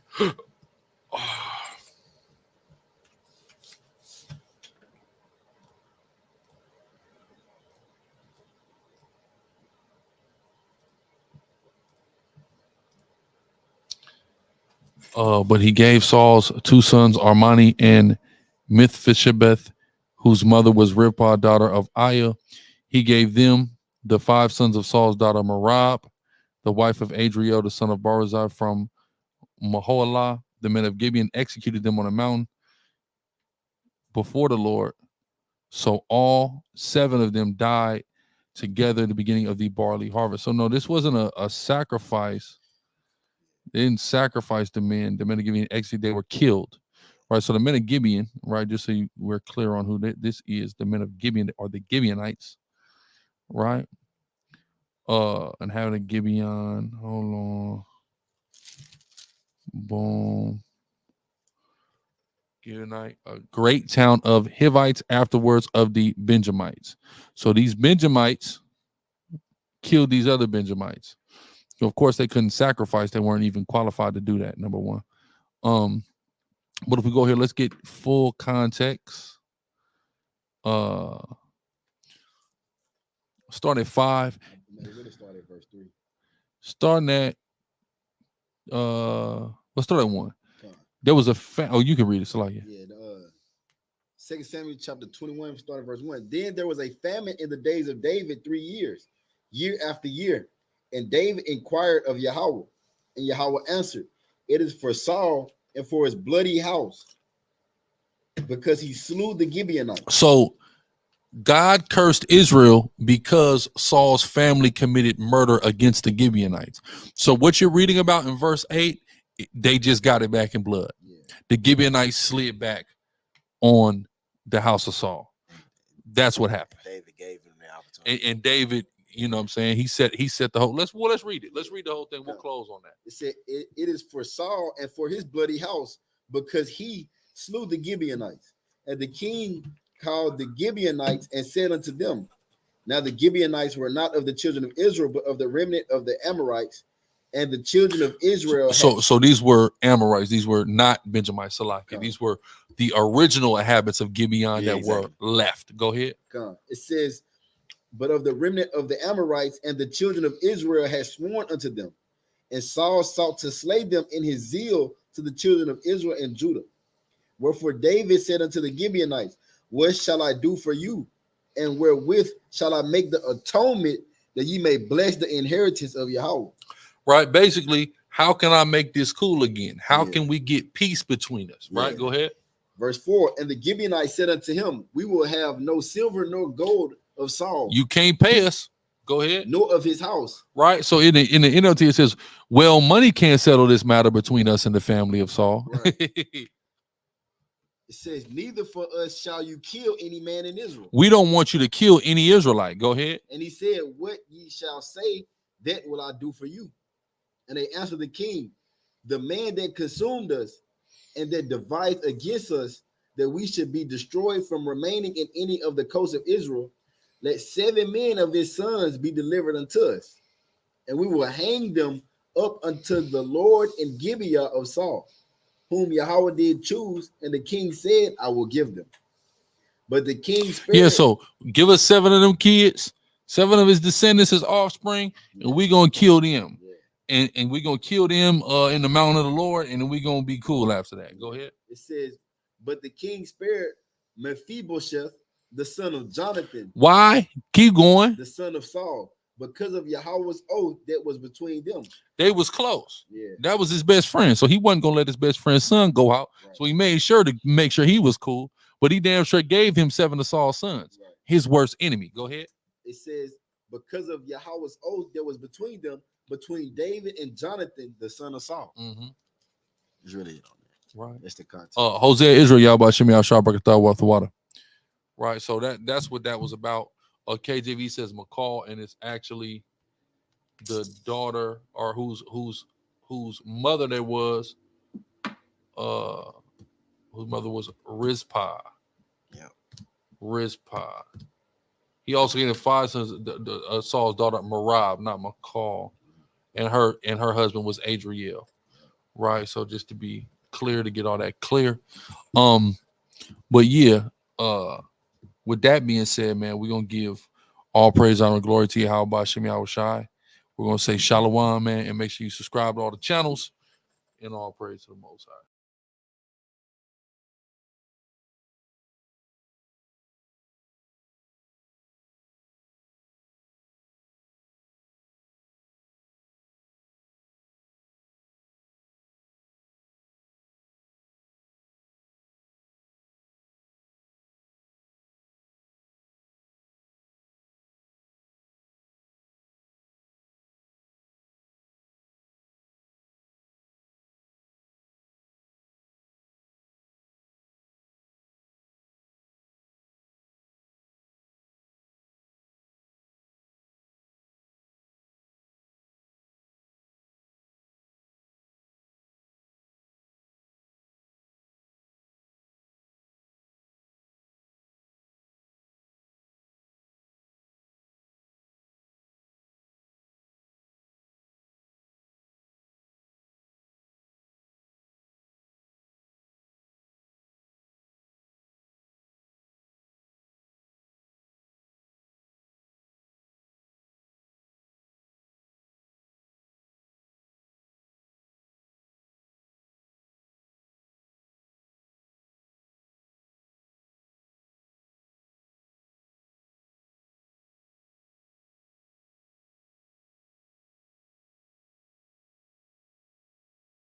But he gave Saul's 2 sons, Armani and Mephibosheth, whose mother was Rizpah, daughter of Aiah. He gave them the 5 sons of Saul's daughter Merab, the wife of Adriel, the son of Barzillai from Mahalath. The men of Gibeon executed them on a mountain before the Lord. So all 7 of them died together at the beginning of the barley harvest. So no, this wasn't a sacrifice. They didn't sacrifice the men. The men of Gibeon executed, they were killed. Right. So the men of Gibeon, right, just so we're clear on who this is, the men of Gibeon are the Gibeonites, right? And having a Gibeon, hold on. Boom. Gibeonite, a great town of Hivites, afterwards of the Benjamites. So these Benjamites killed these other Benjamites. So of course they couldn't sacrifice. They weren't even qualified to do that, number one. But if we go here, let's get full context. Start at 5. Start at verse 3. Starting at let's start at 1. There was a oh, you can read it, Salakia. Yeah, 2 Samuel chapter 21, starting verse 1. Then there was a famine in the days of David 3 years, year after year. And David inquired of Yahweh, and Yahweh answered, it is for Saul and for his bloody house, because he slew the Gibeonites. So God cursed Israel because Saul's family committed murder against the Gibeonites. So what you're reading about in verse 8, they just got it back in blood. Yeah. The Gibeonites slid back on the house of Saul. That's what happened. David gave him the opportunity. And David, you know what I'm saying? He set the whole, let's read it. Let's read the whole thing. We'll close on that. It said, it is for Saul and for his bloody house, because he slew the Gibeonites. And the king called the Gibeonites and said unto them, now the Gibeonites were not of the children of Israel, but of the remnant of the Amorites. And the children of Israel. So these were Amorites. These were not Benjamites, Salaki. These were the original inhabitants of Gibeon that were left. Go ahead. It says, but of the remnant of the Amorites and the children of Israel had sworn unto them. And Saul sought to slay them in his zeal to the children of Israel and Judah. Wherefore David said unto the Gibeonites, what shall I do for you? And wherewith shall I make the atonement that ye may bless the inheritance of Yahweh? Right. Basically, how can I make this cool again? How can we get peace between us? Right. Go ahead. Verse 4, and the Gibeonites said unto him, we will have no silver nor gold of Saul. You can't pay us. Go ahead. Nor of his house. Right. So in the NLT it says, well, money can't settle this matter between us and the family of Saul. Right. It says, neither for us shall you kill any man in Israel. We don't want you to kill any Israelite. Go ahead. And he said, what ye shall say, that will I do for you. And they answered the king, the man that consumed us and that devised against us that we should be destroyed from remaining in any of the coasts of Israel, let 7 men of his sons be delivered unto us, and we will hang them up unto the Lord in Gibeah of Saul, whom Yahweh did choose, and the king said, I will give them. But the king spared. So give us 7 of them kids, 7 of his descendants, his offspring, and we're gonna kill them. And we're gonna kill them in the mountain of the Lord, and then we're gonna be cool after that. Go ahead. It says, but the king spared Mephibosheth, the son of Jonathan. Why? Keep going. The son of Saul, because of Yahweh's oath that was between them. They was close. Yeah. That was his best friend. So he wasn't gonna let his best friend's son go out. Right. So he made sure to make sure he was cool, but he damn sure gave him 7 of Saul's sons, right, his worst enemy. Go ahead. It says, because of Yahweh's oath that was between them, between David and Jonathan, the son of Saul. It's really it on there. Right. That's the context. Hosea Israel, y'all about Shemi al Shabbat worth of water. Right. So that's what that was about. KJV says McCall, and it's actually the daughter or whose mother there was, whose mother was Rizpah. Yeah. Rizpah. He also gave 5 sons, Saul's daughter Merab, not McCall, and her husband was Adriel. Right. So just to be clear, to get all that clear. But yeah, with that being said, man, we're gonna give all praise, honor, and glory to Yahweh B'Shem Yahweh Shai. We're gonna say Shalom, man, and make sure you subscribe to all the channels, and all praise to the Most High.